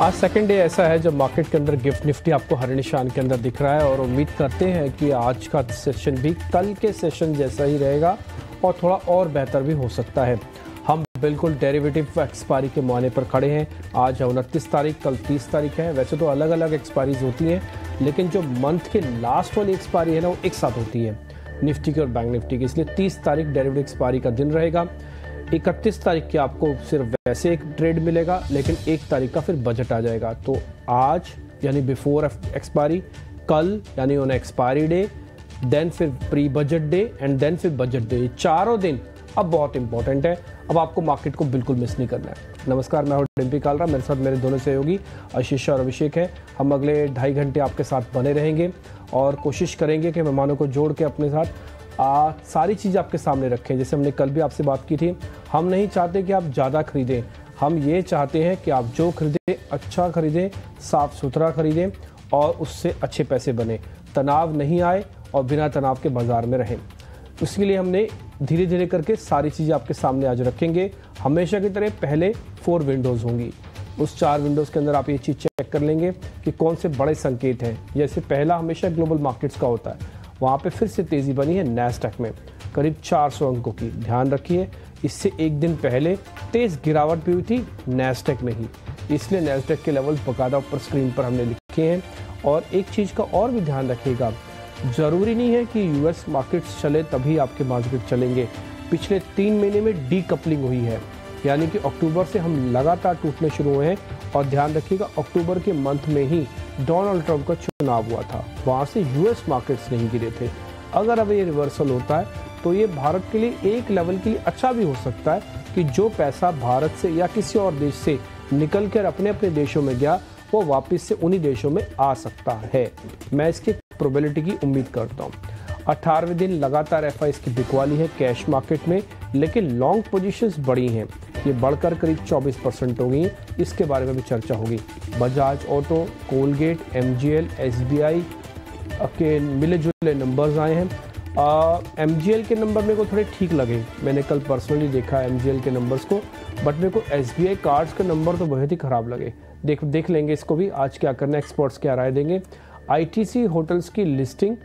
आज second day ऐसा है जब मार्केट के अंदर गिफ्ट निफ्टी आपको हरे निशान के अंदर दिख रहा है और उम्मीद करते हैं कि आज का सेशन भी कल के सेशन जैसा ही रहेगा और थोड़ा और बेहतर भी हो सकता है। हम बिल्कुल डेरिवेटिव एक्सपायरी के मुआने पर खड़े हैं। आज है 29 तारीख, कल 30 तारीख है। वैसे तो अलग अलग एक्सपायरीज होती हैं, लेकिन जो मंथ के लास्ट वाली एक्सपायरी है ना, वो एक साथ होती है निफ्टी की और बैंक निफ्टी की। इसलिए 30 तारीख डेरिवेटिव एक्सपायरी का दिन रहेगा। 31 तारीख की आपको सिर्फ वैसे एक ट्रेड मिलेगा, लेकिन 1 तारीख का फिर बजट आ जाएगा। तो आज यानी बिफोर एक्सपायरी, कल यानी ऑन एक्सपायरी डे, देन फिर pre budget day and then फिर बजट डे। चारों दिन अब बहुत इंपॉर्टेंट है। अब आपको मार्केट को बिल्कुल मिस नहीं करना है। नमस्कार, मैं हूं डिम्पी कालरा, मेरे साथ मेरे दोनों सहयोगी आशीष और अभिषेक हैं। हम अगले 2.5 घंटे आपके साथ बने रहेंगे और कोशिश करेंगे कि मेहमानों को जोड़ के अपने साथ सारी चीज़ आपके सामने रखें। जैसे हमने कल भी आपसे बात की थी, हम नहीं चाहते कि आप ज़्यादा खरीदें, हम ये चाहते हैं कि आप जो खरीदें अच्छा खरीदें, साफ़ सुथरा खरीदें और उससे अच्छे पैसे बने, तनाव नहीं आए और बिना तनाव के बाज़ार में रहें। उसके लिए हमने धीरे धीरे करके सारी चीज़ें आपके सामने आज रखेंगे। हमेशा की तरह पहले 4 विंडोज़ होंगी, उस 4 विंडोज़ के अंदर आप ये चीज़ चेक कर लेंगे कि कौन से बड़े संकेत हैं। जैसे पहला हमेशा ग्लोबल मार्केट्स का होता है, वहाँ पे फिर से तेज़ी बनी है नैस्डैक में करीब 400 अंकों की। ध्यान रखिए, इससे एक दिन पहले तेज़ गिरावट भी हुई थी नैस्डैक में ही, इसलिए नैस्डैक के लेवल बकायदा ऊपर स्क्रीन पर हमने लिखे हैं। और एक चीज़ का और भी ध्यान रखिएगा, ज़रूरी नहीं है कि यूएस मार्केट्स चले तभी आपके मार्केट चलेंगे। पिछले 3 महीने में डीकपलिंग हुई है, यानी कि अक्टूबर से हम लगातार टूटने शुरू हुए हैं। और ध्यान रखिएगा, अक्टूबर के मंथ में ही डोनाल्ड ट्रंप का चुनाव हुआ था, वहाँ से यूएस मार्केट्स नहीं गिरे थे। अगर अब ये रिवर्सल होता है तो ये भारत के लिए एक लेवल के लिए अच्छा भी हो सकता है कि जो पैसा भारत से या किसी और देश से निकल कर अपने अपने देशों में गया, वो वापस से उन्हीं देशों में आ सकता है। मैं इसकी प्रोबेबिलिटी की उम्मीद करता हूँ। 18वें दिन लगातार एफआईएस की बिकवाली है कैश मार्केट में, लेकिन लॉन्ग पोजीशंस बड़ी हैं, ये बढ़कर करीब 24% हो गई। इसके बारे में भी चर्चा होगी। Bajaj auto, Colgate, MGL, SBI के मिले जुले नंबर्स आए हैं। एमजीएल के नंबर मेरे को थोड़े ठीक लगे, मैंने कल पर्सनली देखा एमजीएल के नंबर्स को, बट मेरे को एसबीआई कार्ड्स के नंबर तो बहुत ही ख़राब लगे। देख लेंगे इसको भी, आज क्या करना है, एक्सपर्ट्स क्या राय देंगे। आईटीसी होटल्स की listing,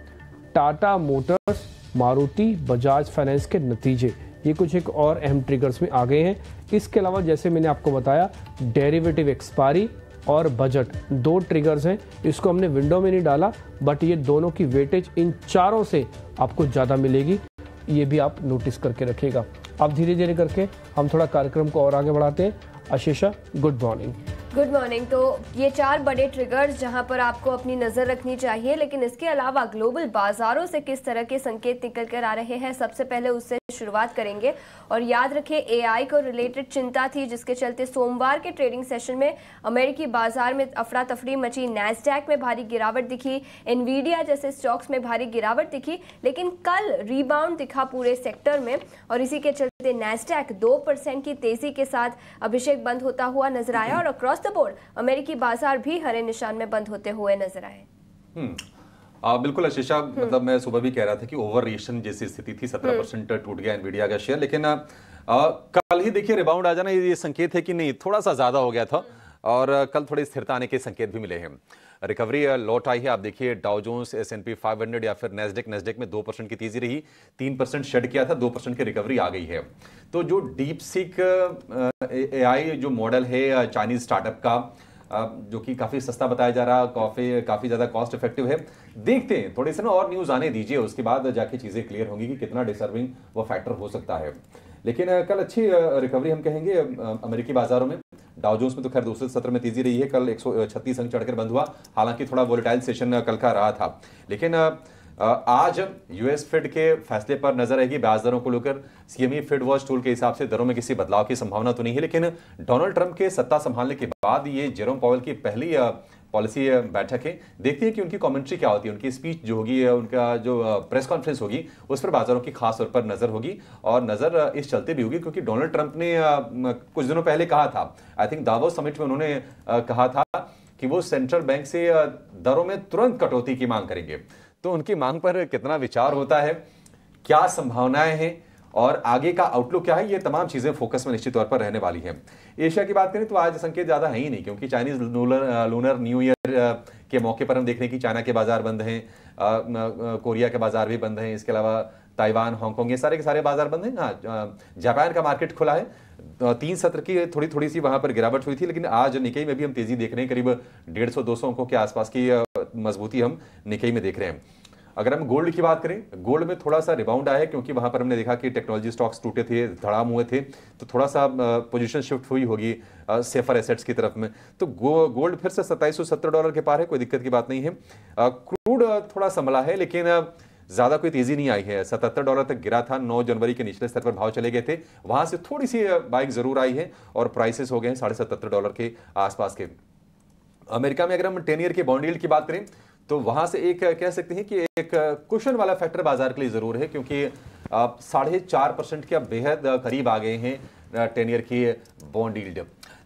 Tata Motors, Maruti, Bajaj finance के नतीजे, ये कुछ एक और अहम ट्रिगर्स में आ गए हैं। इसके अलावा जैसे मैंने आपको बताया, डेरिवेटिव एक्सपायरी और बजट 2 ट्रिगर्स हैं। इसको हमने विंडो में नहीं डाला, बट ये दोनों की वेटेज इन चारों से आपको ज़्यादा मिलेगी, ये भी आप नोटिस करके रखिएगा। अब धीरे धीरे करके हम थोड़ा कार्यक्रम को और आगे बढ़ाते हैं। आशीषा, गुड मॉर्निंग। Good morning. तो ये 4 बड़े ट्रिगर्स जहां पर आपको अपनी नज़र रखनी चाहिए, लेकिन इसके अलावा ग्लोबल बाजारों से किस तरह के संकेत निकल कर आ रहे हैं, सबसे पहले उससे शुरुआत करेंगे। और याद रखें, एआई को रिलेटेड चिंता थी, जिसके चलते सोमवार के ट्रेडिंग सेशन में अमेरिकी बाजार में अफरा तफरी मची। नैस्डैक में भारी गिरावट दिखी, एनवीडिया जैसे स्टॉक्स में भारी गिरावट दिखी, लेकिन कल रिबाउंड दिखा पूरे सेक्टर में और इसी के चलते नैस्डैक 2% की तेजी के साथ अभिषेक बंद होता हुआ नजर आया और अक्रॉस द बोर्ड अमेरिकी बाजार भी हरे निशान में बंद होते हुए नजर आए। बिल्कुल आशीषा, मतलब मैं सुबह भी कह रहा था कि ओवर रिएक्शन जैसी स्थिति थी, 17% टूट गया एनवीडिया का शेयर, लेकिन कल ही देखिए रिबाउंड आ जाना, ये संकेत है कि नहीं थोड़ा सा ज्यादा हो गया था और कल थोड़ी स्थिरता आने के संकेत भी मिले हैं। रिकवरी लौट आई है। आप देखिए डाउ जोन्स, एसएनपी 500 या फिर नैस्डैक में 2% की तेजी रही, 3% शेड किया था, 2% की रिकवरी आ गई है। तो जो डीप सीक एआई जो मॉडल है चाइनीज स्टार्टअप का, जो कि काफी सस्ता बताया जा रहा, काफी ज्यादा कॉस्ट इफेक्टिव है। देखते हैं, थोड़े से ना और न्यूज आने दीजिए, उसके बाद जाके चीजें क्लियर होंगी कि कितना डिसर्विंग वो फैक्टर हो सकता है। लेकिन कल अच्छी रिकवरी हम कहेंगे अमेरिकी बाजारों में। डाउ जोन्स में तो खैर दूसरे सत्र में तेजी रही है, कल 136 अंक चढ़कर बंद हुआ, हालांकि थोड़ा वोलेटाइल सेशन कल का रहा था। लेकिन आज यूएस फेड के फैसले पर नजर रहेगी। ब्याज दरों को लेकर सीएमई फेड वॉच टूल के हिसाब से दरों में किसी बदलाव की संभावना तो नहीं है, लेकिन डोनाल्ड ट्रंप के सत्ता संभालने के बाद ये जेरोम पॉवेल की पहली पॉलिसी बैठक है। देखते हैं कि उनकी कमेंट्री क्या होती है, उनकी स्पीच जो होगी, उनका जो प्रेस कॉन्फ्रेंस होगी, उस पर बाजारों की खास तौर पर नजर होगी। और नजर इस चलते भी होगी क्योंकि डोनाल्ड ट्रंप ने कुछ दिनों पहले कहा था, आई थिंक दावोस समिट में उन्होंने कहा था कि वो सेंट्रल बैंक से दरों में तुरंत कटौती की मांग करेंगे। तो उनकी मांग पर कितना विचार होता है, क्या संभावनाएं हैं और आगे का आउटलुक क्या है, ये तमाम चीजें फोकस में निश्चित तौर पर रहने वाली हैं। एशिया की बात करें तो आज संकेत ज्यादा है ही नहीं, क्योंकि चाइनीज लूनर न्यू ईयर के मौके पर हम देख रहे हैं कि चाइना के बाजार बंद हैं, कोरिया के बाजार भी बंद हैं, इसके अलावा ताइवान, हांगकांग, ये सारे के सारे बाजार बंद हैं। हाँ, जापान का मार्केट खुला है। 3 सत्र की थोड़ी सी वहां पर गिरावट हुई थी, लेकिन आज निकेई में भी हम तेजी देख रहे हैं, करीब 150-200 अंकों के आसपास की मजबूती हम निकेई में देख रहे हैं। अगर हम गोल्ड की बात करें, गोल्ड में थोड़ा सा रिबाउंड आया है, क्योंकि वहां पर हमने देखा कि टेक्नोलॉजी स्टॉक्स टूटे थे, धड़ाम हुए थे, तो थोड़ा सा पोजीशन शिफ्ट हुई होगी सेफर एसेट्स की तरफ में। तो गोल्ड फिर से $2770 के पार है, कोई दिक्कत की बात नहीं है। क्रूड थोड़ा संभला है, लेकिन ज्यादा कोई तेजी नहीं आई है। $77 तक गिरा था, 9 जनवरी के निचले स्तर पर भाव चले गए थे, वहां से थोड़ी सी बाइक जरूर आई है और प्राइसेस हो गए हैं $77.5 के आसपास के। अमेरिका में अगर हम 10 ईयर के बॉन्ड यील्ड की बात करें तो वहां से एक कह सकते हैं कि एक कुशन वाला फैक्टर बाजार के लिए जरूर है, क्योंकि 4.5% के बेहद करीब आ गए हैं 10 ईयर की बॉन्ड यील्ड।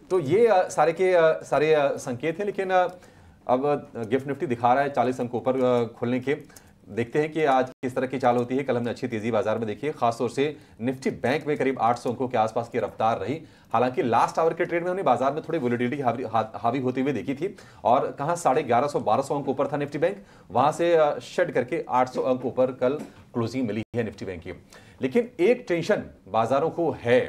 तो ये सारे के सारे संकेत हैं, लेकिन अब गिफ्ट निफ्टी दिखा रहा है 40 अंक ऊपर खुलने के। देखते हैं कि आज किस तरह की चाल होती है। कल हमने अच्छी तेजी बाजार में देखी है, खासतौर से निफ्टी बैंक में करीब 800 अंकों के आसपास की रफ्तार रही। हालांकि लास्ट आवर के ट्रेड में हमने बाजार में थोड़ी वोलेटिलिटी हावी होती हुई देखी थी, और कहां 1150-1200 अंक ऊपर था निफ्टी बैंक, वहां से शेड करके 800 अंक ऊपर कल क्लोजिंग मिली है निफ्टी बैंक की। लेकिन एक टेंशन बाजारों को है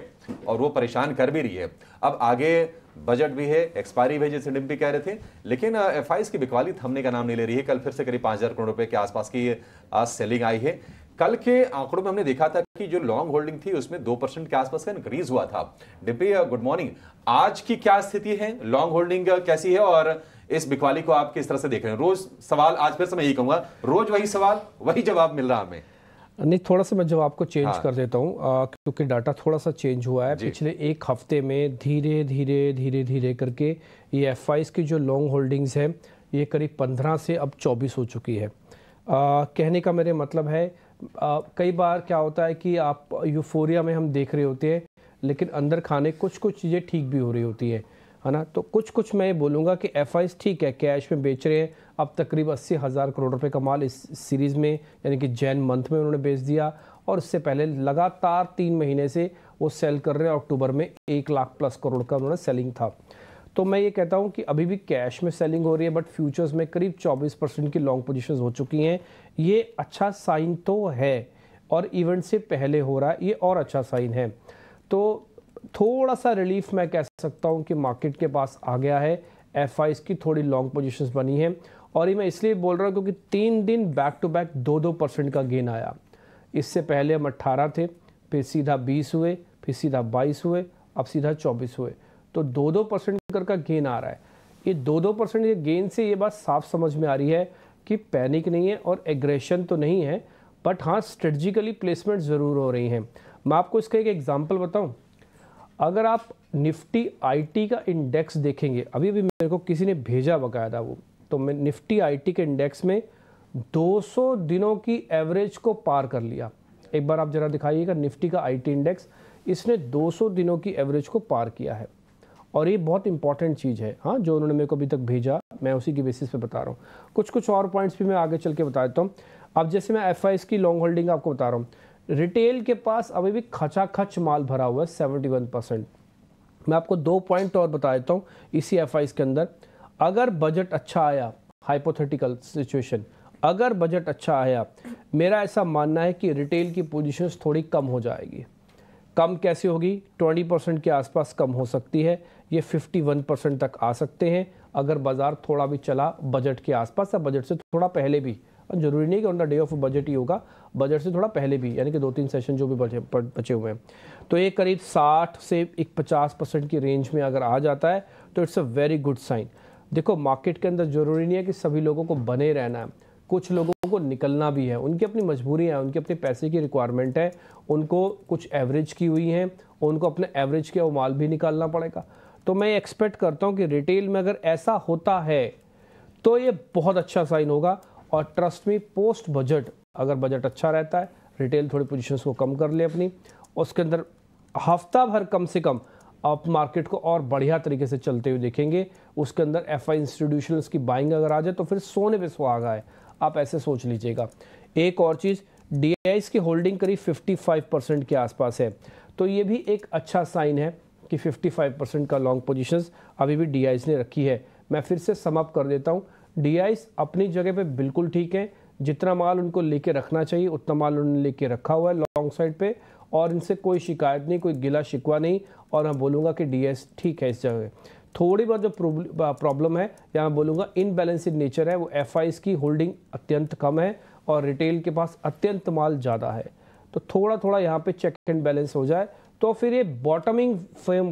और वो परेशान कर भी रही है। अब आगे बजट भी है, एक्सपायरी भी है, जैसे डिम्पी कह रहे थे, लेकिन एफआईज की बिकवाली थमने का नाम नहीं ले रही है। कल फिर से करीब 5000 करोड़ रुपए के आसपास की सेलिंग आई है। कल के आंकड़ों में हमने देखा था कि जो लॉन्ग होल्डिंग थी उसमें 2% के आसपास का इंक्रीज हुआ था। डिम्पी गुड मॉर्निंग, आज की क्या स्थिति है, लॉन्ग होल्डिंग कैसी है और इस बिकवाली को आप किस तरह से देख रहे हैं? रोज सवाल, आज फिर से मैं यही कहूंगा, रोज वही सवाल वही जवाब मिल रहा हमें। नहीं, थोड़ा सा मैं जवाब को चेंज कर देता हूँ, क्योंकि डाटा थोड़ा सा चेंज हुआ है। पिछले एक हफ्ते में धीरे धीरे करके ये एफआईज की जो लॉन्ग होल्डिंग्स है ये करीब 15 से अब 24 हो चुकी है। कहने का मेरे मतलब है, कई बार क्या होता है कि आप यूफोरिया में हम देख रहे होते हैं, लेकिन अंदर खाने कुछ चीज़ें ठीक भी हो रही होती है ना। तो कुछ मैं ये बोलूँगा कि एफआईज ठीक है, कैश में बेच रहे हैं। अब तकरीब 80,000 करोड़ रुपए का माल इस सीरीज़ में, यानी कि जैन मंथ में उन्होंने बेच दिया, और इससे पहले लगातार 3 महीने से वो सेल कर रहे हैं। अक्टूबर में 1 लाख प्लस करोड़ का उन्होंने सेलिंग था। तो मैं ये कहता हूँ कि अभी भी कैश में सेलिंग हो रही है, बट फ्यूचर्स में करीब 24% की लॉन्ग पोजीशंस हो चुकी हैं। ये अच्छा साइन तो है, और इवेंट से पहले हो रहा है, ये और अच्छा साइन है। तो थोड़ा सा रिलीफ मैं कह सकता हूँ कि मार्केट के पास आ गया है। एफआईज की थोड़ी लॉन्ग पोजीशंस बनी है, और ये मैं इसलिए बोल रहा हूँ क्योंकि 3 दिन बैक टू बैक 2% का गेन आया। इससे पहले हम 18 थे, फिर सीधा 20 हुए, फिर सीधा 22 हुए, अब सीधा 24 हुए। तो 2% का गेन आ रहा है। ये 2% के गेन से ये बात साफ समझ में आ रही है कि पैनिक नहीं है और एग्रेशन तो नहीं है, बट हाँ स्ट्रेटजिकली प्लेसमेंट ज़रूर हो रही हैं। मैं आपको इसका एक एग्जाम्पल बताऊँ। अगर आप निफ्टी आईटी का इंडेक्स देखेंगे, अभी मेरे को किसी ने भेजा बकायदा वो, तो मैं निफ्टी आईटी के इंडेक्स में 200 दिनों की एवरेज को पार कर लिया। एक बार आप जरा दिखाइएगा निफ्टी का आईटी इंडेक्स, इसने 200 दिनों की एवरेज को पार किया है, और ये बहुत इंपॉर्टेंट चीज़ है। हाँ, जो उन्होंने मेरे को अभी तक भेजा, मैं उसी की बेसिस पे बता रहा हूँ। कुछ और पॉइंट्स भी मैं आगे चल के बता देता हूँ। अब जैसे मैं एफआईज की लॉन्ग होल्डिंग आपको बता रहा हूँ, रिटेल के पास अभी भी खचाखच माल भरा हुआ है 71%। मैं आपको 2 पॉइंट और बता देता हूँ इसी एफआईज के अंदर। अगर बजट अच्छा आया, हाइपोथेटिकल सिचुएशन, अगर बजट अच्छा आया, मेरा ऐसा मानना है कि रिटेल की पोजीशंस थोड़ी कम हो जाएगी। कम कैसे होगी? 20% के आसपास कम हो सकती है, ये 51% तक आ सकते हैं अगर बाजार थोड़ा भी चला बजट के आसपास, या बजट से थोड़ा पहले भी। जरूरी नहीं कि on the day of budget ही होगा, बजट से थोड़ा पहले भी, यानी कि 2-3 सेशन जो भी बचे हुए हैं। तो ये करीब 60 से 50% की रेंज में अगर आ जाता है तो it's a very good sign. देखो, मार्केट के अंदर जरूरी नहीं है कि सभी लोगों को बने रहना है, कुछ लोगों को निकलना भी है, उनकी अपनी मजबूरियां हैं, उनके अपने पैसे की रिक्वायरमेंट है, उनको कुछ एवरेज की हुई हैं, उनको अपने एवरेज के वो माल भी निकालना पड़ेगा। तो मैं एक्सपेक्ट करता हूं कि रिटेल में अगर ऐसा होता है तो ये बहुत अच्छा साइन होगा। और ट्रस्ट में पोस्ट बजट, अगर बजट अच्छा रहता है, रिटेल थोड़ी पोजीशंस को कम कर ले अपनी, उसके अंदर हफ्ता भर कम से कम आप मार्केट को और बढ़िया तरीके से चलते हुए देखेंगे। उसके अंदर एफआई इंस्टीट्यूशनल्स की बाइंग अगर आ जाए तो फिर सोने पे सुहागा है, आप ऐसे सोच लीजिएगा। एक और चीज़, DIs की होल्डिंग करीब 55% के आसपास है, तो ये भी एक अच्छा साइन है कि 55% का लॉन्ग पोजीशंस अभी भी DIs ने रखी है। मैं फिर से सम अप कर देता हूँ, DIs अपनी जगह पे बिल्कुल ठीक है, जितना माल उनको लेके रखना चाहिए उतना माल उन्होंने लेके रखा हुआ है लॉन्ग साइड पे, और इनसे कोई शिकायत नहीं, कोई गिला शिकवा नहीं, और मैं बोलूँगा कि DIs ठीक है इस जगह। थोड़ी बहुत जो प्रॉब्लम है या मैं बोलूँगा इनबैलेंस्ड नेचर है, वो FIs की होल्डिंग अत्यंत कम है और रिटेल के पास अत्यंत माल ज़्यादा है, तो थोड़ा थोड़ा यहाँ पे चेक एंड बैलेंस हो जाए तो फिर ये बॉटमिंग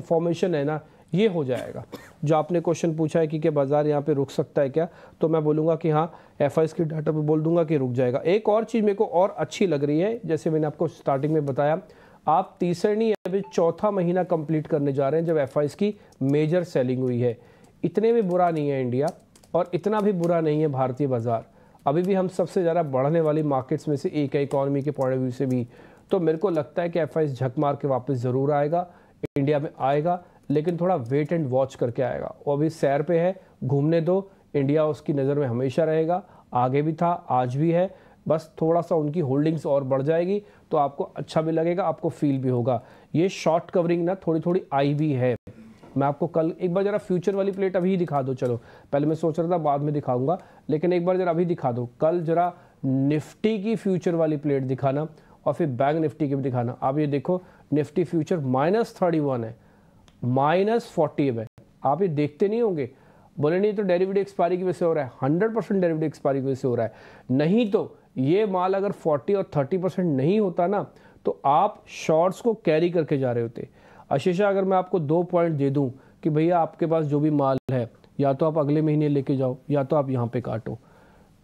फॉर्मेशन है ना, ये हो जाएगा। जो आपने क्वेश्चन पूछा है कि बाजार यहाँ पे रुक सकता है क्या, तो मैं बोलूँगा कि हाँ, FIs की डाटा पे बोल दूंगा कि रुक जाएगा। एक और चीज़ मेरे को और अच्छी लग रही है, जैसे मैंने आपको स्टार्टिंग में बताया, आप तीसरा नहीं अभी चौथा महीना कंप्लीट करने जा रहे हैं जब FIs की मेजर सेलिंग हुई है। इतने भी बुरा नहीं है इंडिया और इतना भी बुरा नहीं है भारतीय बाजार, अभी भी हम सबसे ज़्यादा बढ़ने वाली मार्केट्स में से एक है इकोनॉमी के पॉइंट ऑफ व्यू से भी। तो मेरे को लगता है कि FIs झक मार के वापस ज़रूर आएगा, इंडिया में आएगा, लेकिन थोड़ा वेट एंड वॉच करके आएगा। वो अभी सैर पे है, घूमने दो, इंडिया उसकी नज़र में हमेशा रहेगा, आगे भी था आज भी है, बस थोड़ा सा उनकी होल्डिंग्स और बढ़ जाएगी तो आपको अच्छा भी लगेगा, आपको फील भी होगा। ये शॉर्ट कवरिंग ना थोड़ी थोड़ी आई भी है। मैं आपको कल एक बार ज़रा फ्यूचर वाली प्लेट अभी दिखा दो, चलो पहले मैं सोच रहा था बाद में दिखाऊंगा, लेकिन एक बार ज़रा अभी दिखा दो। कल ज़रा निफ्टी की फ्यूचर वाली प्लेट दिखाना और फिर बैंक निफ्टी की भी दिखाना। आप ये देखो, निफ्टी फ्यूचर -31 है, -40 है। आप ये देखते नहीं होंगे, बोले नहीं तो डेरिवेटिव एक्सपायरी की वजह से हो रहा है, 100% डेरिवेटिव एक्सपायरी की वजह से हो रहा है। नहीं तो ये माल अगर 40 और 30% नहीं होता ना, तो आप शॉर्ट्स को कैरी करके जा रहे होते। आशीषा, अगर मैं आपको 2 पॉइंट दे दूं कि भैया आपके पास जो भी माल है, या तो आप अगले महीने लेके जाओ या तो आप यहाँ पे काटो,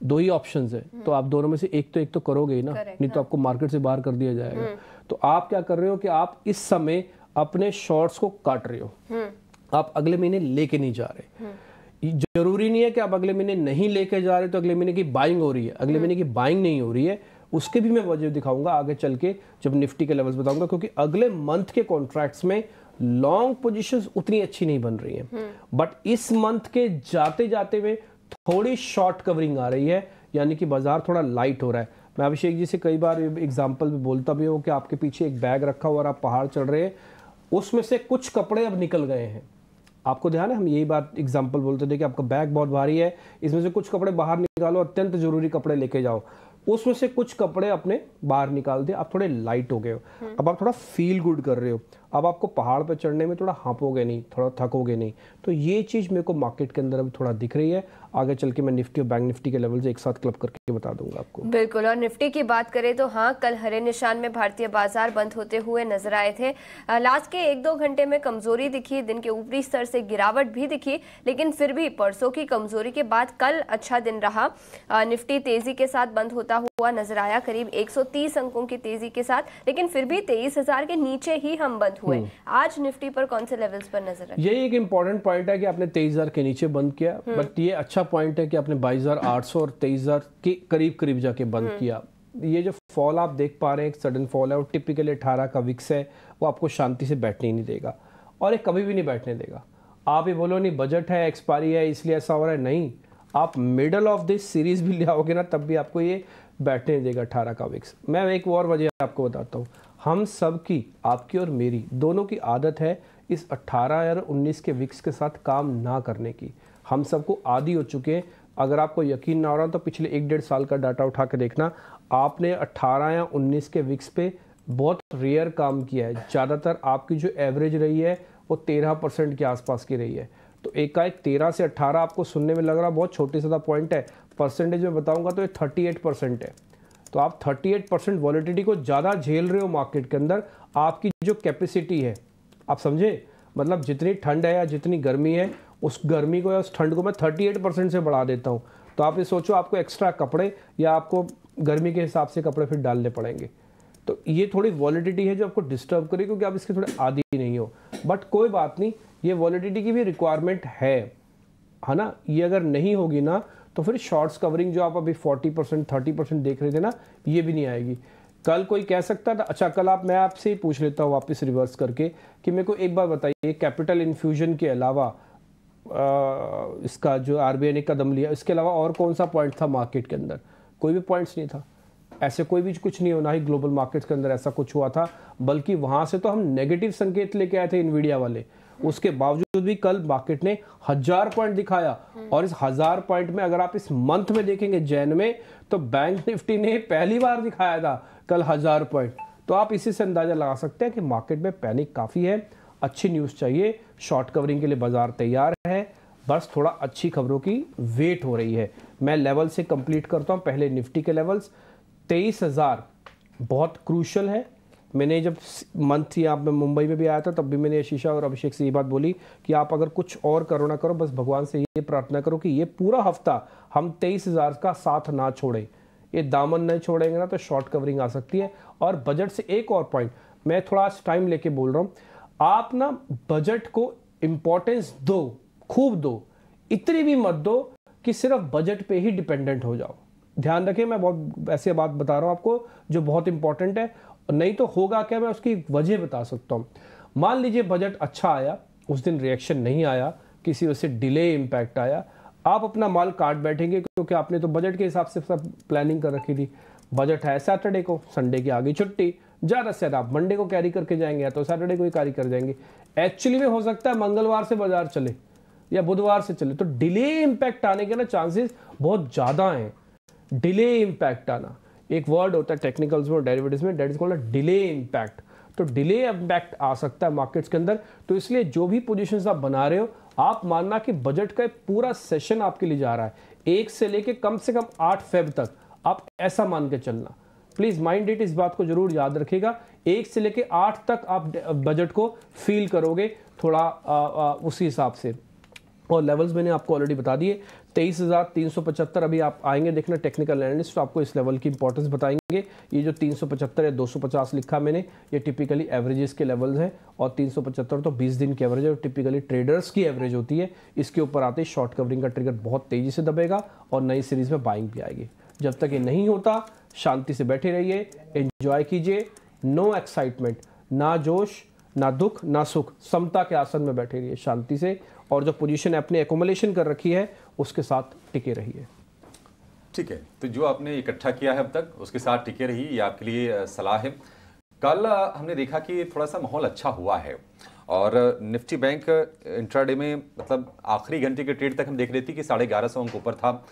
2 ही ऑप्शंस है, तो आप दोनों में से एक तो करोगे ही ना, नहीं तो आपको मार्केट से बाहर कर दिया जाएगा। तो आप क्या कर रहे हो कि आप इस समय अपने शॉर्ट्स को काट रहे हो, आप अगले महीने लेके नहीं जा रहे। जरूरी नहीं है कि आप अगले महीने नहीं लेके जा रहे तो अगले महीने की बाइंग हो रही है, अगले महीने की बाइंग नहीं हो रही है। उसके भी मैं वजह दिखाऊंगा आगे चल के जब निफ्टी के लेवल्स बताऊंगा, क्योंकि अगले मंथ के कॉन्ट्रैक्ट्स में लॉन्ग पोजीशंस उतनी अच्छी नहीं बन रही हैं, बट इस मंथ के जाते जाते में थोड़ी शॉर्ट कवरिंग आ रही है, यानी कि बाजार थोड़ा लाइट हो रहा है। मैं अभिषेक जी से कई बार एग्जाम्पल भी बोलता भी हूँ कि आपके पीछे एक बैग रखा हुआ और आप पहाड़ चढ़ रहे हैं, उसमें से कुछ कपड़े अब निकल गए हैं। आपको ध्यान है, हम यही बात एग्जाम्पल बोलते थे कि आपका बैग बहुत भारी है, इसमें से कुछ कपड़े बाहर निकालो, अत्यंत जरूरी कपड़े लेके जाओ। उसमें से कुछ कपड़े अपने बाहर निकाल दिए, आप थोड़े लाइट हो गए हो, अब आप थोड़ा फील गुड कर रहे हो, अब आपको पहाड़ पे चढ़ने में थोड़ा हाँपोगे नहीं, थोड़ा थकोगे नहीं। तो ये चीज़ मेरे को मार्केट के अंदर अभी थोड़ा दिख रही है। आगे चल के मैं निफ्टी और बैंक निफ्टी के लेवल से एक साथ क्लब करके बता दूंगा आपको। बिल्कुल, और निफ्टी की बात करें तो हाँ, कल हरे निशान में भारतीय बाजार बंद होते हुए नजर आए थे। लास्ट के 1-2 घंटे में कमजोरी दिखी, दिन के ऊपरी स्तर से गिरावट भी दिखी, लेकिन फिर भी परसों की कमजोरी के बाद कल अच्छा दिन रहा। निफ्टी तेजी के साथ बंद होता हुआ नजर आया, करीब 130 अंकों की तेजी के साथ, लेकिन फिर भी 23,000 के नीचे ही हम बंद हुए। आज निफ्टी पर कौन से लेवल्स पर नजर रखें? यही एक इंपॉर्टेंट पॉइंट है कि आपने 23,000 के नीचे बंद किया, बट ये अच्छा पॉइंट है कि आपने 22,800 और 23,000 के करीब करीब जाके बंद किया। ये जो फॉल आप देख पा रहे हैं, एक सडन फॉल है, वो टिपिकली 18 का विक्स है, वो आपको शांति से बैठने ही नहीं देगा और ये कभी भी नहीं बैठने देगा। आप ये बोलो नहीं बजट है, एक्सपायरी है, इसलिए ऐसा हो रहा है, नहीं, आप मिडल ऑफ दिस सीरीज भी ले आओगे ना, तब भी आपको ये बैठने देगा 18 का विक्स। मैं एक और वजह आपको बताता हूँ, हम सब की, आपकी और मेरी दोनों की आदत है इस 18 या 19 के विक्स के साथ काम ना करने की। हम सबको आदी हो चुके हैं। अगर आपको यकीन ना हो रहा तो पिछले 1-1.5 साल का डाटा उठा के देखना, आपने 18 या 19 के विक्स पे बहुत रेयर काम किया है। ज़्यादातर आपकी जो एवरेज रही है वो 13% के आसपास की रही है। तो एकाएक 13 से 18 आपको सुनने में लग रहा बहुत छोटी सा पॉइंट है, परसेंटेज में बताऊंगा तो ये 38% है। तो आप 38% वॉलेटिलिटी को ज़्यादा झेल रहे हो मार्केट के अंदर। आपकी जो कैपेसिटी है, आप समझे, मतलब जितनी ठंड है या जितनी गर्मी है, उस गर्मी को या उस ठंड को मैं 38% से बढ़ा देता हूँ। तो आप ये सोचो, आपको एक्स्ट्रा कपड़े या आपको गर्मी के हिसाब से कपड़े फिर डालने पड़ेंगे। तो ये थोड़ी वॉलेटिलिटी है जो आपको डिस्टर्ब करेगी, क्योंकि आप इसके थोड़े आदी नहीं हो। बट कोई बात नहीं, ये वॉलेटिलिटी की भी रिक्वायरमेंट है ना। ये अगर नहीं होगी ना तो फिर शॉर्ट्स कवरिंग जो आप अभी 40% 30% देख रहे थे ना, ये भी नहीं आएगी। कल कोई कह सकता था, अच्छा कल मैं आपसे ही पूछ लेता हूँ वापस रिवर्स करके कि मेरे को एक बार बताइए, कैपिटल इन्फ्यूजन के अलावा इसका जो आरबीआई ने कदम लिया, इसके अलावा और कौन सा पॉइंट था मार्केट के अंदर? कोई भी पॉइंट्स नहीं था। ऐसे कोई भी कुछ नहीं हो, ना ही ग्लोबल मार्केट्स के अंदर ऐसा कुछ हुआ था, बल्कि वहां से तो हम नेगेटिव संकेत लेके आए थे इनवीडिया वाले। उसके बावजूद भी कल मार्केट ने 1000 पॉइंट दिखाया, और इस 1000 पॉइंट में अगर आप इस मंथ में देखेंगे जैन में, तो बैंक निफ्टी ने पहली बार दिखाया था कल 1000 पॉइंट। तो आप इसी से अंदाजा लगा सकते हैं कि मार्केट में पैनिक काफी है। अच्छी न्यूज चाहिए, शॉर्ट कवरिंग के लिए बाजार तैयार है, बस थोड़ा अच्छी खबरों की वेट हो रही है। मैं लेवल से कंप्लीट करता हूं। पहले निफ्टी के लेवल्स 23,000 बहुत क्रूशल है। मैंने जब मंथ यहाँ पे मुंबई में भी आया था, तब भी मैंने शीशा और अभिषेक से ये बात बोली कि आप अगर कुछ और करो ना करो, बस भगवान से ये प्रार्थना करो कि ये पूरा हफ्ता हम 23,000 का साथ ना छोड़ें। ये दामन नहीं छोड़ेंगे ना तो शॉर्ट कवरिंग आ सकती है। और बजट से एक और पॉइंट, मैं थोड़ा टाइम लेके बोल रहा हूँ, आप ना बजट को इंपॉर्टेंस दो, खूब दो, इतनी भी मत दो कि सिर्फ बजट पे ही डिपेंडेंट हो जाओ। ध्यान रखें, मैं बहुत ऐसे बात बता रहा हूं आपको जो बहुत इंपॉर्टेंट है, नहीं तो होगा क्या, मैं उसकी वजह बता सकता हूं। मान लीजिए बजट अच्छा आया, उस दिन रिएक्शन नहीं आया, किसी वजह से डिले इंपैक्ट आया, आप अपना माल काट बैठेंगे, क्योंकि आपने तो बजट के हिसाब से सब प्लानिंग कर रखी थी। बजट है सैटरडे को, संडे की आगे छुट्टी, ज़्यादा से ज़्यादा आप मंडे को कैरी करके जाएंगे या तो सैटरडे को ही कैरी कर जाएंगे। एक्चुअली में हो सकता है मंगलवार से बाजार चले या बुधवार से चले, तो डिले इंपैक्ट आने के ना चांसेस बहुत ज़्यादा हैं। डिले इंपैक्ट आना एक वर्ड होता है टेक्निकल्स में और डेरिवेटिव्स में, that is called delay impact. तो डिले इंपैक्ट आ सकता है मार्केट्स के अंदर। तो इसलिए जो भी पोजीशंस आप बना रहे हो, आप मानना कि बजट का पूरा सेशन आपके लिए जा रहा है, 1 से लेके कम से कम 8 फेब तक, आप ऐसा मान के चलना। प्लीज माइंड इट, इस बात को जरूर याद रखिएगा। 1 से लेके 8 तक आप बजट को फील करोगे थोड़ा उसी हिसाब से। और लेवल्स मैंने आपको ऑलरेडी बता दिए, 23,375 अभी आप आएंगे देखना, टेक्निकल एनालिस्ट तो आपको इस लेवल की इंपॉर्टेंस बताएंगे। ये जो 375 या 250 लिखा मैंने, ये टिपिकली एवरेजेस के लेवल्स हैं, और 375 तो 20 दिन की एवरेज है, और टिपिकली ट्रेडर्स की एवरेज होती है। इसके ऊपर आते ही शॉर्ट कवरिंग का ट्रिगर बहुत तेजी से दबेगा और नई सीरीज में बाइंग भी आएगी। जब तक ये नहीं होता, शांति से बैठे रहिए, एंजॉय कीजिए, नो एक्साइटमेंट, ना जोश ना दुख ना सुख, समता के आसन में बैठे रहिए शांति से, और जो पोजीशन आपने एकोमोलेशन कर रखी है उसके साथ टिके रहिए। ठीक है, तो जो आपने इकट्ठा किया है अब तक उसके साथ टिके रहिए, ये आपके लिए सलाह है। कल हमने देखा कि थोड़ा सा माहौल अच्छा हुआ है, और निफ्टी बैंक इंट्राडे में मतलब आखिरी घंटे के ट्रेड तक हम देख रहे थे कि 1150 अंक ऊपर था।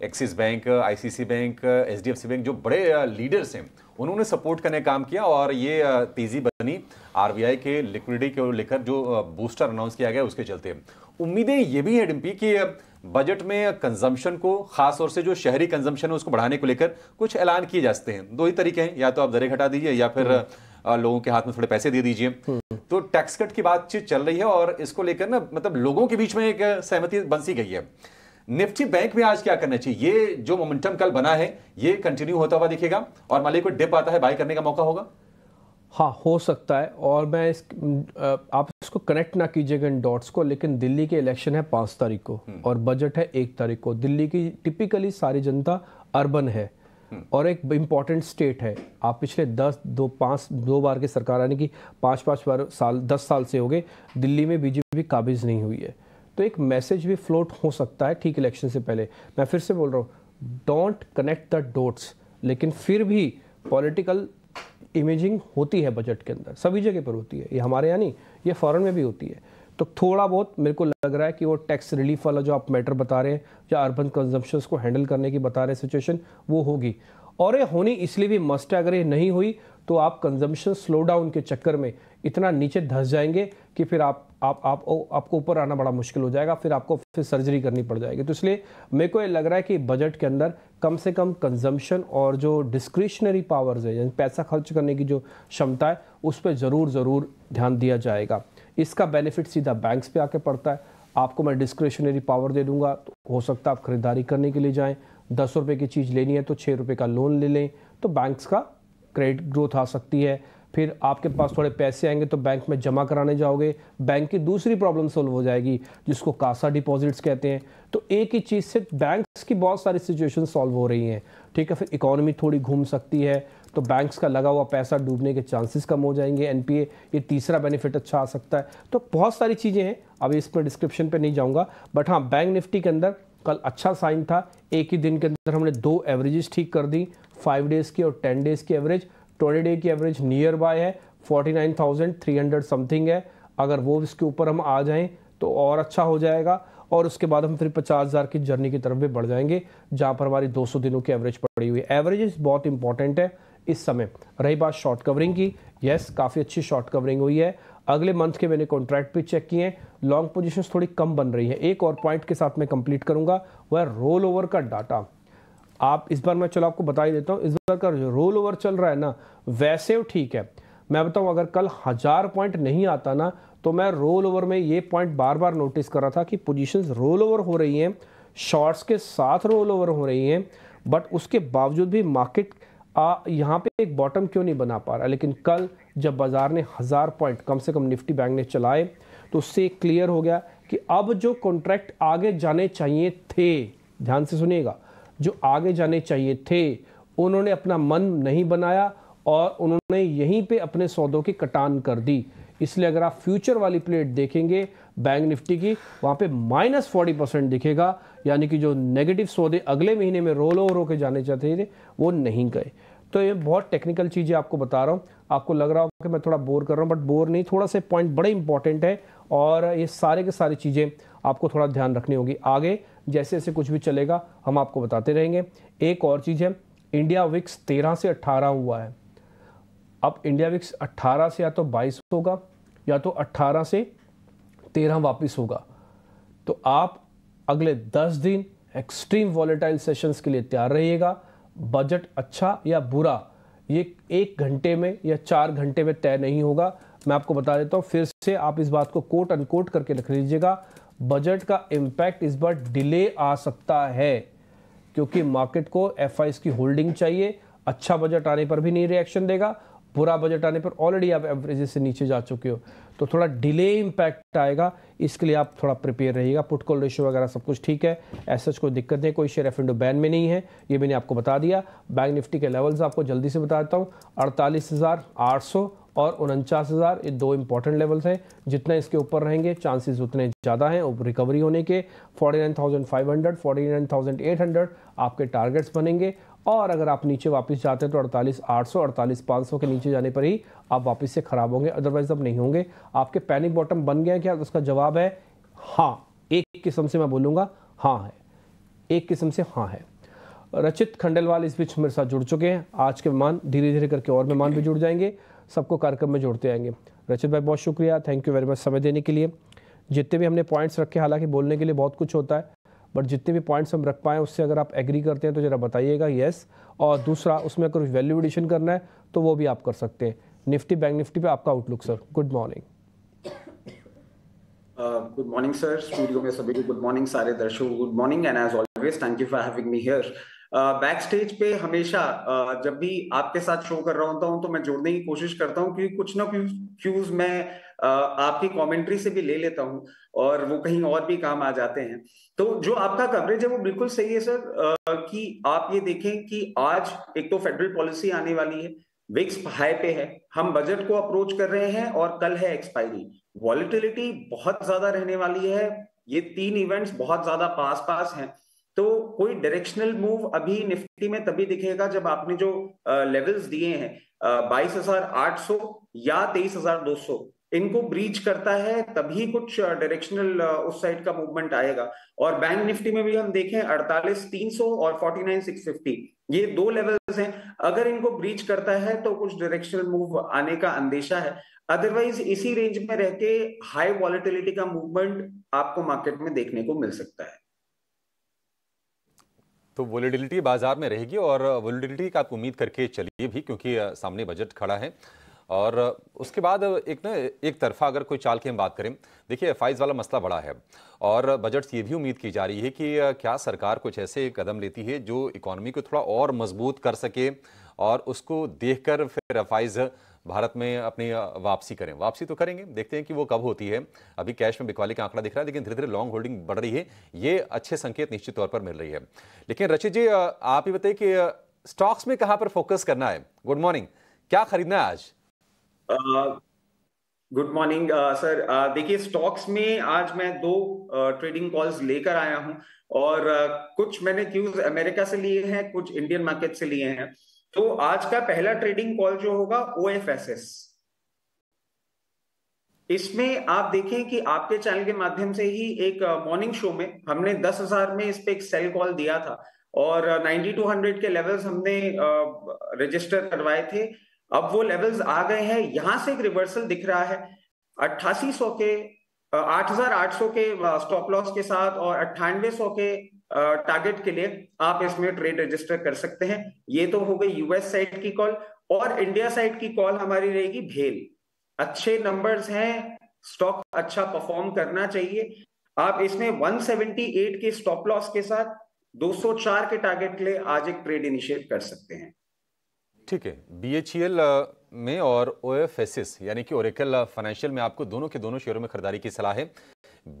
Axis bank, ICC bank, HDFC bank, जो बड़े लीडर्स हैं, उन्होंने सपोर्ट करने का काम किया, और ये तेजी बनी आरबीआई के लिक्विडिटी को लेकर जो बूस्टर अनाउंस किया गया उसके चलते। उम्मीदें ये भी है डिम्पी कि बजट में कंजम्पशन को, खास तौर से जो शहरी कंजम्पशन है उसको बढ़ाने को लेकर कुछ ऐलान किए जा सकते हैं। 2 ही तरीके हैं, या तो आप दरें घटा दीजिए या फिर लोगों के हाथ में थोड़े पैसे दे दीजिए। तो टैक्स कट की बातचीत चल रही है, और इसको लेकर ना मतलब लोगों के बीच में एक सहमति बन सी गई है। निफ्टी बैंक में आज क्या करना चाहिए? ये जो मोमेंटम कल बना है ये कंटिन्यू होता हुआ दिखेगा, और मान लीजिए कोई डिप आता है, बाय करने का मौका होगा? हाँ, हो सकता है। और मैं आप इसको कनेक्ट ना कीजिएगा इन डॉट्स को, लेकिन दिल्ली के इलेक्शन है 5 तारीख को और बजट है 1 तारीख को। दिल्ली की टिपिकली सारी जनता अर्बन है और एक इंपॉर्टेंट स्टेट है। आप पिछले 2 बार की सरकार आने की 5 बार साल 10 साल से हो गए, दिल्ली में बीजेपी काबिज नहीं हुई है। तो एक मैसेज भी फ्लोट हो सकता है ठीक इलेक्शन से पहले। मैं फिर से बोल रहा हूँ, डोंट कनेक्ट द डॉट्स, लेकिन फिर भी पॉलिटिकल इमेजिंग होती है बजट के अंदर, सभी जगह पर होती है। ये हमारे यहाँ नहीं, ये फॉरेन में भी होती है। तो थोड़ा बहुत मेरे को लग रहा है कि वो टैक्स रिलीफ वाला जो आप मैटर बता रहे हैं, या अर्बन कंजम्पशंस को हैंडल करने की बता रहे हैं सिचुएशन, वो होगी। और ये होनी इसलिए भी मस्ट है, अगर ये नहीं हुई तो आप कंजम्पशन स्लो डाउन के चक्कर में इतना नीचे धंस जाएंगे कि फिर आपको ऊपर आना बड़ा मुश्किल हो जाएगा, फिर आपको फिर सर्जरी करनी पड़ जाएगी। तो इसलिए मेरे को ये लग रहा है कि बजट के अंदर कम से कम कंजम्पशन और जो डिस्क्रिशनरी पावर्स है, यानी पैसा खर्च करने की जो क्षमता है, उस पर ज़रूर ध्यान दिया जाएगा। इसका बेनिफिट सीधा बैंक्स पे आके पड़ता है। आपको मैं डिस्क्रिशनरी पावर दे दूंगा, तो हो सकता है आप खरीदारी करने के लिए जाएं, 10 रुपये की चीज़ लेनी है तो 6 रुपये का लोन ले लें, तो बैंक्स का क्रेडिट ग्रोथ आ सकती है। फिर आपके पास थोड़े पैसे आएंगे तो बैंक में जमा कराने जाओगे, बैंक की दूसरी प्रॉब्लम सोल्व हो जाएगी जिसको कासा डिपॉजिट्स कहते हैं। तो एक ही चीज़ से बैंक्स की बहुत सारी सिचुएशन सॉल्व हो रही हैं, ठीक है। फिर इकोनॉमी थोड़ी घूम सकती है, तो बैंक्स का लगा हुआ पैसा डूबने के चांसेस कम हो जाएंगे, एनपीए, ये तीसरा बेनिफिट अच्छा आ सकता है। तो बहुत सारी चीज़ें हैं, अभी इस पर डिस्क्रिप्शन पे नहीं जाऊँगा, बट हाँ, बैंक निफ्टी के अंदर कल अच्छा साइन था। एक ही दिन के अंदर हमने 2 एवरेजेस ठीक कर दी, 5 डेज की और 10 डेज की एवरेज, 20 डे की एवरेज नियर बाय है 49,300 समथिंग है। अगर वो इसके ऊपर हम आ जाएं तो और अच्छा हो जाएगा, और उसके बाद हम फिर 50,000 की जर्नी की तरफ भी बढ़ जाएंगे, जहां पर हमारी 200 दिनों की एवरेज पड़ी हुई है। एवरेजेस बहुत इंपॉर्टेंट है इस समय। रही बात शॉर्ट कवरिंग की, यस काफ़ी अच्छी शॉर्ट कवरिंग हुई है। अगले मंथ के मैंने कॉन्ट्रैक्ट भी चेक किए हैं, लॉन्ग पोजीशंस थोड़ी कम बन रही है। एक और पॉइंट के साथ मैं कंप्लीट करूंगा, वह रोल ओवर का डाटा। आप इस बार मैं चलो आपको बता ही देता हूँ, इस बार का जो रोल ओवर चल रहा है ना, वैसे ठीक है। मैं बताऊं अगर कल 1000 पॉइंट नहीं आता ना, तो मैं रोल ओवर में ये पॉइंट बार बार नोटिस कर रहा था कि पोजीशंस रोल ओवर हो रही हैं, शॉर्ट्स के साथ रोल ओवर हो रही हैं, बट उसके बावजूद भी मार्केट यहाँ पे एक बॉटम क्यों नहीं बना पा रहा। लेकिन कल जब बाजार ने 1000 पॉइंट कम से कम निफ्टी बैंक ने चलाए, तो उससे क्लियर हो गया कि अब जो कॉन्ट्रैक्ट आगे जाने चाहिए थे, ध्यान से सुनिएगा, जो आगे जाने चाहिए थे उन्होंने अपना मन नहीं बनाया और उन्होंने यहीं पे अपने सौदों की कटान कर दी। इसलिए अगर आप फ्यूचर वाली प्लेट देखेंगे बैंक निफ्टी की, वहाँ पे -40% दिखेगा, यानी कि जो नेगेटिव सौदे अगले महीने में रोल ओवर होकर जाने चाहते थे वो नहीं गए। तो ये बहुत टेक्निकल चीज़ें आपको बता रहा हूँ। आपको लग रहा होगा कि मैं थोड़ा बोर कर रहा हूँ, बट बोर नहीं, थोड़ा से पॉइंट बड़े इंपॉर्टेंट है और ये सारे के सारी चीज़ें आपको थोड़ा ध्यान रखनी होगी। आगे जैसे जैसे कुछ भी चलेगा हम आपको बताते रहेंगे। एक और चीज़ है, इंडिया विक्स 13 से 18 हुआ है। अब इंडिया विक्स 18 से या तो 22 होगा या तो 18 से 13 वापस होगा। तो आप अगले 10 दिन एक्सट्रीम वॉलेटाइल सेशंस के लिए तैयार रहिएगा। बजट अच्छा या बुरा ये 1 घंटे में या 4 घंटे में तय नहीं होगा। मैं आपको बता देता हूँ फिर से, आप इस बात को कोट अनकोट करके रख लीजिएगा। बजट का इम्पैक्ट इस बार डिले आ सकता है, क्योंकि मार्केट को एफआईज की होल्डिंग चाहिए। अच्छा बजट आने पर भी नहीं रिएक्शन देगा, बुरा बजट आने पर ऑलरेडी आप एवरेजेस से नीचे जा चुके हो, तो थोड़ा डिले इम्पैक्ट आएगा। इसके लिए आप थोड़ा प्रिपेयर रहिएगा। पुट कॉल रेशियो वगैरह सब कुछ ठीक है, ऐसा कोई दिक्कत नहीं, कोई शेयर एफ एंड बैन में नहीं है, ये मैंने आपको बता दिया। बैंक निफ्टी के लेवल्स आपको जल्दी से बता देता हूँ, 48,800 और 49,000, ये 2 इंपॉर्टेंट लेवल्स हैं। जितना इसके ऊपर रहेंगे चांसेस उतने ज़्यादा हैं रिकवरी होने के। 49,500, 49,800 आपके टारगेट्स बनेंगे। और अगर आप नीचे वापस जाते हैं तो 48,800, 48,500 के नीचे जाने पर ही आप वापस से खराब होंगे, अदरवाइज अब नहीं होंगे। आपके पैनिक बॉटम बन गए क्या? उसका जवाब है हाँ। एक किस्म से मैं बोलूँगा हाँ है, एक किस्म से हाँ है। रचित खंडेलवाल इस बीच मेरे साथ जुड़ चुके हैं। आज के मेहमान धीरे धीरे करके और मेहमान भी जुड़ जाएंगे, सबको कार्यक्रम में जोड़ते आएंगे। रचित भाई बहुत शुक्रिया, थैंक यू वेरी मच समय देने के लिए। जितने भी हमने पॉइंट्स रखे, हालांकि बोलने के लिए बहुत कुछ होता है, बट जितने भी पॉइंट्स हम रख पाएँ उससे अगर आप एग्री करते हैं तो ज़रा बताइएगा यस। और दूसरा, उसमें अगर वैल्यू एडिशन करना है तो वो भी आप कर सकते हैं। निफ्टी बैंक निफ्टी पे आपका outlook sir. Good morning. Good morning sir, studio में सभी को गुड मॉर्निंग, सारे दर्शकों को good morning and as always thank you for having me here. Back stage पे हमेशा जब भी आपके साथ शो कर रहा होता हूं तो मैं जोड़ने की कोशिश करता हूं, क्योंकि कुछ ना कुछ क्यूज मैं आपकी कमेंट्री से भी ले लेता हूं और वो कहीं और भी काम आ जाते हैं। तो जो आपका कवरेज है वो बिल्कुल सही है सर, कि आप ये देखें कि आज एक तो फेडरल पॉलिसी आने वाली है, विक्स हाई पे है, हम बजट को अप्रोच कर रहे हैं और कल है एक्सपायरी। वॉलेटिलिटी बहुत ज्यादा रहने वाली है, ये 3 इवेंट्स बहुत ज्यादा पास पास हैं। तो कोई डायरेक्शनल मूव अभी निफ्टी में तभी दिखेगा जब आपने जो लेवल्स दिए हैं 22,800 या 23,200 इनको ब्रीच करता है, तभी कुछ डायरेक्शनल उस साइड का मूवमेंट आएगा। और बैंक निफ्टी में भी हम देखें 48,300 और 49,650, ये 2 लेवल्स हैं, अगर इनको ब्रीच करता है तो कुछ डायरेक्शनल मूव आने का अंदेशा है। अदरवाइज इसी रेंज में रह के हाई वॉलेटिलिटी का मूवमेंट आपको मार्केट में देखने को मिल सकता है। तो वोलेटिलिटी बाजार में रहेगी और वोलेटिलिटी का आप उम्मीद करके चलिए भी, क्योंकि सामने बजट खड़ा है। और उसके बाद एक तरफा अगर कोई चाल की हम बात करें, देखिए एफआईज वाला मसला बड़ा है और बजट से ये भी उम्मीद की जा रही है कि क्या सरकार कुछ ऐसे कदम लेती है जो इकोनॉमी को थोड़ा और मजबूत कर सके, और उसको देखकर फिर एफआईज भारत में अपनी वापसी करें। वापसी तो करेंगे, देखते हैं कि वो कब होती है। अभी कैश में बिकवाली का आंकड़ा दिख रहा है, लेकिन धीरे धीरे लॉन्ग होल्डिंग बढ़ रही है, ये अच्छे संकेत निश्चित तौर पर मिल रही है। लेकिन रचित जी, आप ही बताइए कि स्टॉक्स में कहां पर फोकस करना है? गुड मॉर्निंग, क्या खरीदना है आज? गुड मॉर्निंग सर, देखिए स्टॉक्स में आज मैं 2 ट्रेडिंग कॉल्स लेकर आया हूं और कुछ मैंने क्यूज अमेरिका से लिए हैं, कुछ इंडियन मार्केट से लिए हैं। तो आज का पहला ट्रेडिंग कॉल जो होगा OFSS, इसमें आप देखें कि आपके चैनल के माध्यम से ही एक मॉर्निंग शो में हमने 10,000 में इस पे एक सेल कॉल दिया था और 9200 के लेवल्स हमने रजिस्टर करवाए थे। अब वो लेवल्स आ गए हैं, यहां से एक रिवर्सल दिख रहा है 8800 के 8800 के स्टॉप लॉस के साथ और 9800 के टारगेट के लिए आप इसमें ट्रेड रजिस्टर कर सकते हैं। ये तो हो गई यूएस साइड की कॉल, और इंडिया साइड की कॉल हमारी रहेगी भेल। अच्छे नंबर्स हैं, स्टॉक अच्छा परफॉर्म करना चाहिए। आप इसमें 178 के स्टॉप लॉस के साथ 204 के टारगेट के लिए आज एक ट्रेड इनिशिएट कर सकते हैं। ठीक है, BHEL में और OFSS यानी कि ओरेकल फाइनेंशियल में आपको दोनों के दोनों शेयरों में खरीदारी की सलाह है।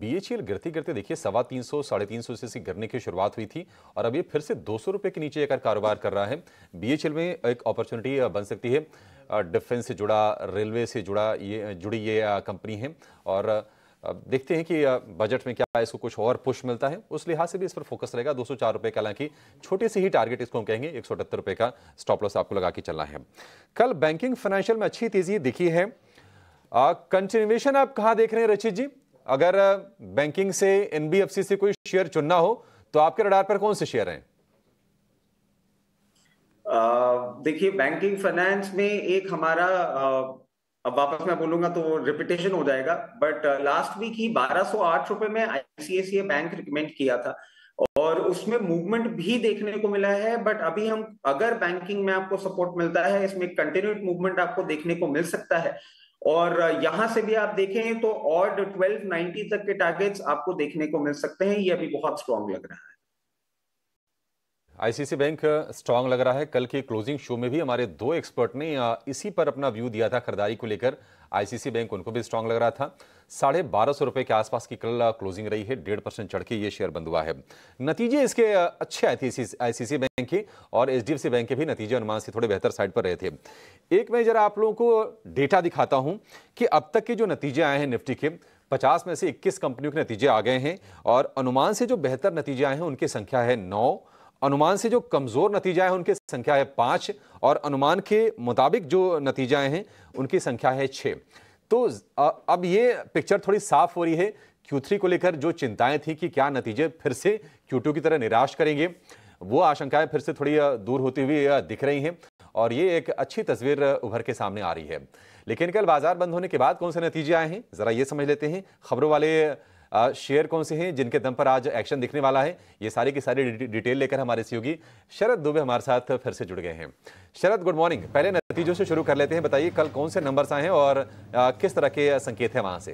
BHEL गिरते गिरते देखिए 325 350 से गिरने की शुरुआत हुई थी और अब ये फिर से 200 रुपए के नीचे आकर कारोबार कर रहा है। BHEL में एक अपॉर्चुनिटी बन सकती है, डिफेंस से जुड़ा, रेलवे से जुड़ी ये कंपनी है और देखते हैं कि बजट में क्या इसको कुछ और पुश मिलता है, उस लिहाज से भी इस पर फोकस रहेगा। 204 रुपए का, हालांकि छोटे से ही टारगेट इसको हम कहेंगे, 178 रुपए का स्टॉप लॉस आपको लगा के चलना है। कल बैंकिंग फाइनेंशियल में अच्छी तेजी दिखी है, कंटिन्यूएशन आप कहां देख रहे हैं रचित जी? अगर बैंकिंग से, NBFC से कोई शेयर चुनना हो तो आपके रडार पर कौन से शेयर हैं? देखिए, बैंकिंग फाइनेंस में एक हमारा अब वापस मैं बोलूंगा तो रिपीटेशन हो जाएगा, बट लास्ट वीक ही 1208 रुपए में ICICI बैंक रिकमेंड किया था और उसमें मूवमेंट भी देखने को मिला है। बट अभी हम अगर बैंकिंग में आपको सपोर्ट मिलता है, इसमें कंटिन्यूड मूवमेंट आपको देखने को मिल सकता है और यहां से भी आप देखें तो ऑड 1290 तक के टारगेट्स आपको देखने को मिल सकते हैं। ये अभी बहुत स्ट्रॉन्ग लग रहा है। ICICI बैंक स्ट्रांग लग रहा है। कल के क्लोजिंग शो में भी हमारे दो एक्सपर्ट ने इसी पर अपना व्यू दिया था खरीदारी को लेकर। ICICI बैंक उनको भी स्ट्रांग लग रहा था। 1250 रुपए के आसपास की कल क्लोजिंग रही है, 1.5% चढ़ के ये शेयर बंद हुआ है। नतीजे इसके अच्छे आए थे ICICI बैंक के, और HDFC बैंक के भी नतीजे अनुमान से थोड़े बेहतर साइड पर रहे थे। एक मैं जरा आप लोगों को डेटा दिखाता हूं कि अब तक के जो नतीजे आए हैं निफ्टी के, 50 में से 21 कंपनियों के नतीजे आ गए हैं और अनुमान से जो बेहतर नतीजे आए हैं उनकी संख्या है 9, अनुमान से जो कमजोर नतीजा है उनकी संख्या है 5 और अनुमान के मुताबिक जो नतीजे आए हैं उनकी संख्या है 6। तो अब ये पिक्चर थोड़ी साफ हो रही है। Q3 को लेकर जो चिंताएं थी कि क्या नतीजे फिर से Q2 की तरह निराश करेंगे, वो आशंकाएं फिर से थोड़ी दूर होती हुई दिख रही हैं और ये एक अच्छी तस्वीर उभर के सामने आ रही है। लेकिन कल बाजार बंद होने के बाद कौन से नतीजे आए हैं जरा ये समझ लेते हैं। खबरों वाले शेयर कौन से हैं जिनके दम पर आज एक्शन दिखने वाला है, ये सारी की सारी डिटेल लेकर हमारे सहयोगी शरद दुबे हमारे साथ फिर से जुड़ गए हैं। शरद, गुड मॉर्निंग। पहले नतीजों से शुरू कर लेते हैं, बताइए कल कौन से नंबर्स आए हैं और किस तरह के संकेत हैं वहां से?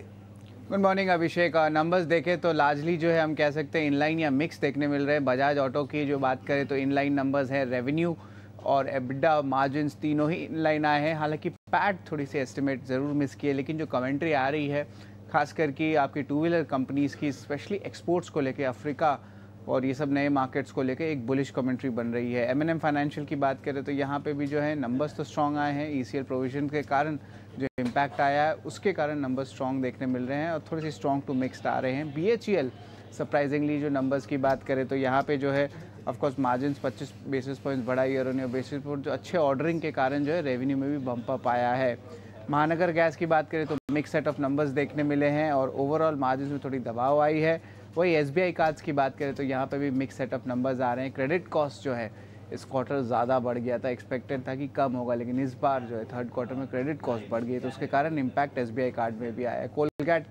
गुड मॉर्निंग अभिषेक। नंबर्स देखें तो लार्जली जो है हम कह सकते हैं इनलाइन या मिक्स देखने मिल रहे हैं। बजाज ऑटो की जो बात करें तो इनलाइन नंबर्स है, रेवेन्यू और एबिडा मार्जिन्स तीनों ही इनलाइन आए हैं। हालांकि पैट थोड़ी सी एस्टिमेट ज़रूर मिस की है, लेकिन जो कमेंट्री आ रही है खास करके आपकी टू व्हीलर कंपनीज़ की, स्पेशली एक्सपोर्ट्स को लेके, अफ्रीका और ये सब नए मार्केट्स को लेके एक बुलिश कमेंट्री बन रही है। M&M फाइनेंशियल की बात करें तो यहाँ पे भी जो है नंबर्स तो स्ट्रॉन्ग आए हैं। ECL प्रोविजन के कारण जो इम्पैक्ट आया है उसके कारण नंबर स्ट्रॉन्ग देखने मिल रहे हैं और थोड़ी सी स्ट्रॉन्ग टू मिक्स्ड आ रहे हैं। BHEL सरप्राइजिंगली जो नंबर्स की बात करें तो यहाँ पे जो है ऑफकोर्स मार्जिन्स 25 बेसिस पॉइंट्स बढ़ा ईयर ऑन ईयर बेसिस पर, जो अच्छे ऑर्डरिंग के कारण जो है रेवेन्यू में भी बम्प अप आया है। महानगर गैस की बात करें तो मिक्स सेट ऑफ नंबर्स देखने मिले हैं और ओवरऑल मार्जिन में थोड़ी दबाव आई है। वही SBI कार्ड्स की बात करें तो यहाँ पे भी मिक्स सेट ऑफ नंबर्स आ रहे हैं। क्रेडिट कॉस्ट जो है इस क्वार्टर ज़्यादा बढ़ गया था, एक्सपेक्टेड था कि कम होगा, लेकिन इस बार जो है थर्ड क्वार्टर में क्रेडिट कॉस्ट बढ़ गई तो उसके कारण इम्पैक्ट SBI कार्ड में भी आया है। कोलगेट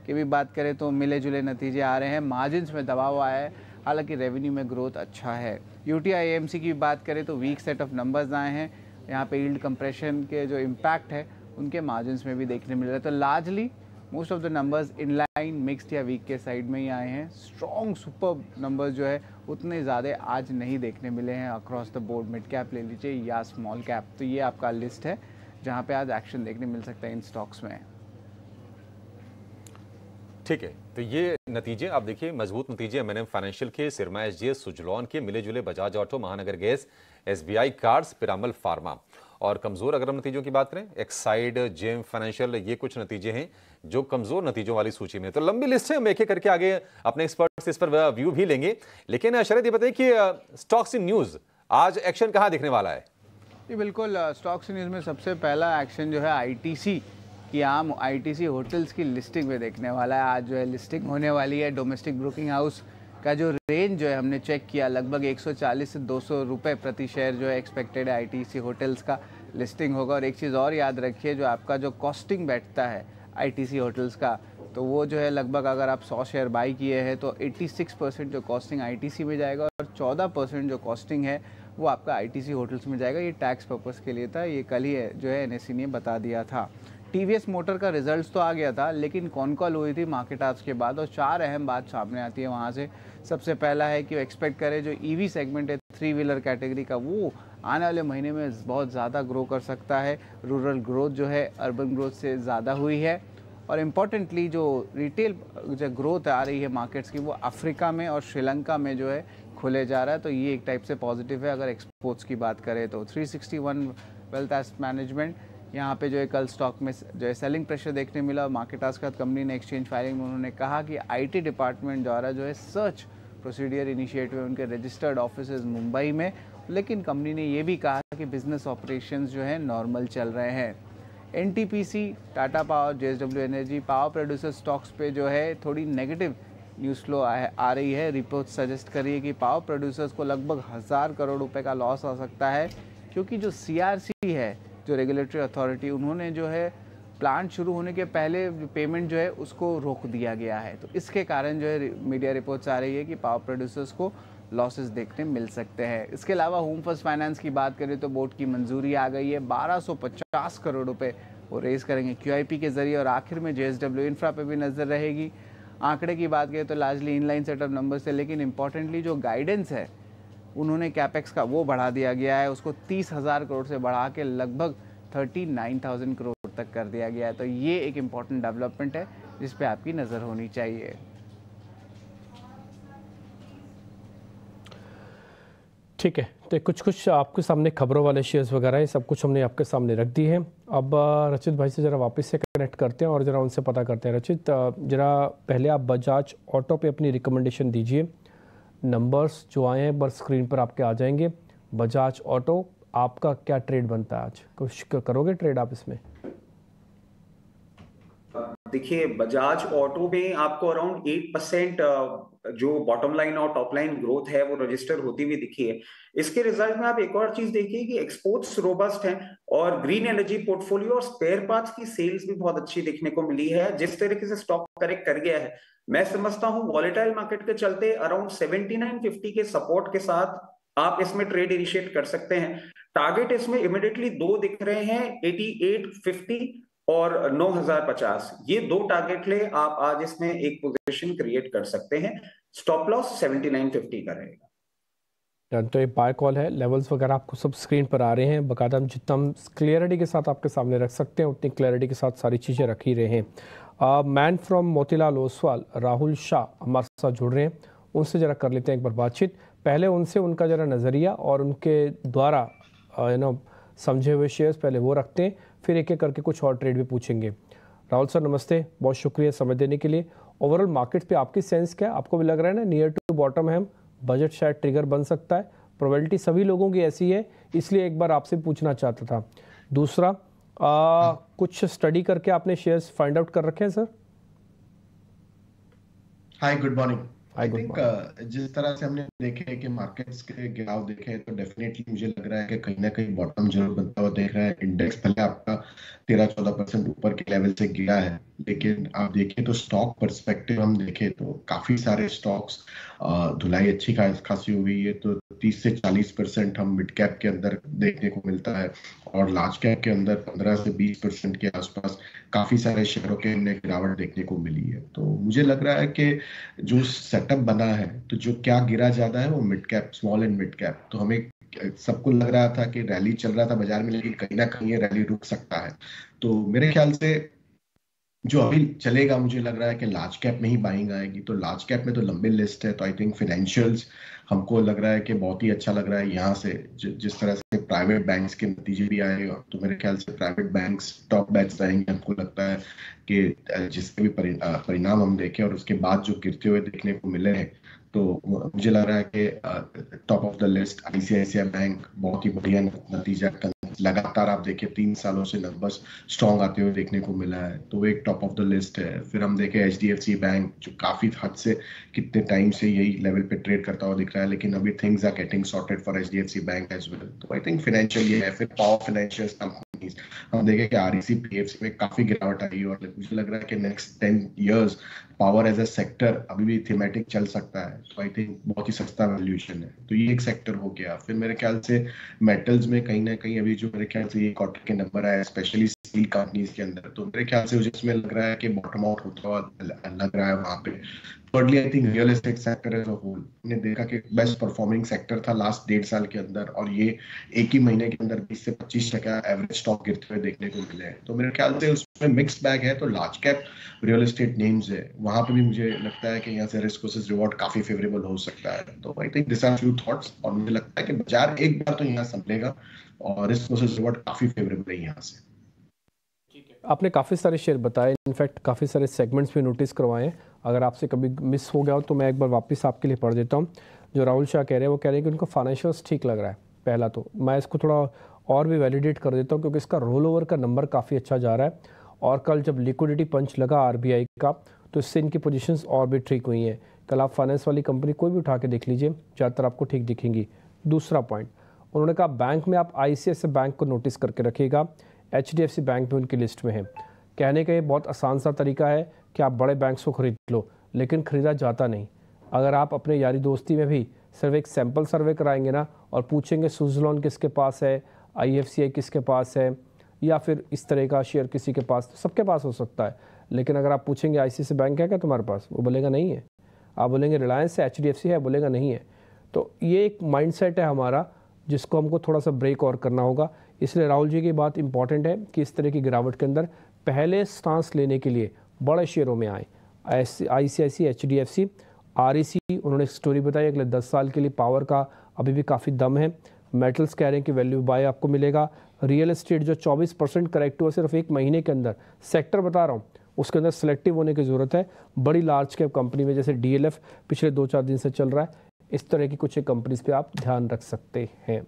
की भी बात करें तो मिले जुले नतीजे आ रहे हैं, मार्जिन्स में दबाव आया है, हालांकि रेवेन्यू में ग्रोथ अच्छा है। UTI AMC की बात करें तो वीक सेट ऑफ नंबर्स आए हैं। यहाँ पे यील्ड कंप्रेशन के जो इम्पैक्ट है उनके मार्जिन्स में भी देखने मिल रहा है। तो largely most of the numbers inline, mixed या वीक के साइड में ही आए हैं। स्ट्रॉन्ग सुपर नंबर्स जो है उतने ज़्यादा आज नहीं देखने मिले हैं across the board, mid cap ले लीजिए या स्मॉल कैप। तो ये आपका लिस्ट है जहाँ पे आज एक्शन देखने मिल सकता है इन स्टॉक्स में। ठीक है, तो ये नतीजे आप देखिए, मजबूत नतीजे M&M फाइनेंशियल के, सिरमा SGS, सुजलॉन के, मिले जुले बजाज ऑटो, महानगर gas, SBI cards, Piramal pharma. और कमजोर अगर हम नतीजों की बात करें, एक्साइड, जेम फाइनेंशियल, ये कुछ नतीजे हैं जो कमजोर नतीजों वाली सूची में। तो लंबी लिस्ट है, हम एक एक करके आगे अपने एक्सपर्ट से इस पर व्यू भी लेंगे। लेकिन शरद ये बताइए कि स्टॉक्स इन न्यूज आज एक्शन कहां दिखने वाला है? जी बिल्कुल, स्टॉक्स न्यूज़ में सबसे पहला एक्शन जो है आईटीसी की आम आईटीसी होटल्स की लिस्टिंग में देखने वाला है। आज जो है लिस्टिंग होने वाली है। डोमेस्टिक ब्रोकिंग हाउस का जो रेंज जो है हमने चेक किया, लगभग 140 से 200 रुपये प्रति शेयर जो है एक्सपेक्टेड है आईटीसी होटल्स का लिस्टिंग होगा। और एक चीज़ और याद रखिए, जो आपका जो कॉस्टिंग बैठता है आईटीसी होटल्स का, तो वो जो है लगभग अगर आप 100 शेयर बाई किए हैं तो 86% जो कॉस्टिंग आईटीसी में जाएगा और 14% जो कॉस्टिंग है वो आपका आईटीसी होटल्स में जाएगा। ये टैक्स पर्पस के लिए था, ये कल ही जो है एनएससी ने बता दिया था। टीवीएस मोटर का रिजल्ट्स तो आ गया था, लेकिन कौन कॉल हुई थी मार्केट आज के बाद, और 4 अहम बात सामने आती है वहाँ से। सबसे पहला है कि वो एक्सपेक्ट करें जो ईवी सेगमेंट है 3 व्हीलर कैटेगरी का, वो आने वाले महीने में बहुत ज़्यादा ग्रो कर सकता है। रूरल ग्रोथ जो है अर्बन ग्रोथ से ज़्यादा हुई है। और इम्पॉर्टेंटली जो रिटेल जो ग्रोथ आ रही है मार्केट्स की, वो अफ्रीका में और श्रीलंका में जो है खुले जा रहा है, तो ये एक टाइप से पॉजिटिव है। अगर एक्सपोर्ट्स की बात करें तो 361 वेल्थ एसेट मैनेजमेंट, यहाँ पे जो है कल स्टॉक में जो है सेलिंग प्रेशर देखने मिला। मार्केट आज के बाद कंपनी ने एक्सचेंज फाइलिंग में उन्होंने कहा कि आईटी डिपार्टमेंट द्वारा जो है सर्च प्रोसीडियर इनिशिएट हुए उनके रजिस्टर्ड ऑफिसेज मुंबई में, लेकिन कंपनी ने ये भी कहा कि बिजनेस ऑपरेशंस जो है नॉर्मल चल रहे हैं। NTPC, Tata power, JSW energy, power producer stocks पे जो है थोड़ी नेगेटिव न्यूज़ फ्लो आ रही है। रिपोर्ट सजेस्ट कर रही है कि पावर प्रोड्यूसर्स को लगभग 1000 करोड़ रुपए का लॉस आ सकता है, क्योंकि जो सीआरसी है, जो रेगुलेटरी अथॉरिटी, उन्होंने जो है प्लांट शुरू होने के पहले पेमेंट जो है उसको रोक दिया गया है। तो इसके कारण जो है मीडिया रिपोर्ट्स आ रही है कि पावर प्रोड्यूसर्स को लॉसेस देखने मिल सकते हैं। इसके अलावा होम फर्स्ट फाइनेंस की बात करें तो बोर्ड की मंजूरी आ गई है। 1250 करोड़ रुपए वो रेज करेंगे क्यूआईपी के जरिए। और आखिर में जेएसडब्ल्यू इंफ्रा पे भी नज़र रहेगी। आंकड़े की बात करें तो largely inline set of numbers है, लेकिन इंपॉर्टेंटली जो गाइडेंस है उन्होंने कैपेक्स का वो बढ़ा दिया गया है, उसको 30,000 करोड़ से बढ़ा के लगभग 39,000 करोड़ तक कर दिया गया है। तो ये एक इम्पॉर्टेंट डेवलपमेंट है जिस पे आपकी नज़र होनी चाहिए। ठीक है, तो कुछ आपके सामने खबरों वाले शेयर्स वगैरह है, सब कुछ हमने आपके सामने रख दी है। अब रचित भाई से ज़रा वापस से कनेक्ट करते हैं और ज़रा उनसे पता करते हैं। रचित, ज़रा पहले आप बजाज ऑटो पे अपनी रिकमेंडेशन दीजिए। नंबर्स जो आए हैं एक बार स्क्रीन पर आपके आ जाएंगे। बजाज ऑटो, आपका क्या ट्रेड बनता है आज? कुछ करोगे ट्रेड आप इसमें? देखिए, बजाज ऑटो में आपको अराउंड 8% जो बॉटम लाइन और टॉप लाइन ग्रोथ है वो रजिस्टर होती हुई दिखी है। इसके रिजल्ट में आप एक और चीज देखिए कि एक्सपोर्ट्स रोबस्ट हैं और ग्रीन एनर्जी पोर्टफोलियो और स्पेयर पार्ट्स की सेल्स भी बहुत अच्छी देखने को मिली है। जिस तरीके से स्टॉक करेक्ट कर गया है, मैं समझता हूं वॉलेटाइल मार्केट के चलते अराउंड 7950 के सपोर्ट के साथ आप इसमें ट्रेड इनिशिएट कर सकते हैं। टारगेट इसमें इमीडिएटली 2 दिख रहे हैं, 8850 और 9050। ये 2 टारगेट ले आप आज इसमें एक पोजीशन क्रिएट कर सकते हैं। स्टॉप लॉस 7950 का रहेगा। तो ये बाय कॉल है। लेवल्स वगैरह आपको सब स्क्रीन पर आ रहे हैं। बकायदा हम जितना हम क्लियरिटी के साथ आपके सामने रख सकते हैं उतनी क्लियरिटी के साथ सारी चीज़ें रख ही रहे हैं। मैन फ्रॉम मोतीलाल ओसवाल, राहुल शाह हमारे साथ जुड़ रहे हैं, उनसे ज़रा कर लेते हैं एक बार बातचीत। पहले उनसे उनका ज़रा नज़रिया और उनके द्वारा समझे हुए शेयर्स पहले वो रखते हैं, फिर एक एक करके कुछ और ट्रेड भी पूछेंगे। राहुल सर नमस्ते, बहुत शुक्रिया समय देने के लिए। ओवरऑल मार्केट पे आपकी सेंस क्या है? आपको भी लग रहा है ना नियर टू बॉटम है, बजट शायद ट्रिगर बन सकता है? प्रोबेबिलिटी सभी लोगों की ऐसी है, इसलिए एक बार आपसे पूछना चाहता था। दूसरा, कुछ स्टडी करके आपने शेयर्स फाइंड आउट कर रखे हैं sir? Hi, good morning. I think जिस तरह से हमने देखे कि मार्केट्स के गिराव देखे तो डेफिनेटली मुझे लग रहा है कि कहीं ना कहीं बॉटम जरूर बनता हुआ देख रहा है। इंडेक्स पहले आपका 13-14% ऊपर के लेवल से गिरा है, लेकिन आप देखें तो स्टॉक पर्सपेक्टिव हम देखें तो काफी सारे स्टॉक्स धुलाई अच्छी खासी हुई है। तो 30 से 40% हम मिड कैप के अंदर देखने को मिलता है और लार्ज कैप के अंदर 15 से 20% के आसपास काफी सारे शेयरों के हमने गिरावट देखने को मिली है। तो मुझे लग रहा है कि जो सेटअप बना है, तो जो क्या गिरा ज्यादा है वो mid cap, small and mid cap. तो हमें सबको लग रहा था कि रैली चल रहा था बाजार में, लेकिन कहीं ना कहीं ये रैली रुक सकता है। तो मेरे ख्याल से जो अभी चलेगा, मुझे लग रहा है कि लार्ज कैप में ही बाइंग आएगी। तो लार्ज कैप में तो लंबी लिस्ट है, तो आई थिंक फाइनेंशियल्स हमको लग रहा है कि बहुत ही अच्छा लग रहा है। यहाँ से जिस तरह से प्राइवेट बैंक्स के नतीजे भी आए, तो मेरे ख्याल से प्राइवेट बैंक्स टॉप बैच रहेंगे। हमको लगता है कि जिसके भी परिणाम हम देखें और उसके बाद जो गिरते हुए देखने को मिले हैं, तो मुझे लग रहा है कि top of the list ICICI bank बहुत ही बढ़िया नतीजा लगातार आप देखिए 3 सालों से नंबर्स स्ट्रॉन्ग आते हुए देखने को मिला है, तो वो एक टॉप ऑफ द लिस्ट है। फिर हम देखें HDFC बैंक जो काफी हद से कितने टाइम से यही लेवल पे ट्रेड करता हुआ दिख रहा है, लेकिन अभी things are getting sorted for HDFC bank as well. तो आई थिंक फाइनेंशियल ये है। फिर पावर फाइनेंशियल कंपनीज हम देखें कि REC PFC में काफी गिरावट आई और मुझे लग रहा है कि next 10 years power as a sector अभी भी थीमेटिक चल सकता है। तो आई थिंक बहुत ही सस्ता वैल्यूएशन है, तो ये एक सेक्टर हो गया। फिर मेरे ख्याल से मेटल्स में कहीं ना कहीं अभी जो मेरे ख्याल से ये क्वार्टर के नंबर आया स्पेशली स्टील कंपनीज के अंदर, तो मेरे ख्याल से मुझे इसमें लग रहा है कि बॉटम आउट होता हुआ लग रहा है वहां पे। Thirdly I think real estate sector as a whole ने देखा कि बेस्ट परफॉर्मिंग सेक्टर था लास्ट 1.5 साल के अंदर, और ये एक ही महीने के अंदर 20 से 25% एवरेज स्टॉक गिरते हुए देखने को मिले हैं। तो मेरे ख्याल से उसमें मिक्स्ड बैग है। तो large cap real estate names है, वहां पे भी मुझे लगता है कि यहाँ से रिस्क वर्सेस रिवॉर्ड काफी फेवरेबल हो सकता है। तो I think this are few thoughts, और मुझे लगता है कि बाजार एक बार तो यहाँ संभलेगा और रिस्क वर्सेस रिवॉर्ड काफी फेवरेबल है यहाँ से। आपने काफ़ी सारे शेयर बताए, इनफैक्ट काफ़ी सारे सेगमेंट्स भी नोटिस करवाए। अगर आपसे कभी मिस हो गया हो तो मैं एक बार वापस आपके लिए पढ़ देता हूँ। जो राहुल शाह कह रहे हैं वो कह रहे हैं कि उनको फाइनेंशियल्स ठीक लग रहा है। पहला तो मैं इसको थोड़ा और भी वैलिडेट कर देता हूँ क्योंकि इसका रोल ओवर का नंबर काफ़ी अच्छा जा रहा है, और कल जब लिक्विडिटी पंच लगा RBI का तो इससे इनकी पोजीशंस और भी ठीक हुई हैं। कल आप फाइनेंस वाली कंपनी कोई भी उठा के देख लीजिए, ज़्यादातर आपको ठीक दिखेंगी। दूसरा पॉइंट, उन्होंने कहा बैंक में आप ICICI बैंक को नोटिस करके रखिएगा, HDFC बैंक भी उनकी लिस्ट में है। कहने का ये बहुत आसान सा तरीका है कि आप बड़े बैंक्स को खरीद लो, लेकिन ख़रीदा जाता नहीं। अगर आप अपने यारी दोस्ती में भी सिर्फ एक सैम्पल सर्वे कराएंगे ना और पूछेंगे सुज़लोन किसके पास है, IFCI किसके पास है, या फिर इस तरह का शेयर किसी के पास, तो सबके पास हो सकता है। लेकिन अगर आप पूछेंगे ICICI बैंक है क्या तुम्हारे पास, वो बोलेगा नहीं है। आप बोलेंगे रिलायंस है, HDFC है, बोलेगा नहीं है। तो ये एक माइंडसेट है हमारा जिसको हमको थोड़ा सा ब्रेक और करना होगा। इसलिए राहुल जी की बात इंपॉर्टेंट है कि इस तरह की गिरावट के अंदर पहले स्टांस लेने के लिए बड़े शेयरों में आए। ICICI, HDFC, REC उन्होंने स्टोरी बताई अगले 10 साल के लिए पावर का अभी भी काफ़ी दम है। मेटल्स कह रहे हैं कि वैल्यू बाय आपको मिलेगा। रियल एस्टेट जो 24% करेक्ट हुआ सिर्फ एक महीने के अंदर, सेक्टर बता रहा हूँ, उसके अंदर सेलेक्टिव होने की ज़रूरत है। बड़ी लार्ज कैप कंपनी में जैसे DLF पिछले 2-4 दिन से चल रहा है, इस तरह की कुछ एक कंपनीज़ पे आप ध्यान रख सकते हैं।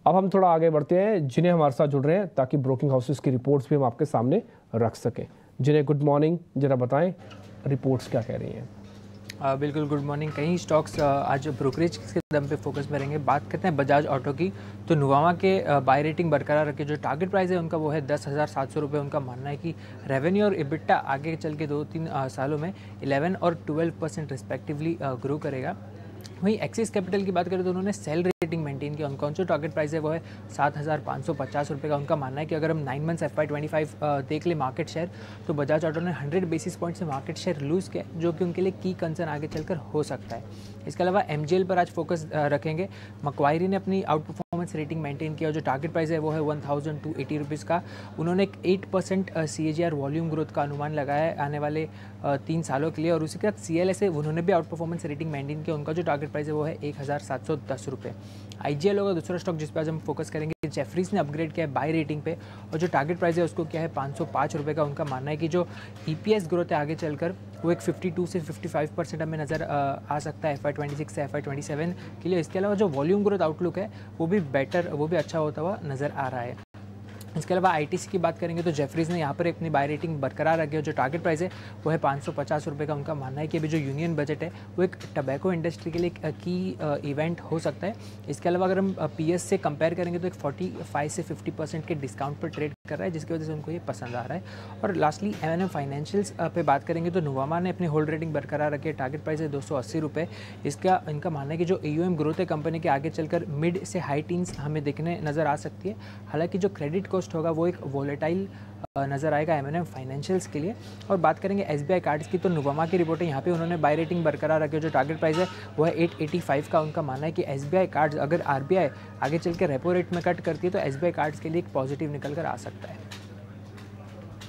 अब हम थोड़ा आगे बढ़ते हैं जिन्हें हमारे साथ जुड़ रहे हैं, ताकि ब्रोकिंग हाउसेस की रिपोर्ट्स भी हम आपके सामने रख सकें। जिन्हें गुड मॉर्निंग, जरा बताएं रिपोर्ट्स क्या कह रही हैं। बिल्कुल गुड मॉर्निंग। कई स्टॉक्स आज ब्रोकरेज के दम पे फोकस में रहेंगे। बात करते हैं बजाज ऑटो की, तो नुवामा के बाय रेटिंग बरकरार रखे। जो टारगेट प्राइस है उनका वो है 10,700 रुपये। उनका मानना है कि रेवेन्यू और EBITDA आगे चल के 2-3 सालों में 11 और 12% रिस्पेक्टिवली ग्रो करेगा। वहीं एक्सिस कैपिटल की बात करें तो उन्होंने सेल रेटिंग मेंटेन किया। उनका जो टारगेट प्राइस है वो है 7,550 रुपये का। उनका मानना है कि अगर हम 9 मंथ्स FY25 देख ले मार्केट शेयर, तो बजाज ऑटो ने 100 बेसिस पॉइंट से मार्केट शेयर लूज़ किया, जो कि उनके लिए की कंसर्न आगे चलकर हो सकता है। इसके अलावा MGL पर आज फोकस रखेंगे। मक्वायरी ने अपनी आउट परफॉर्मेंस रेटिंग मेंटेन किया। जो टारगेट प्राइस है वो है 1,280 रुपीज़ का। उन्होंने एक 8% CAGR वॉल्यूम ग्रोथ का अनुमान लगाया है आने वाले 3 सालों के लिए। और उसी के साथ CLS उन्होंने भी आउट परफॉर्मेंस रेटिंग मेंटेन किया। उनका जो टारगेट प्राइस है वो है 1,710 रुपये। IGL होगा दूसरा स्टॉक जिस पर आज हम फोकस करेंगे। जेफरीज ने अपग्रेड किया है बाय रेटिंग पे, और जो टारगेट प्राइस है उसको क्या है 505 रुपये का। उनका मानना है कि जो EPS ग्रोथ है आगे चलकर वो एक 52 से 55% हमें नज़र आ सकता है FY26 से FY27 के लिए। इसके अलावा जो वॉल्यूम ग्रोथ आउटलुक है वो भी अच्छा होता हुआ नज़र आ रहा है। इसके अलावा ITC की बात करेंगे तो जेफरीज ने यहाँ पर अपनी बाय रेटिंग बरकरार रखी है। जो टारगेट प्राइस है वो है 550 रुपये का। उनका मानना है कि अभी जो यूनियन बजट है वो एक टबैको इंडस्ट्री के लिए एक की इवेंट हो सकता है। इसके अलावा अगर हम PS से कंपेयर करेंगे तो एक 45 से 50% के डिस्काउंट पर ट्रेड कर रहा है, जिसकी वजह से उनको ये पसंद आ रहा है। और लास्टली M&M फाइनेंशियल्स पे बात करेंगे तो नुवामा ने अपनी होल्ड रेटिंग बरकरार रखी है। टारगेट प्राइस है 280 रुपये। इनका मानना है कि जो AUM ग्रोथ है कंपनी के आगे चलकर मिड से हाई टीन्स हमें देखने नज़र आ सकती है। हालांकि जो क्रेडिट कॉस्ट होगा वो एक वोलेटाइल नज़र आएगा M&M फाइनेंशियल्स के लिए। और बात करेंगे SBI कार्ड्स की, तो नुवामा की रिपोर्ट है, यहाँ पे उन्होंने बाय रेटिंग बरकरार रखी है। जो टारगेट प्राइस है वो है 885 का। उनका मानना है कि SBI कार्ड्स अगर RBI आगे चल के रेपो रेट में कट करती है तो SBI कार्ड्स के लिए एक पॉजिटिव निकल कर आ सकता है।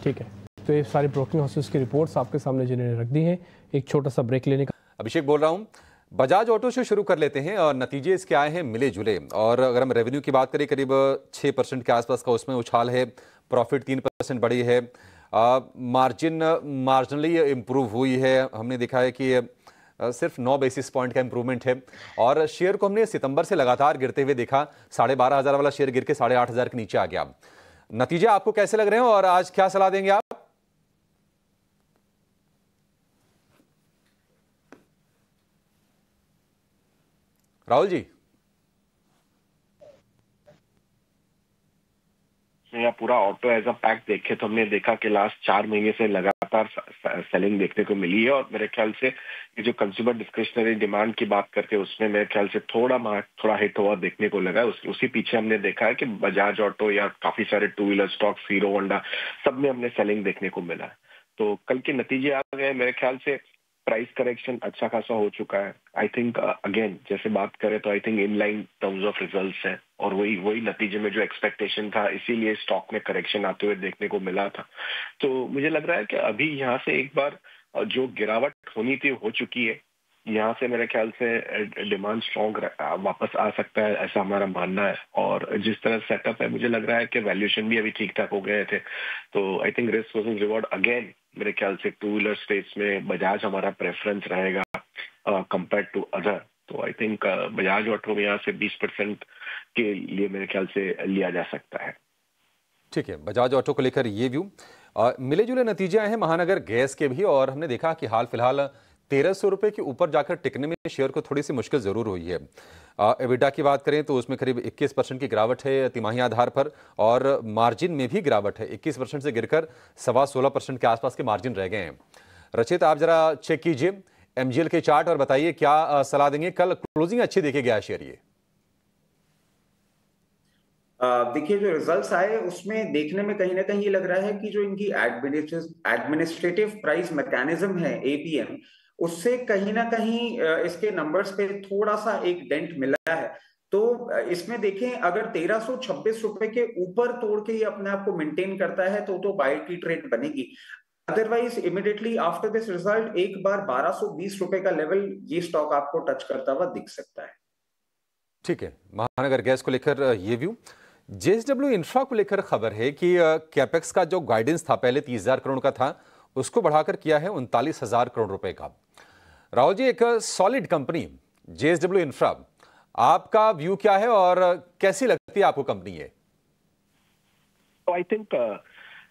ठीक है, तो ये सारी ब्रोकिंग हाउसेस की रिपोर्ट्स आपके सामने जिन्होंने रख दी हैं। एक छोटा सा ब्रेक लेने का। अभिषेक बोल रहा हूँ। बजाज ऑटो से शुरू कर लेते हैं और नतीजे इसके आए हैं मिले जुले। और अगर हम रेवेन्यू की बात करें करीब 6% के आसपास का उसमें उछाल है। प्रॉफिट 3% बढ़ी है। मार्जिन मार्जिनली इम्प्रूव हुई है। हमने देखा है कि सिर्फ 9 बेसिस पॉइंट का इंप्रूवमेंट है। और शेयर को हमने सितंबर से लगातार गिरते हुए देखा, 12,500 वाला शेयर गिर के 8,500 के नीचे आ गया। नतीजे आपको कैसे लग रहे हैं और आज क्या सलाह देंगे आप? राहुल जी। या पूरा ऑटो एज अ पैक देखे तो हमने देखा कि लास्ट 4 महीने से लगातार सेलिंग देखने को मिली है। और मेरे ख्याल से ये जो कंज्यूमर डिस्क्रिशनरी डिमांड की बात करते हैं उसमें मेरे ख्याल से थोड़ा हिट हुआ देखने को लगा है। उसी पीछे हमने देखा है कि बजाज ऑटो या काफी सारे 2 व्हीलर स्टॉक, हीरो होंडा, सब में हमने सेलिंग देखने को मिला है। तो कल के नतीजे आ गए, मेरे ख्याल से प्राइस करेक्शन अच्छा खासा हो चुका है। आई थिंक अगेन जैसे बात करें तो I think in line terms of results है और वही नतीजे में जो एक्सपेक्टेशन था, इसीलिए स्टॉक में करेक्शन आते हुए देखने को मिला था। तो मुझे लग रहा है कि अभी यहाँ से एक बार जो गिरावट होनी थी हो चुकी है। यहाँ से मेरे ख्याल से डिमांड स्ट्रॉन्ग वापस आ सकता है, ऐसा हमारा मानना है। और जिस तरह सेटअप है मुझे लग रहा है कि वैल्यूएशन भी अभी ठीक ठाक हो गए थे। तो I think risk versus reward again मेरे ख्याल से 2 व्हीलर स्पेस में बजाज हमारा प्रेफरेंस रहेगा कंपेयर टू अदर। तो आई थिंक बजाज ऑटो में यहाँ से 20% के लिए मेरे ख्याल से लिया जा सकता है। ठीक है, बजाज ऑटो को लेकर ये व्यू। मिले जुले नतीजे आए हैं महानगर गैस के भी, और हमने देखा कि हाल फिलहाल 1300 रुपए के ऊपर जाकर टिकने में शेयर को थोड़ी सी मुश्किल जरूर हुई है। एबिटा की बात करें तो उसमें करीब 21% की गिरावट है तिमाही आधार पर, और मार्जिन में भी गिरावट है, 21% से गिरकर 16.25% के आसपास के मार्जिन रह गए हैं। रचित, आप जरा चेक कीजिए एमजीएल के चार्ट और बताइए क्या सलाह देंगे। कल क्लोजिंग अच्छी देखे गया है शेयर ये। देखिए जो रिजल्ट्स आए उसमें देखने में कहीं ना कहीं ये लग रहा है कि जो इनकी एडमिनिस्ट्रेटिव प्राइस मैकेनिज्म है एपीएम, उससे कहीं ना कहीं इसके नंबर्स पे थोड़ा सा एक डेंट मिला है। तो इसमें देखें अगर 1326 रुपए के ऊपर तोड़ के ये अपने आप को मेंटेन करता है तो बाय की ट्रेड बनेगी। Otherwise immediately after this result एक बार 1220 रुपए का लेवल ये स्टॉक आपको टच करता हुआ दिख सकता है। ठीक है, महानगर गैस को लेकर ये व्यू। जेएसडब्ल्यू इंफ्रा को लेकर खबर है कि कैपेक्स का जो गाइडेंस था पहले 30,000 करोड़ का था, उसको बढ़ाकर किया है 39,000 करोड़ रुपए का। राहुल जी, एक सॉलिड कंपनी जेएसडब्ल्यू इंफ्रा, आपका व्यू क्या है और कैसी लगती है आपको कंपनी ये? आई थिंक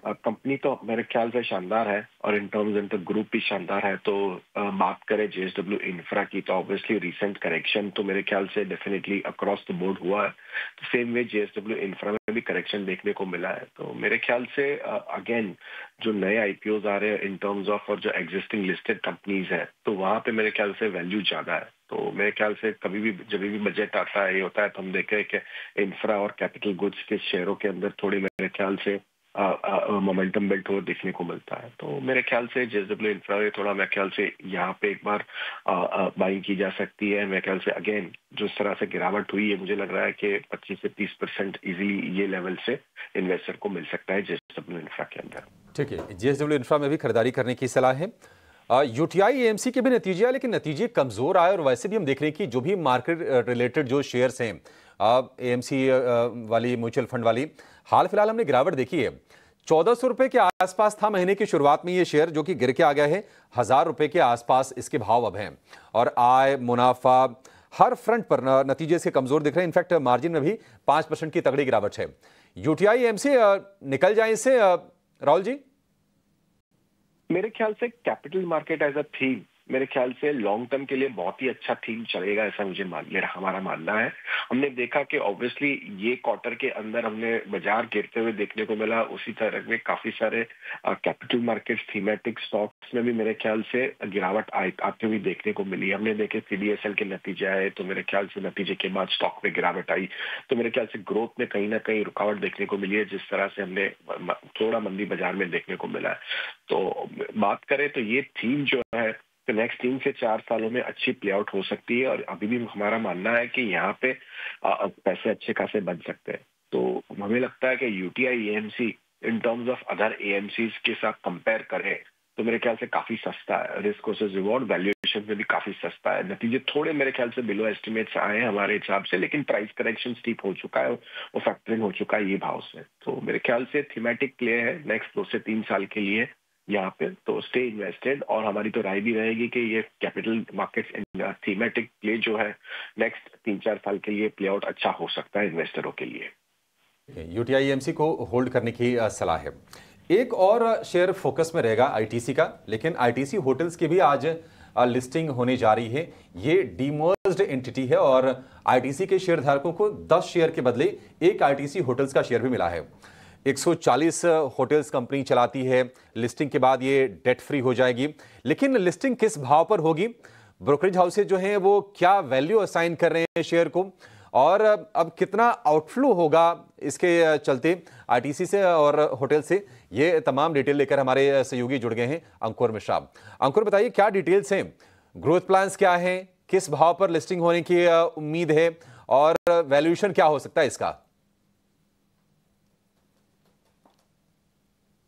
कंपनी तो मेरे ख्याल से शानदार है और in terms in the group भी शानदार है। तो बात करें जेएसडब्ल्यू इंफ्रा की तो ऑब्वियसली रिसेंट करेक्शन तो मेरे ख्याल से डेफिनेटली अक्रॉस द बोर्ड हुआ है। तो सेम वे जेएसडब्ल्यू इंफ्रा में भी करेक्शन देखने को मिला है। तो मेरे ख्याल से अगेन जो नए आईपीओज आ रहे हैं इन टर्म्स ऑफ और जो एग्जिस्टिंग लिस्टेड कंपनीज है तो वहां पे मेरे ख्याल से वैल्यू ज्यादा है। तो मेरे ख्याल से कभी भी जब भी बजट आता है ये होता है तो हम देखें कि इंफ्रा और कैपिटल गुड्स के शेयरों के अंदर थोड़ी मेरे ख्याल से मोमेंटम बिल्ट हो देखने को मिलता है। तो मेरे ख्याल से जेएसडब्ल्यू इंफ्रा थोड़ा मेरे ख्याल से यहाँ पे एक बार बाइंग की जा सकती है। मेरे ख्याल से अगेन जो इस तरह से गिरावट हुई है मुझे लग रहा है कि 25 से 30% इजीली ये लेवल से इन्वेस्टर को मिल सकता है जेएसडब्ल्यू इंफ्रा के अंदर। ठीक है, जेएसडब्ल्यू इंफ्रा में भी खरीदारी करने की सलाह है। यूटीआई एएमसी के भी नतीजे आए लेकिन नतीजे कमजोर आए, और वैसे भी हम देख रहे हैं कि जो भी मार्केट रिलेटेड जो शेयर्स हैं एएमसी वाली म्यूचुअल फंड वाली, हाल फिलहाल हमने गिरावट देखी है। 1400 रुपए के आसपास था महीने की शुरुआत में ये शेयर, जो कि गिर के आ गया है 1000 रुपए के आसपास इसके भाव अब हैं। और आय, मुनाफा, हर फ्रंट पर नतीजे से कमजोर दिख रहे हैं। इनफैक्ट मार्जिन में भी 5% की तगड़ी गिरावट है। यूटीआई एएमसी निकल जाए इससे राहुल जी? मेरे ख्याल से capital market as a theme मेरे ख्याल से लॉन्ग टर्म के लिए बहुत ही अच्छा थीम चलेगा, ऐसा मुझे हमारा मानना है। हमने देखा कि ऑब्वियसली ये क्वार्टर के अंदर हमने बाजार गिरते हुए देखने को मिला, उसी तरह में काफी सारे कैपिटल मार्केट्स थीमेटिक स्टॉक्स में भी मेरे ख्याल से गिरावट आते हुए देखने को मिली। हमने देखे सीडीएसएल के नतीजे आए तो मेरे ख्याल से नतीजे के बाद स्टॉक में गिरावट आई, तो मेरे ख्याल से ग्रोथ में कहीं ना कहीं रुकावट देखने को मिली है, जिस तरह से हमने थोड़ा मंदी बाजार में देखने को मिला है। तो बात करें तो ये थीम जो है तो नेक्स्ट 3 से 4 सालों में अच्छी प्ले आउट हो सकती है, और अभी भी हमारा मानना है कि यहाँ पे पैसे अच्छे खासे बन सकते हैं। तो हमें लगता है कि UTI AMC in terms of other AMCs के साथ कंपेयर करें तो मेरे ख्याल से काफी सस्ता है, रिस्क वर्सेस रिवॉर्ड वैल्यूएशन में भी काफी सस्ता है। नतीजे थोड़े मेरे ख्याल से बिलो एस्टिमेट्स आए हैं हमारे हिसाब से, लेकिन प्राइस करेक्शन स्टीप हो चुका है, वो फैक्टरिंग हो चुका है ये भाव से। तो मेरे ख्याल से थीमेटिक प्ले है नेक्स्ट 2 से 3 साल के लिए, यहाँ पे, तो स्टे इन्वेस्टेड। और हमारी तो राय भी रहेगी कि ये कैपिटल मार्केट्स थीमेटिक प्ले जो है नेक्स्ट 3-4 साल के लिए प्ले आउट अच्छा हो सकता है इन्वेस्टरों के लिए। यूटीआई एएमसी को होल्ड करने की सलाह है। एक और शेयर फोकस में रहेगा आईटीसी का, लेकिन आईटीसी होटल्स की भी आज लिस्टिंग होने जा रही है। ये डीमर्ज्ड एंटिटी है और आईटीसी के शेयर धारकों को 10 शेयर के बदले एक आईटीसी होटल्स का शेयर भी मिला है। 140 होटल्स कंपनी चलाती है। लिस्टिंग के बाद ये डेट फ्री हो जाएगी, लेकिन लिस्टिंग किस भाव पर होगी, ब्रोकरेज हाउसेज जो हैं वो क्या वैल्यू असाइन कर रहे हैं शेयर को, और अब कितना आउटफ्लो होगा इसके चलते आईटीसी से और होटल से, ये तमाम डिटेल लेकर हमारे सहयोगी जुड़ गए हैं अंकुर मिश्रा। अंकुर, बताइए क्या डिटेल्स हैं, ग्रोथ प्लान्स क्या हैं, किस भाव पर लिस्टिंग होने की उम्मीद है और वैल्यूएशन क्या हो सकता है इसका?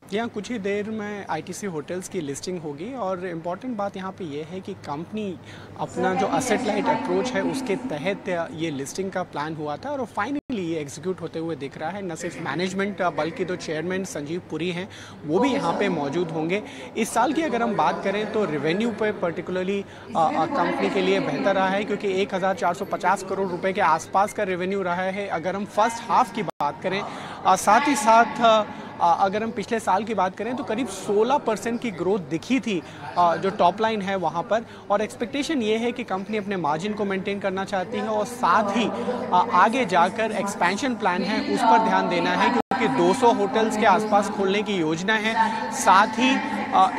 यहाँ कुछ ही देर में आईटीसी होटल्स की लिस्टिंग होगी और इम्पॉर्टेंट बात यहाँ पे ये है कि कंपनी अपना जो एसेट लाइट अप्रोच है उसके तहत ये लिस्टिंग का प्लान हुआ था और फाइनली ये एग्जीक्यूट होते हुए दिख रहा है। न सिर्फ मैनेजमेंट बल्कि जो चेयरमैन संजीव पुरी हैं वो भी यहाँ पे मौजूद होंगे। इस साल की अगर हम बात करें तो रेवेन्यू पे पर्टिकुलरली कंपनी के लिए बेहतर रहा है, क्योंकि 1450 करोड़ रुपये के आसपास का रेवेन्यू रहा है अगर हम फर्स्ट हाफ की बात करें। साथ ही साथ अगर हम पिछले साल की बात करें तो करीब 16% की ग्रोथ दिखी थी जो टॉप लाइन है वहाँ पर, और एक्सपेक्टेशन ये है कि कंपनी अपने मार्जिन को मेंटेन करना चाहती है और साथ ही आगे जाकर एक्सपेंशन प्लान है उस पर ध्यान देना है, क्योंकि 200 होटल्स के आसपास खोलने की योजना है। साथ ही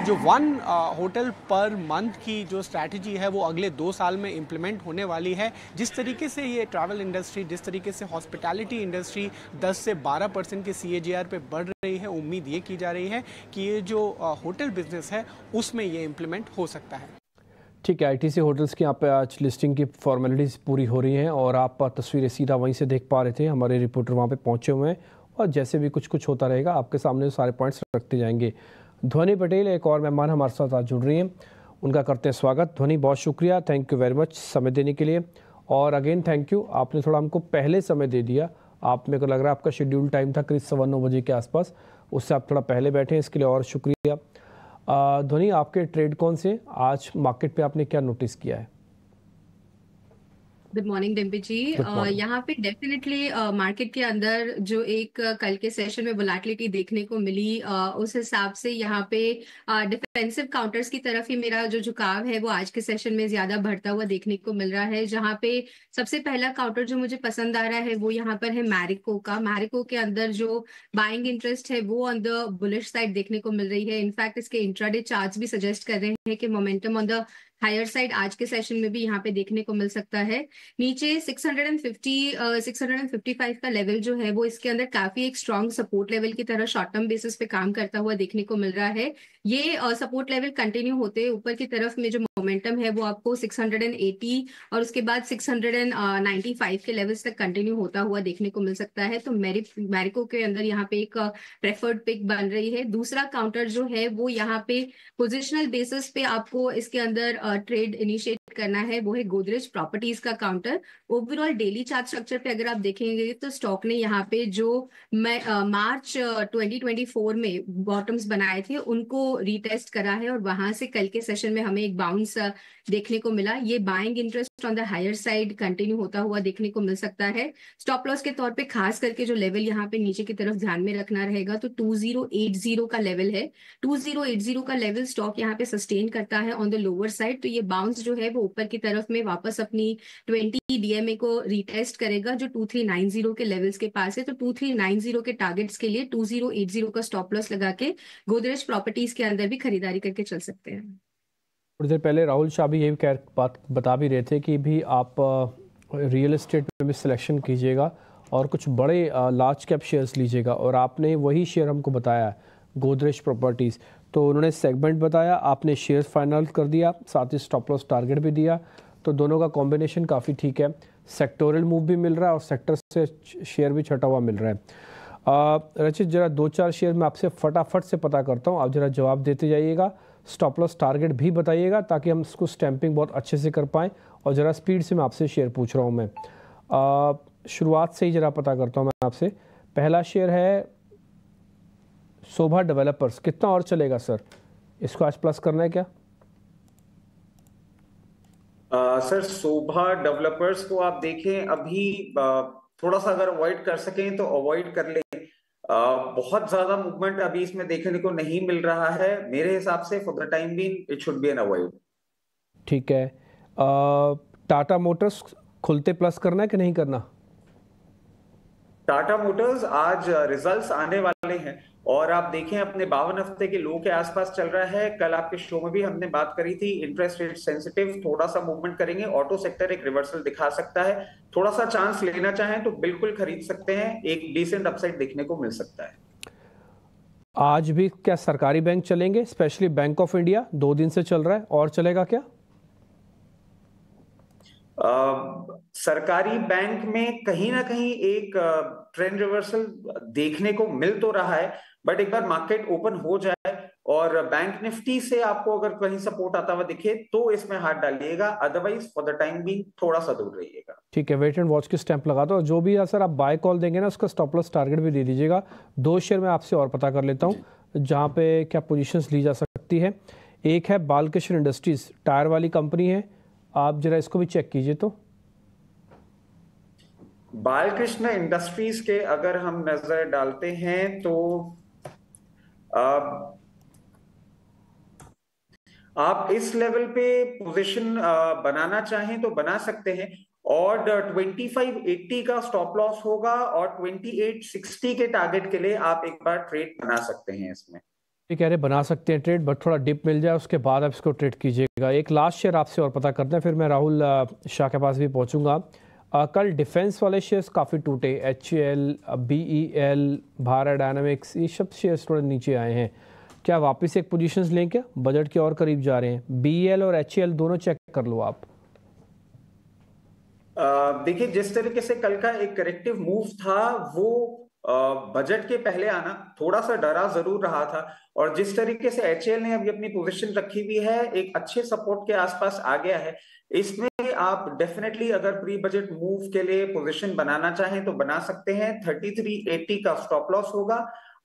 जो 1 होटल पर मंथ की जो स्ट्रैटेजी है वो अगले 2 साल में इम्प्लीमेंट होने वाली है। जिस तरीके से ये ट्रैवल इंडस्ट्री, जिस तरीके से हॉस्पिटैलिटी इंडस्ट्री 10 से 12% के CAGR पे बढ़ रही है, उम्मीद ये की जा रही है कि ये जो होटल बिजनेस है उसमें ये इम्प्लीमेंट हो सकता है। ठीक है, आईटीसी होटल्स की यहाँ पे आज लिस्टिंग की फॉर्मेलिटीज़ पूरी हो रही हैं और आप तस्वीरें सीधा वहीं से देख पा रहे थे। हमारे रिपोर्टर वहाँ पे पहुँचे हुए हैं और जैसे भी कुछ होता रहेगा आपके सामने सारे पॉइंट्स रखते जाएंगे। ध्वनि पटेल एक और मेहमान हमारे साथ आज जुड़ रही हैं, उनका करते हैं स्वागत। ध्वनि, बहुत शुक्रिया, थैंक यू वेरी मच समय देने के लिए, और अगेन थैंक यू, आपने थोड़ा हमको पहले समय दे दिया। आप, मेरे को लग रहा है आपका शेड्यूल टाइम था करीब 9:15 बजे के आसपास, उससे आप थोड़ा पहले बैठे हैं, इसके लिए और शुक्रिया। ध्वनि, आपके ट्रेड कौन से आज मार्केट पे आपने क्या नोटिस किया है? गुड मॉर्निंग डिम्पी जी। यहाँ पे डेफिनेटली मार्केट के अंदर जो एक कल के सेशन में वोलेटिलिटी देखने को मिली, उस हिसाब से यहाँ पे डिफेंसिव काउंटर्स की तरफ ही मेरा जो झुकाव है वो आज के सेशन में ज्यादा बढ़ता हुआ देखने को मिल रहा है। जहाँ पे सबसे पहला काउंटर जो मुझे पसंद आ रहा है वो यहाँ पर है मैरिको का। मैरिको के अंदर जो बाइंग इंटरेस्ट है वो ऑन द बुलिश साइड देखने को मिल रही है। इनफैक्ट इसके इंट्राडे चार्ट्स भी सजेस्ट कर रहे हैं कि momentum on the higher side आज के सेशन में भी यहाँ पे देखने को मिल सकता है। नीचे 655 का लेवल जो है वो इसके अंदर काफी एक स्ट्रॉन्ग सपोर्ट लेवल की तरह शॉर्ट टर्म बेसिस पे काम करता हुआ देखने को मिल रहा है। ये सपोर्ट लेवल कंटिन्यू होते ऊपर की तरफ में जो मोमेंटम है वो आपको 680 और उसके बाद 695 के लेवल्स तक कंटिन्यू होता हुआ देखने को मिल सकता है। तो मैरिको के अंदर यहाँ पे एक प्रेफर्ड पिक बन रही है। दूसरा काउंटर जो है वो यहाँ पे पोजिशनल बेसिस पे आपको इसके अंदर ट्रेड इनिशिएट करना है, वो है गोदरेज प्रॉपर्टीज का counter. Overall daily chart structure पे अगर आप देखेंगे तो स्टॉक ने यहाँ पे जो मार्च 2024 में बॉटम्स बनाए थे उनको रीटेस्ट करा है और वहां से कल के सेशन में हमें एक बाउंस देखने को मिला। ये buying interest on the higher side continue होता हुआ देखने को मिल सकता है। स्टॉप लॉस के तौर पे खास करके जो लेवल यहाँ पे नीचे की तरफ ध्यान में रखना रहेगा तो 2080 का लेवल है। 2080 का लेवल स्टॉक यहाँ पे सस्टेन करता है ऑन द लोअर साइड, तो ये बाउंस जो है वो ऊपर की तरफ में वापस अपनी 20 DMA को रीटेस्ट करेगा जो 2390 के लेवल्स के पास है। तो 2390 के टारगेट्स के लिए 2080 का स्टॉप लॉस लगा के गोदरेज प्रॉपर्टीज के अंदर भी खरीदारी करके चल सकते हैं। थोड़ी देर पहले राहुल शाह भी यही बात बता भी रहे थे कि भी आप रियल एस्टेट में भी सिलेक्शन कीजिएगा और कुछ बड़े लार्ज कैप शेयर्स लीजिएगा, और आपने वही शेयर हमको बताया गोदरेज प्रॉपर्टीज़। तो उन्होंने सेगमेंट बताया, आपने शेयर फाइनल कर दिया, साथ ही स्टॉप लॉस टारगेट भी दिया। तो दोनों का कॉम्बिनेशन काफ़ी ठीक है, सेक्टोरल मूव भी मिल रहा है और सेक्टर से शेयर भी छटा हुआ मिल रहा है। रचित, जरा 2-4 शेयर मैं आपसे फटाफट से पता करता हूँ, आप जरा जवाब देते जाइएगा, स्टॉप लॉस टारगेट भी बताइएगा ताकि हम इसको स्टैंपिंग बहुत अच्छे से कर पाएँ। और ज़रा स्पीड से मैं आपसे शेयर पूछ रहा हूँ। मैं शुरुआत से ही ज़रा पता करता हूँ मैं आपसे। पहला शेयर है शोभा डेवलपर्स, कितना और चलेगा सर? इसको आज प्लस करना है क्या? सर शोभा डेवलपर्स को आप देखें अभी थोड़ा सा अगर अवॉइड कर सकें तो अवॉइड कर लें। बहुत ज्यादा मूवमेंट अभी इसमें देखने को नहीं मिल रहा है मेरे हिसाब से। For the time being it should be an avoid. ठीक है। टाटा मोटर्स खुलते प्लस करना है कि नहीं करना? टाटा मोटर्स आज रिजल्ट्स आने वाले हैं और आप देखें अपने 52 हफ्ते के लो के आसपास चल रहा है। कल आपके शो में भी हमने बात करी थी, इंटरेस्ट रेट सेंसिटिव, थोड़ा सा मूवमेंट करेंगे। ऑटो सेक्टर एक रिवर्सल दिखा सकता है। थोड़ा सा चांस लेना चाहें तो बिल्कुल खरीद सकते हैं, एक डिसेंट अपसाइड देखने को मिल सकता है। आज भी क्या सरकारी बैंक चलेंगे? स्पेशली बैंक ऑफ इंडिया 2 दिन से चल रहा है, और चलेगा क्या? सरकारी बैंक में कहीं ना कहीं एक ट्रेंड रिवर्सल देखने को मिल तो रहा है, बट एक बार मार्केट ओपन हो जाए और बैंक निफ्टी से आपको अगर कहीं सपोर्ट आता हुआ दिखे तो इसमें हाथ डालिएगा, otherwise for the time being थोड़ा सा दूर रहिएगा। ठीक है, वेट एंड वॉच की स्टैंप लगा दो। जो भी सर आप बाय कॉल देंगे ना, उसका स्टॉप लॉस टारगेट भी दे दीजिएगा। 2 शेयर में आपसे और पता कर लेता हूँ जहाँ पे क्या पोजीशंस ली जा सकती है। एक है बालकृष्ण इंडस्ट्रीज, टायर वाली कंपनी है, आप जरा इसको भी चेक कीजिए। तो बालकृष्ण इंडस्ट्रीज के अगर हम नजर डालते हैं तो आप इस लेवल पे पोजीशन बनाना चाहें तो बना सकते हैं, और 2580 का स्टॉप लॉस होगा और 2860 के टारगेट के लिए आप एक बार ट्रेड बना सकते हैं इसमें। ठीक है, बना सकते हैं ट्रेड, बट थोड़ा डिप मिल जाए उसके बाद आप इसको ट्रेड कीजिएगा। एक लास्ट शेयर आपसे और पता करते हैं, फिर मैं राहुल शाह के पास भी पहुंचूंगा। कल डिफेंस वाले शेयर्स काफ़ी टूटे, HCL, BEL, भारत डायनामिक्स, ये सब शेयर्स थोड़े नीचे आए हैं। क्या वापस एक पोजीशंस लें क्या? बजट के और करीब जा रहे हैं। BEL और HCL दोनों चेक कर लो आप। देखिए जिस तरीके से कल का एक करेक्टिव मूव था वो बजट के पहले आना थोड़ा सा डरा जरूर रहा था, और जिस तरीके से HCL ने अभी अपनी पोजीशन रखी हुई है एक अच्छे सपोर्ट के आसपास आ गया है, इसमें आप डेफिनेटली अगर प्री बजट मूव के लिए पोजीशन बनाना चाहें तो बना सकते हैं। 3380 का स्टॉप लॉस होगा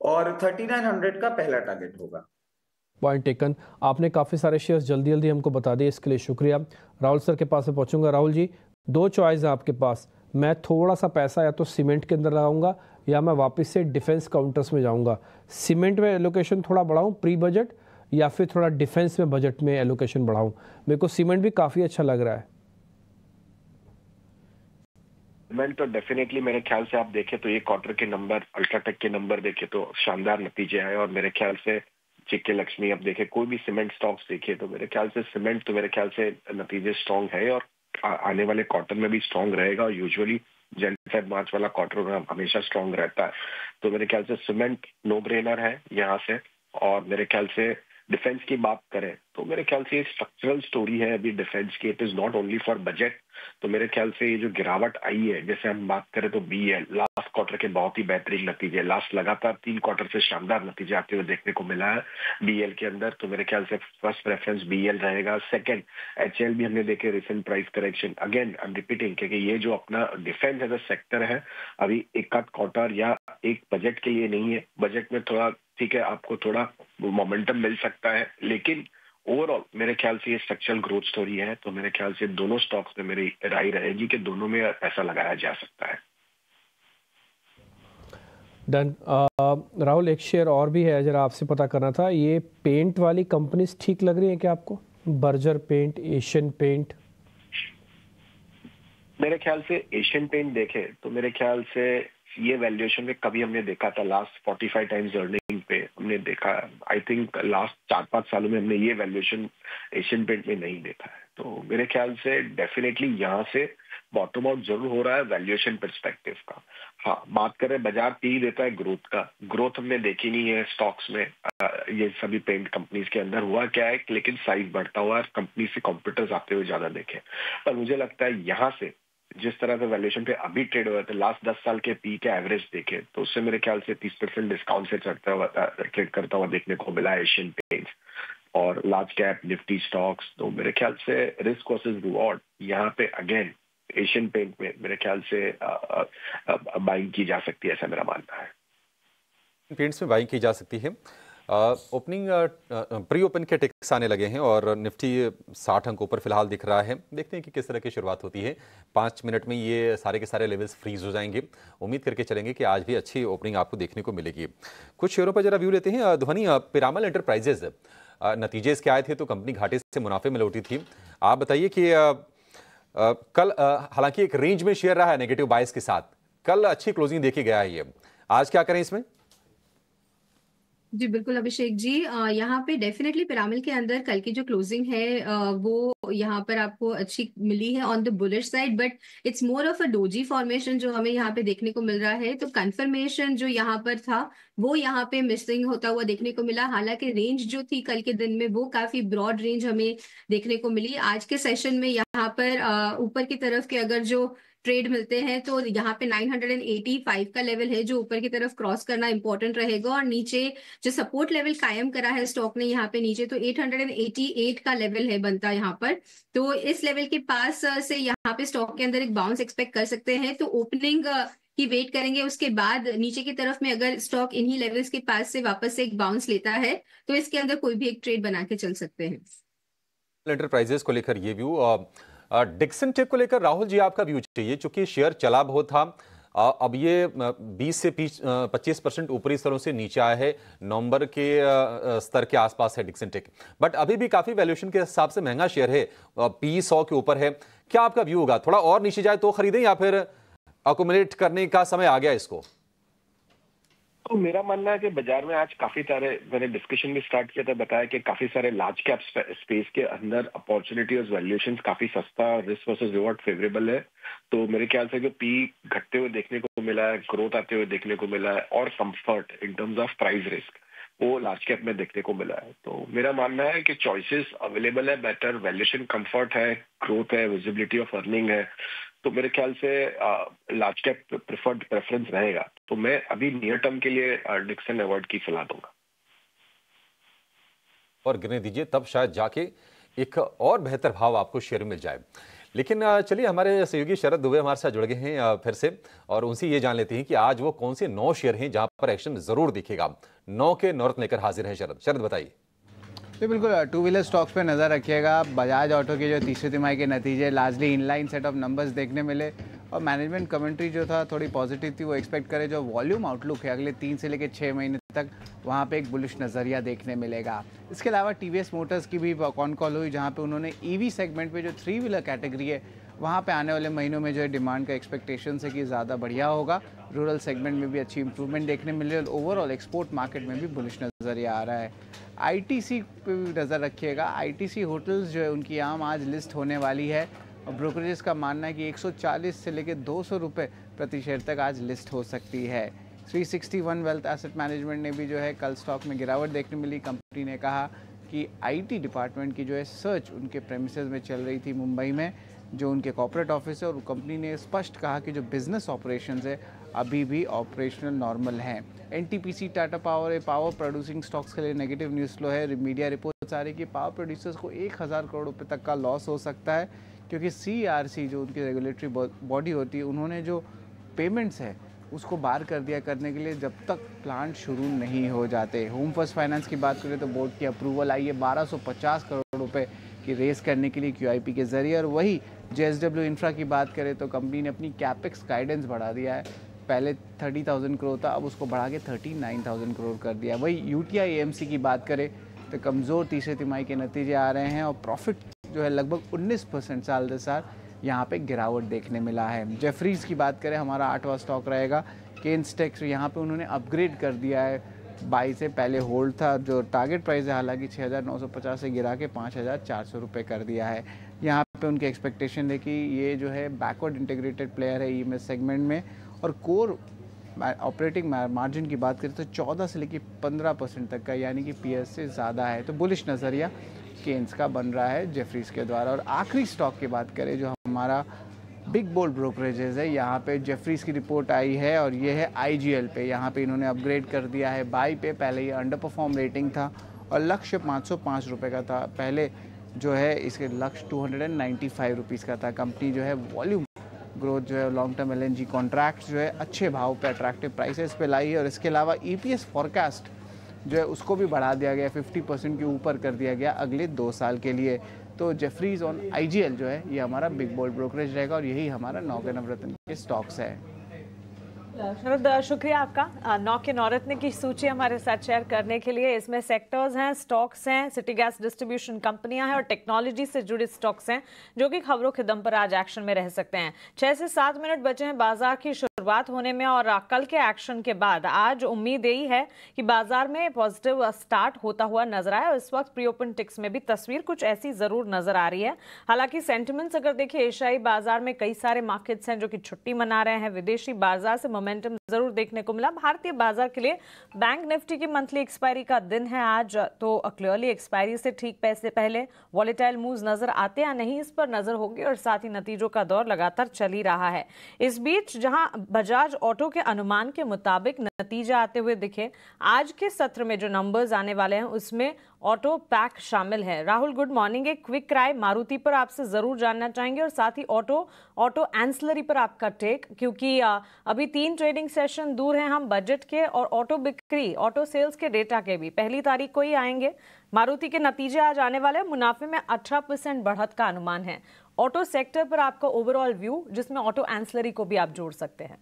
और 3900 का पहला टारगेट होगा। Point taken. आपने काफ़ी सारे शेयर्स जल्दी जल्दी हमको बता दिए, इसके लिए शुक्रिया। राहुल सर के पास से पहुंचूंगा। राहुल जी, 2 चॉइस है आपके पास। मैं थोड़ा सा पैसा या तो सीमेंट के अंदर लगाऊंगा या मैं वापस से डिफेंस काउंटर्स में जाऊंगा। सीमेंट में एलोकेशन थोड़ा बढ़ाऊं प्री बजट, या फिर थोड़ा डिफेंस में बजट में एलोकेशन बढ़ाऊं? मेरे को सीमेंट भी काफ़ी अच्छा लग रहा है। सीमेंट तो डेफिनेटली मेरे ख्याल से आप देखें तो ये क्वार्टर के नंबर, अल्ट्राटेक के नंबर देखें तो शानदार नतीजे आए, और मेरे ख्याल से JK लक्ष्मी, अब देखें कोई भी सीमेंट स्टॉक्स देखिए तो मेरे ख्याल से सीमेंट तो मेरे ख्याल से नतीजे स्ट्रांग है और आने वाले क्वार्टर में भी स्ट्रांग रहेगा। और यूजुअली जनवरी मार्च वाला क्वार्टर हमेशा स्ट्रांग रहता है, तो मेरे ख्याल से सीमेंट नो ब्रेनर है यहाँ से। और मेरे ख्याल से डिफेंस की बात करें तो मेरे ख्याल से ये स्ट्रक्चरल स्टोरी है अभी डिफेंस की, it is not only for budget. तो मेरे ख्याल से ये जो गिरावट आई है, जैसे हम बात करें तो BEL लास्ट क्वार्टर के बहुत ही बेहतरीन नतीजे, लास्ट लगातार 3 क्वार्टर से शानदार नतीजे आते हुए देखने को मिला है BEL के अंदर। तो मेरे ख्याल से फर्स्ट प्रेफरेंस BEL रहेगा। सेकंड HCL भी हमने देखे recent price correction, again I am repeating, क्योंकि ये जो अपना डिफेंस एज अ सेक्टर है अभी एक आध क्वार्टर या एक बजट के लिए नहीं है। बजट में थोड़ा ठीक है, आपको थोड़ा मोमेंटम मिल सकता है, लेकिन ओवरऑल मेरे ख्याल से ये स्ट्रक्चरल ग्रोथ स्टोरी है। तो मेरे ख्याल से दोनों स्टॉक्स में मेरी राय रहेगी कि दोनों में पैसा लगाया जा सकता है। डन। राहुल, एक शेयर और भी है, जरा आपसे पता करना था, ये पेंट वाली कंपनीज ठीक लग रही है क्या आपको? Berger paint, Asian paint? मेरे ख्याल से एशियन पेंट देखे तो मेरे ख्याल से ये वैल्यूएशन में कभी हमने देखा था लास्ट 45 टाइम्स अर्निंग पे हमने देखा, आई थिंक लास्ट 4-5 सालों में हमने ये वैल्यूएशन एशियन पेंट में नहीं देखा है। तो मेरे ख्याल से डेफिनेटली यहाँ से बॉटम आउट जरूर हो रहा है वैल्यूएशन पर्सपेक्टिव का। हाँ, बात करें बाजार पी देता है ग्रोथ का, ग्रोथ हमने देखी नहीं है स्टॉक्स में, ये सभी पेंट कंपनीज के अंदर हुआ क्या है, लेकिन साइज बढ़ता हुआ कंपनी से कॉम्पिटिटर्स आते हुए ज्यादा देखे। पर मुझे लगता है यहाँ से जिस तरह से वैल्यूएशन पे अभी ट्रेड हुआ था, लास्ट 10 साल के पी के एवरेज देखे तो उससे मेरे ख्याल से 30% डिस्काउंट से चढ़ता हुआ ट्रेड करता हुआ देखने को मिला एशियन पेंट्स और लार्ज कैप निफ्टी स्टॉक्स। तो मेरे ख्याल से रिस्क वर्सेस रिवॉर्ड यहाँ पे अगेन एशियन पेंट में मेरे ख्याल से बाइंग की जा सकती है, ऐसा मेरा मानना है। पेंट्स में बाइंग की जा सकती है। ओपनिंग प्री ओपन के टिक्स आने लगे हैं और निफ्टी 60 अंकों पर फिलहाल दिख रहा है। देखते हैं कि किस तरह की शुरुआत होती है। 5 मिनट में ये सारे के सारे लेवल्स फ्रीज हो जाएंगे। उम्मीद करके चलेंगे कि आज भी अच्छी ओपनिंग आपको देखने को मिलेगी। कुछ शेयरों पर जरा व्यू लेते हैं। ध्वनि, पिरामल एंटरप्राइजेज नतीजे इसके आए थे तो कंपनी घाटे से मुनाफे में लौटी थी। आप बताइए कि कल हालांकि एक रेंज में शेयर रहा है नेगेटिव बायस के साथ, कल अच्छी क्लोजिंग देखी गया है। ये आज क्या करें इसमें? जी बिल्कुल अभिषेक जी, यहाँ पे डेफिनेटली पिरामिल के अंदर कल की जो क्लोजिंग है वो यहाँ पर आपको अच्छी मिली है on the bullish side, but it's more of a doji formation जो हमें यहाँ पे देखने को मिल रहा है। तो कंफर्मेशन जो यहाँ पर था वो यहाँ पे मिसिंग होता हुआ देखने को मिला। हालांकि रेंज जो थी कल के दिन में वो काफी ब्रॉड रेंज हमें देखने को मिली। आज के सेशन में यहाँ पर ऊपर की तरफ के अगर जो ट्रेड मिलते हैं तो यहाँ पे 985 का लेवल है जो ऊपर की तरफ क्रॉस करना इंपॉर्टेंट रहेगा, और नीचे जो सपोर्ट लेवल कायम करा है स्टॉक ने यहाँ पे नीचे, तो 888 का लेवल है बनता यहाँ पर। तो इस लेवल के पास से यहाँ पे स्टॉक के अंदर एक बाउंस एक्सपेक्ट कर सकते हैं। तो ओपनिंग की वेट करेंगे, उसके बाद नीचे की तरफ में अगर स्टॉक इन्हीं लेवल्स के पास से वापस से एक बाउंस लेता है तो इसके अंदर कोई भी एक ट्रेड बना के चल सकते हैं। एंटरप्राइजेस को लेकर ये व्यू। डिक्सन टेक को लेकर राहुल जी आपका व्यू चाहिए, चूंकि शेयर चला बहुत था, अब ये 20 से 25% ऊपरी स्तरों से नीचे आया है, नवंबर के स्तर के आसपास है डिक्सन टेक, बट अभी भी काफी वैल्यूएशन के हिसाब से महंगा शेयर है, पी 100 के ऊपर है। क्या आपका व्यू होगा, थोड़ा और नीचे जाए तो खरीदें या फिर अकोमोडेट करने का समय आ गया इसको? तो मेरा मानना है कि बाजार में आज काफी सारे, मैंने डिस्कशन भी स्टार्ट किया था, बताया कि काफी सारे लार्ज कैप स्पेस के अंदर अपॉर्चुनिटी और वैल्यूएशन काफी सस्ता, रिस्क वर्सेस रिवॉर्ड फेवरेबल है। तो मेरे ख्याल से जो पी घटते हुए देखने को मिला है, ग्रोथ आते हुए देखने को मिला है, और comfort in terms of price risk वो लार्ज कैप में देखने को मिला है। तो मेरा मानना है कि चॉइसेस अवेलेबल है, बेटर वैल्यूएशन, कंफर्ट है, ग्रोथ है, विजिबिलिटी ऑफ अर्निंग है। तो मेरे ख्याल से लार्ज कैप प्रेफर्ड प्रेफरेंस रहेगा। तो मैं अभी नियर टर्म के लिए डिक्सन अवॉइड की सलाह दूंगा। और गिरने दीजिए, तब शायद जाके एक और बेहतर भाव आपको शेयर मिल जाए। लेकिन चलिए, हमारे सहयोगी शरद दुबे हमारे साथ जुड़ गए हैं फिर से, और उनसे ये जान लेते हैं कि आज वो कौन से 9 शेयर हैं जहां पर एक्शन जरूर दिखेगा। 9 के नॉर्थ लेकर हाजिर है शरद बताइए। जी बिल्कुल, टू व्हीलर स्टॉक्स पे नज़र रखिएगा। बजाज ऑटो के जो तीसरी तिमाही के नतीजे largely inline set of numbers देखने मिले, और मैनेजमेंट कमेंट्री जो था थोड़ी पॉजिटिव थी। वो एक्सपेक्ट करे जो वॉल्यूम आउटलुक है अगले 3 से लेकर 6 महीने तक, वहाँ पे एक बुलिश नज़रिया देखने मिलेगा। इसके अलावा टीवीएस मोटर्स की भी कॉन कॉल हुई, जहाँ पे उन्होंने ईवी सेगमेंट पे जो 3 व्हीलर कैटेगरी है वहाँ पे आने वाले महीनों में जो है डिमांड का एक्सपेक्टेशन है कि ज़्यादा बढ़िया होगा। रूरल सेगमेंट में भी अच्छी इंप्रूवमेंट देखने मिल रही है, और ओवरऑल एक्सपोर्ट मार्केट में भी बुलिश नज़रिया आ रहा है। आईटीसी पे भी नज़र रखिएगा। आईटीसी होटल्स जो है उनकी आम आज लिस्ट होने वाली है, और ब्रोकरेजेस का मानना है कि 140 से लेकर 200 रुपये प्रति शेयर तक आज लिस्ट हो सकती है। 361 वेल्थ एसेट मैनेजमेंट ने भी जो है कल स्टॉक में गिरावट देखने मिली। कंपनी ने कहा कि आईटी डिपार्टमेंट की जो है सर्च उनके प्रेमिसेस में चल रही थी मुंबई में, जो उनके कॉर्पोरेट ऑफिस है, और कंपनी ने स्पष्ट कहा कि जो बिजनेस ऑपरेशंस है अभी भी ऑपरेशनल नॉर्मल हैं। NTPC Tata power power producing stocks के लिए नेगेटिव न्यूज़ फ्लो है। मीडिया रिपोर्ट्स आ रही कि पावर प्रोड्यूसर्स को 1000 करोड़ रुपए तक का लॉस हो सकता है, क्योंकि सीआरसी जो उनकी रेगुलेटरी बॉडी होती है, उन्होंने जो पेमेंट्स है उसको बाहर कर दिया करने के लिए जब तक प्लांट शुरू नहीं हो जाते। होम फर्स्ट फाइनेंस की बात करें तो बोर्ड की अप्रूवल आई है 1250 करोड़ रुपए की रेस करने के लिए क्यूआईपी के जरिए। और वही जेएसडब्ल्यू इंफ्रा की बात करें तो कंपनी ने अपनी कैपेक्स गाइडेंस बढ़ा दिया है, पहले 30,000 करोड़ था, अब उसको बढ़ा के 39,000 करोड़ कर दिया। वही यूटीआई एएमसी की बात करें तो कमज़ोर तीसरे तिमाही के नतीजे आ रहे हैं, और प्रॉफिट जो है लगभग 19% साल दर साल यहाँ पे गिरावट देखने मिला है। जेफरीज की बात करें, हमारा 8वां स्टॉक रहेगा। केन्सटेक्स, यहाँ पे उन्होंने अपग्रेड कर दिया है, 22 से पहले होल्ड था, जो टारगेट प्राइस है हालांकि 6,950 से गिरा के 5,400 रुपये कर दिया है। यहाँ पे उनकी एक्सपेक्टेशन है कि ये जो है बैकवर्ड इंटीग्रेटेड प्लेयर है ईएमएस सेगमेंट में, और कोर ऑपरेटिंग मार्जिन की बात करें तो 14 से लेकर 15% तक का, यानी कि पीएस से ज़्यादा है। तो बुलिश नज़रिया केन्स का बन रहा है जेफरीज के द्वारा। और आखिरी स्टॉक की बात करें जो हमारा बिग बोल्ड ब्रोकरेजेस है, यहाँ पे जेफरीज की रिपोर्ट आई है, और ये है आईजीएल पे। यहाँ पे इन्होंने अपग्रेड कर दिया है बाई पे। पहले ये अंडर परफॉर्म रेटिंग था और लक्ष्य 505 रुपये का था, पहले जो है इसके लक्ष्य 295 रुपीज़ का था। कंपनी जो है वॉल्यूम ग्रोथ जो है, लॉन्ग टर्म एलएनजी कॉन्ट्रैक्ट जो है अच्छे भाव पे अट्रैक्टिव प्राइसेस पे लाई है। और इसके अलावा ईपीएस फॉरकास्ट जो है उसको भी बढ़ा दिया गया, 50% के ऊपर कर दिया गया अगले 2 साल के लिए। तो जेफरीज ऑन IGL जो है ये हमारा बिग बोल्ड ब्रोकरेज रहेगा और यही हमारा 9 के नवरत्न के स्टॉक्स है। शरद, शुक्रिया आपका 9 के नवरत्न की सूची हमारे साथ शेयर करने के लिए। इसमें सेक्टर्स हैं, स्टॉक्स हैं, सिटी गैस डिस्ट्रीब्यूशन कंपनियां हैं और टेक्नोलॉजी से जुड़े स्टॉक्स हैं जो कि खबरों के दम पर आज एक्शन में रह सकते हैं। 6 से 7 मिनट बचे हैं बाजार की शुरुआत होने में और कल के एक्शन के बाद आज उम्मीद यही है कि बाजार में पॉजिटिव स्टार्ट होता हुआ नजर आए। इस वक्त प्री ओपन टिक्स में भी तस्वीर कुछ ऐसी जरूर नजर आ रही है। हालांकि सेंटिमेंट्स अगर देखिए, एशियाई बाजार में कई सारे मार्केट्स हैं जो कि छुट्टी मना रहे हैं। विदेशी बाजार से मोमेंटम जरूर देखने को मिला। भारतीय बाजार के लिए बैंक निफ्टी की मंथली एक्सपायरी का दिन है आज, तो क्लियरली एक्सपायरी से ठीक पैसे पहले वॉलेटाइल मूव्स नजर आते या नहीं, इस पर नजर होगी और साथ ही नतीजों का दौर लगातार चल ही रहा है। इस बीच जहां बजाज ऑटो के अनुमान के मुताबिक नतीजा आते हुए दिखे, आज के सत्र में जो नंबर्स आने वाले हैं उसमें ऑटो पैक शामिल है। Rahul, good morning. एक क्विक राय मारुति पर आपसे जरूर जानना चाहेंगे और साथ ही ऑटो एंसिलरी पर आपका टेक, क्योंकि अभी 3 ट्रेडिंग सेशन दूर हैं हम बजट के और ऑटो बिक्री, ऑटो सेल्स के डेटा के भी 1 तारीख को ही आएंगे। मारुति के नतीजे आज आने वाले, मुनाफे में 18% बढ़त का अनुमान है। ऑटो सेक्टर पर आपका ओवरऑल व्यू, जिसमें ऑटो एंसिलरी को भी आप जोड़ सकते हैं।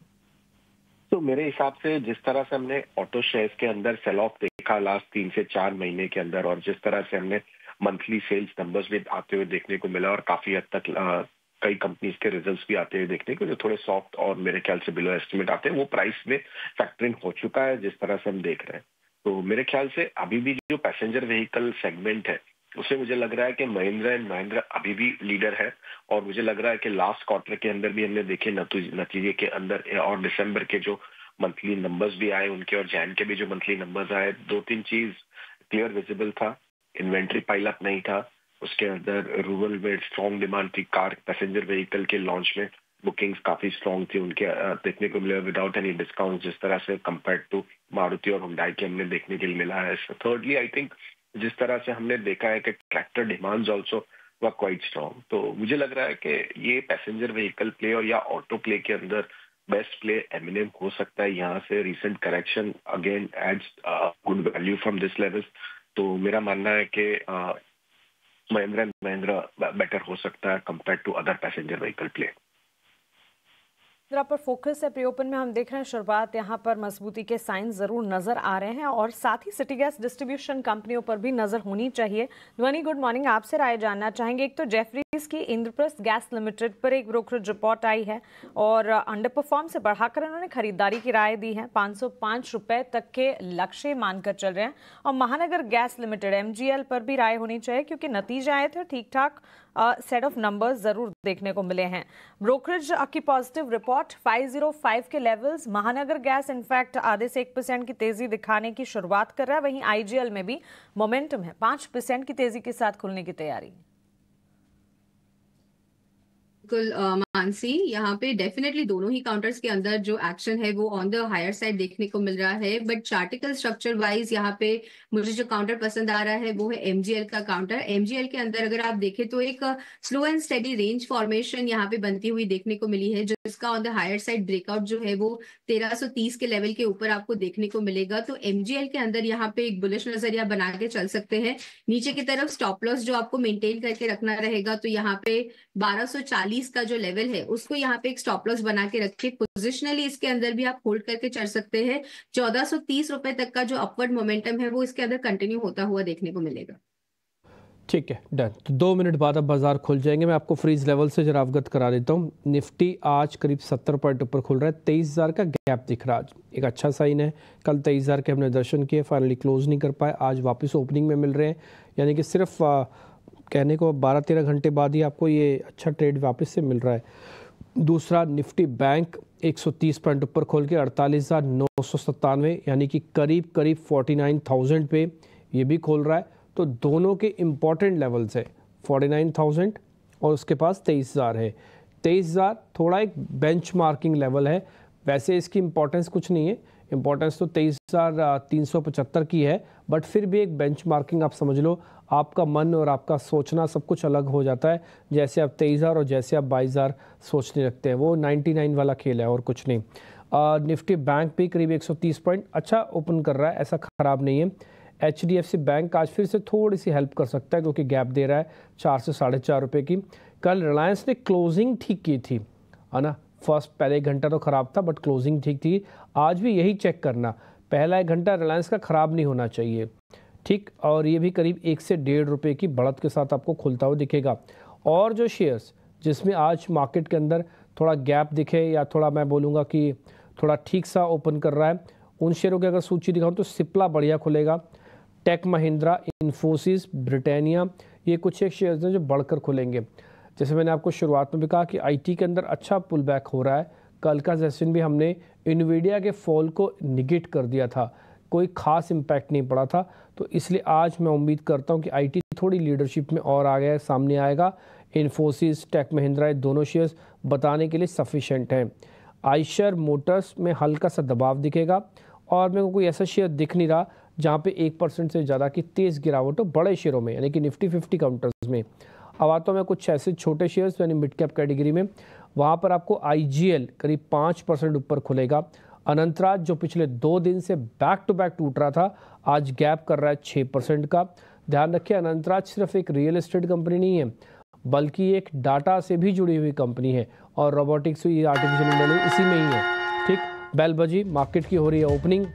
तो मेरे हिसाब से जिस तरह से हमने ऑटो शेयर्स के अंदर सेल ऑफ देखा लास्ट 3 से 4 महीने के अंदर, और जिस तरह से हमने मंथली सेल्स नंबर्स भी आते हुए देखने को मिला और काफी हद तक कई कंपनीज के रिजल्ट्स भी आते हुए देखने को जो थोड़े सॉफ्ट और मेरे ख्याल से बिलो एस्टिमेट आते हैं, वो प्राइस में फैक्टरिंग हो चुका है जिस तरह से हम देख रहे हैं। तो मेरे ख्याल से अभी भी जो पैसेंजर व्हीकल सेगमेंट है उससे मुझे लग रहा है कि महिंद्रा एंड महिंद्रा अभी भी लीडर है। और मुझे लग रहा है कि लास्ट क्वार्टर के अंदर भी हमने देखे नतीजे के अंदर और दिसंबर के जो मंथली नंबर्स भी आए उनके और जैन के भी जो मंथली नंबर्स आए, 2-3 चीज क्लियर विजिबल था। इन्वेंट्री पाइलअप नहीं था, उसके अंदर रूरल में स्ट्रॉन्ग डिमांड थी, कार पैसेंजर व्हीकल के लॉन्च में बुकिंग्स काफी स्ट्रॉन्ग थी उनके देखने को मिले विदाउट एनी डिस्काउंट, जिस तरह से कंपेयर टू मारुति और हुंडई के हमने देखने के लिए मिला है। थर्डली आई थिंक जिस तरह से हमने देखा है कि tractor demands also were quite strong. तो मुझे लग रहा है कि ये पैसेंजर व्हीकल प्ले और या ऑटो प्ले के अंदर बेस्ट प्ले एमिनेम हो सकता है। यहाँ से recent correction again adds good value from this level. तो मेरा मानना है कि महिंद्रा बेटर हो सकता है compare to other passenger vehicle play. पर फोकस है प्री ओपन में, हम देख रहे हैं शुरुआत यहाँ पर मजबूती के साइन जरूर नजर आ रहे हैं और साथ ही सिटी गैस डिस्ट्रीब्यूशन कंपनियों पर भी नजर होनी चाहिए। ध्वनि, गुड मॉर्निंग। आपसे राय जानना चाहेंगे। एक तो जेफरीज की इंद्रप्रस्थ गैस लिमिटेड पर एक ब्रोकरेज रिपोर्ट आई है और अंडर परफॉर्म से बढ़ाकर उन्होंने खरीदारी की राय दी है। 505 रुपए तक के लक्ष्य मानकर चल रहे हैं। और महानगर गैस लिमिटेड MGL पर भी राय होनी चाहिए क्योंकि नतीजे आए थे, ठीक ठाक सेट ऑफ नंबर्स जरूर देखने को मिले हैं। ब्रोकरेज की पॉजिटिव रिपोर्ट 505 के लेवल्स। महानगर गैस इनफैक्ट आधे से 1% की तेजी दिखाने की शुरुआत कर रहा है। वहीं IGL में भी मोमेंटम है, 5% की तेजी के साथ खुलने की तैयारी। बिल्कुल मानसी, यहाँ पे डेफिनेटली दोनों ही काउंटर्स के अंदर जो एक्शन है वो ऑन द हायर साइड देखने को मिल रहा है। बट चार्टिकल स्ट्रक्चर वाइज यहाँ पे मुझे जो काउंटर पसंद आ रहा है वो है MGL का काउंटर। MGL के अंदर अगर आप देखें तो एक slow and steady range formation यहाँ पे बनती हुई देखने को मिली है, जिसका on the higher side breakout जो है वो 1330 के लेवल के ऊपर आपको देखने को मिलेगा। तो MGL के अंदर यहाँ पे एक बुलिश नजरिया बना के चल सकते हैं। नीचे की तरफ स्टॉप लॉस जो आपको मेंटेन करके रखना रहेगा, तो यहाँ पे 1240 का जो लेवल है उसको यहाँ पे एक स्टॉप लॉस बना के रखे। पोजिशनली इसके अंदर भी आप होल्ड करके चल सकते हैं। 1430 रुपए तक का जो अपवर्ड मोमेंटम है वो इसके अंदर कंटिन्यू होता हुआ देखने को मिलेगा। ठीक है, डन। तो 2 मिनट बाद अब बाजार खुल जाएंगे। मैं आपको फ्रीज लेवल से जरा अवगत करा देता हूँ। निफ्टी आज करीब 70 पॉइंट ऊपर खुल रहा है। 23,000 का गैप दिख रहा है, एक अच्छा साइन है। कल 23,000 के हमने दर्शन किए, फाइनली क्लोज नहीं कर पाए। आज वापस ओपनिंग में मिल रहे हैं, यानी कि सिर्फ कहने को 12-13 घंटे बाद ही आपको ये अच्छा ट्रेड वापस से मिल रहा है। दूसरा, निफ्टी बैंक 130 पॉइंट ऊपर खोल के 48,997 यानी कि करीब 49,000 पे ये भी खोल रहा है। तो दोनों के इम्पॉर्टेंट लेवल्स है 49,000 और उसके पास 23,000 है। 23,000 थोड़ा एक बेंच मार्किंग लेवल है। वैसे इसकी इम्पोर्टेंस कुछ नहीं है, इम्पोर्टेंस तो 23,375 की है, बट फिर भी एक बेंच मार्किंग आप समझ लो। आपका मन और आपका सोचना सब कुछ अलग हो जाता है। जैसे आप 23,000 और जैसे आप 22,000 सोचने लगते हैं, वो 99 वाला खेल है और कुछ नहीं। निफ्टी बैंक भी करीब 130 पॉइंट अच्छा ओपन कर रहा है, ऐसा खराब नहीं है। HDFC बैंक आज फिर से थोड़ी सी हेल्प कर सकता है क्योंकि गैप दे रहा है 4 से 4.5 रुपये की। कल रिलायंस ने क्लोजिंग ठीक की थी, है ना, फर्स्ट पहले 1 घंटा तो ख़राब था बट क्लोजिंग ठीक थी। आज भी यही चेक करना, पहला 1 घंटा रिलायंस का ख़राब नहीं होना चाहिए, ठीक। और ये भी करीब 1 से 1.5 रुपये की बढ़त के साथ आपको खुलता हुआ दिखेगा। और जो शेयर्स जिसमें आज मार्केट के अंदर थोड़ा गैप दिखे या थोड़ा मैं बोलूँगा कि थोड़ा ठीक सा ओपन कर रहा है, उन शेयरों की अगर सूची दिखाऊँ तो सिप्ला बढ़िया खुलेगा, टेक महिंद्रा, इन्फोसिस, ब्रिटानिया, ये कुछ एक शेयर्स हैं जो बढ़कर खुलेंगे। जैसे मैंने आपको शुरुआत में भी कहा कि IT के अंदर अच्छा पुल बैक हो रहा है। कल का सेशन भी हमने इन्वीडिया के फॉल को निगेट कर दिया था, कोई खास इम्पैक्ट नहीं पड़ा था, तो इसलिए आज मैं उम्मीद करता हूं कि IT थोड़ी लीडरशिप में और आ गया है, सामने आएगा। इन्फोसिस, टेक महिंद्रा, दोनों शेयर्स बताने के लिए सफिशेंट हैं। आइशर मोटर्स में हल्का सा दबाव दिखेगा और मेरे को कोई ऐसा शेयर दिख नहीं रहा जहाँ पे 1% से ज़्यादा की तेज़ गिरावट हो बड़े शेयरों में, यानी कि निफ्टी 50 काउंटर्स में। अब आता हूँ मैं कुछ ऐसे छोटे शेयर्स यानी मिड कैप कैटेगरी में, वहाँ पर आपको IGL करीब 5% ऊपर खुलेगा। अनंतराज जो पिछले 2 दिन से बैक टू बैक टूट रहा था, आज गैप कर रहा है 6% का। ध्यान रखिए, अनंतराज सिर्फ एक रियल एस्टेट कंपनी नहीं है बल्कि एक डाटा से भी जुड़ी हुई कंपनी है और रोबोटिक्स, आर्टिफिशियल इंटेलिजेंस इसी में ही है, ठीक। बेल बजी, मार्केट की हो रही है ओपनिंग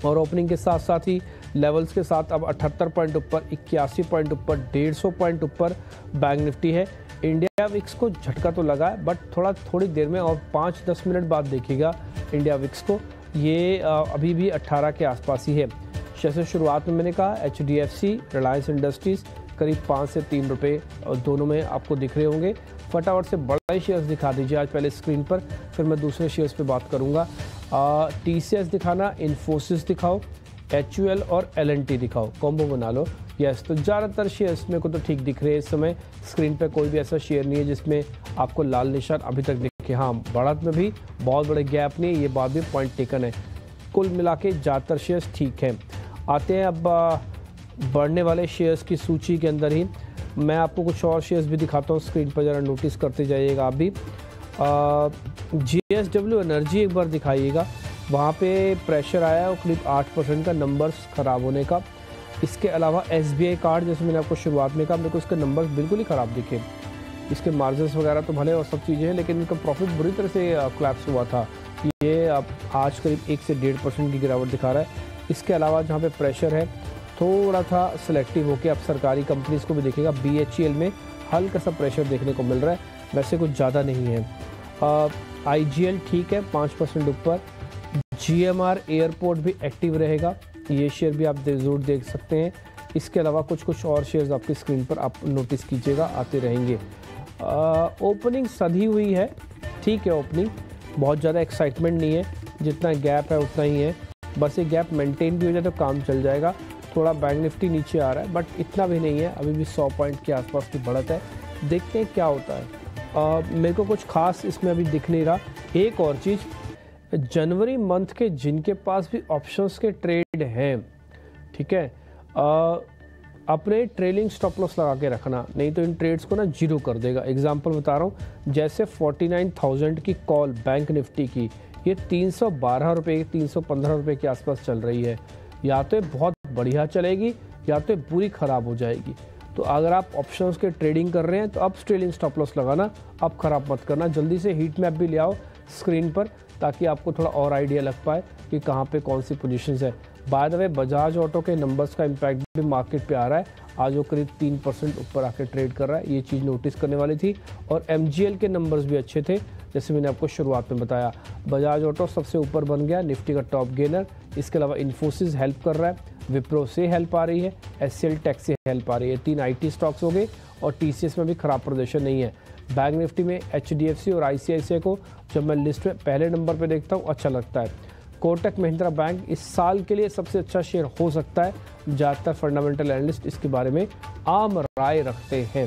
और ओपनिंग के साथ साथ ही लेवल्स के साथ अब 78 पॉइंट ऊपर, 81 पॉइंट ऊपर, 150 पॉइंट ऊपर बैंक निफ्टी है। इंडिया विक्स को झटका तो लगा है बट थोड़ी देर में और 5-10 मिनट बाद देखिएगा इंडिया विक्स को, ये अभी भी 18 के आसपास ही है। जैसे शुरुआत में मैंने कहा HDFC, रिलायंस इंडस्ट्रीज़ करीब 5 से 3 रुपये और दोनों में आपको दिख रहे होंगे। फटाफट से बड़े शेयर्स दिखा दीजिए आज पहले स्क्रीन पर, फिर मैं दूसरे शेयर्स पे बात करूँगा। TCS दिखाना, इन्फोसिस दिखाओ, HUL और LNT दिखाओ, कॉम्बो बना लो। यस, तो ज़्यादातर शेयर्स मेरे को तो ठीक दिख रहे हैं इस समय। स्क्रीन पे कोई भी ऐसा शेयर नहीं है जिसमें आपको लाल निशान अभी तक दिखे। हाँ, बढ़त में भी बहुत बड़े गैप नहीं है, ये बात भी पॉइंट टेकन है। कुल मिला के ज़्यादातर शेयर्स ठीक हैं। आते हैं अब बढ़ने वाले शेयर्स की सूची के अंदर ही मैं आपको कुछ और शेयर्स भी दिखाता हूँ, स्क्रीन पर ज़रा नोटिस करते जाइएगा आप भी। GSW एनर्जी एक बार दिखाइएगा, वहाँ पे प्रेशर आया और करीब 8% का नंबर्स ख़राब होने का। इसके अलावा SBI कार्ड, जैसे मैंने आपको शुरुआत में कहा, मेरे को इसके नंबर्स बिल्कुल ही ख़राब दिखे। इसके मार्जिन्स वगैरह तो भले और सब चीज़ें हैं लेकिन इनका प्रॉफिट बुरी तरह से कोलैप्स हुआ था। ये अब आज करीब 1 से 1.5% की गिरावट दिखा रहा है। इसके अलावा जहाँ पे प्रेशर है थोड़ा था सिलेक्टिव होकर, अब सरकारी कंपनीज़ को भी देखेगा। BHEL में हल्का सा प्रेशर देखने को मिल रहा है, वैसे कुछ ज़्यादा नहीं है। IGL ठीक है 5% ऊपर। GMR एयरपोर्ट भी एक्टिव रहेगा, ये शेयर भी आप ज़रूर देख सकते हैं। इसके अलावा कुछ और शेयर्स आपकी स्क्रीन पर आप नोटिस कीजिएगा, आते रहेंगे। ओपनिंग सधी हुई है, ठीक है, ओपनिंग बहुत ज़्यादा एक्साइटमेंट नहीं है, जितना गैप है उतना ही है, बस ये गैप मेंटेन भी हो जाए तो काम चल जाएगा। थोड़ा बैंक निफ्टी नीचे आ रहा है बट इतना भी नहीं है, अभी भी 100 पॉइंट के आसपास की बढ़त है। देखते हैं क्या होता है। मेरे को कुछ खास इसमें अभी दिख नहीं रहा। एक और चीज़, जनवरी मंथ के जिनके पास भी ऑप्शंस के ट्रेड हैं, ठीक है, अपने ट्रेलिंग स्टॉप लॉस लगा के रखना, नहीं तो इन ट्रेड्स को ना जीरो कर देगा। एग्जांपल बता रहा हूँ, जैसे 49,000 की कॉल बैंक निफ्टी की, ये 312 रुपये 315 रुपये के आसपास चल रही है। या तो बहुत बढ़िया चलेगी या तो पूरी ख़राब हो जाएगी। तो अगर आप ऑप्शंस के ट्रेडिंग कर रहे हैं तो अब ट्रेलिंग स्टॉप लॉस लगाना, अब ख़राब मत करना। जल्दी से हीट मैप भी ले आओ स्क्रीन पर ताकि आपको थोड़ा और आइडिया लग पाए कि कहाँ पे कौन सी पोजीशंस है। By the way, Bajaj auto के नंबर्स का इम्पैक्ट भी मार्केट पे आ रहा है, आज वो करीब 3% ऊपर आके ट्रेड कर रहा है, ये चीज़ नोटिस करने वाली थी। और MGL के नंबर्स भी अच्छे थे, जैसे मैंने आपको शुरुआत में बताया। बजाज ऑटो सबसे ऊपर बन गया, निफ्टी का टॉप गेनर। इसके अलावा इन्फोसिस हेल्प कर रहा है, विप्रो से हेल्प आ रही है, HCL टेक से हेल्प आ रही है। 3 IT स्टॉक्स हो गए और TCS में भी खराब प्रदर्शन नहीं है। बैंक निफ्टी में HDFC और ICICI को जब मैं लिस्ट में पहले नंबर पर देखता हूँ अच्छा लगता है। कोटक महिंद्रा बैंक इस साल के लिए सबसे अच्छा शेयर हो सकता है, ज़्यादातर फंडामेंटल एनालिस्ट इसके बारे में आम राय रखते हैं।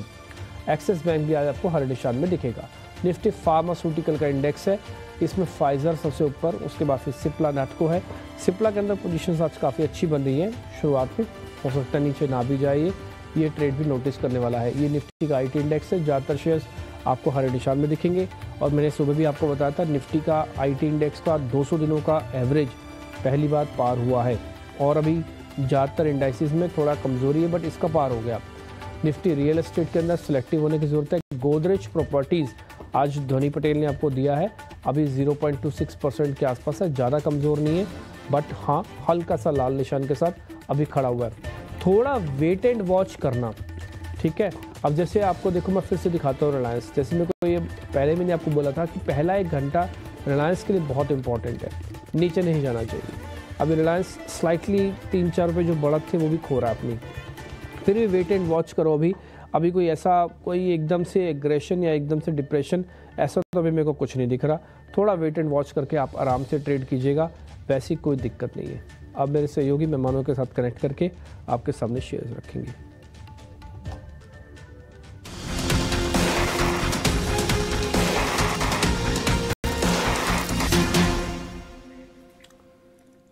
एक्सिस बैंक भी आज आपको हर निशान में दिखेगा। निफ्टी फार्मास्यूटिकल का इंडेक्स है, इसमें फाइजर सबसे ऊपर, उसके बाद फिर सिप्ला नाटको है। सिप्ला के अंदर पोजीशंस आज काफ़ी अच्छी बन रही है, शुरुआत में हो सकता है नीचे ना भी जाए, ये ट्रेड भी नोटिस करने वाला है। ये निफ्टी का IT इंडेक्स है, ज़्यादातर शेयर्स आपको हरे निशान में दिखेंगे। और मैंने सुबह भी आपको बताया था निफ्टी का IT इंडेक्स का 200 दिनों का एवरेज पहली बार पार हुआ है और अभी ज़्यादातर इंडाइसिस में थोड़ा कमज़ोरी है, बट इसका पार हो गया। निफ्टी रियल एस्टेट के अंदर सिलेक्टिव होने की ज़रूरत है। गोदरेज प्रॉपर्टीज़ आज ध्वनि पटेल ने आपको दिया है, अभी 0.26% के आसपास है, ज़्यादा कमज़ोर नहीं है, बट हाँ हल्का सा लाल निशान के साथ अभी खड़ा हुआ है। थोड़ा वेट एंड वॉच करना, ठीक है। अब जैसे आपको देखो मैं फिर से दिखाता हूँ रिलायंस, जैसे मेरे को ये पहले मैंने आपको बोला था कि पहला 1 घंटा रिलायंस के लिए बहुत इंपॉर्टेंट है, नीचे नहीं जाना चाहिए। अभी रिलायंस स्लाइटली 3-4 रुपये जो बढ़त थे वो भी खो रहा है अपनी, फिर भी वेट एंड वॉच करो। अभी कोई ऐसा कोई एकदम से एग्रेशन या एकदम से डिप्रेशन ऐसा तो अभी मेरे को कुछ नहीं दिख रहा। थोड़ा वेट एंड वॉच करके आप आराम से ट्रेड कीजिएगा, वैसी कोई दिक्कत नहीं है। अब मेरे सहयोगी मेहमानों के साथ कनेक्ट करके आपके सामने शेयर्स रखेंगे।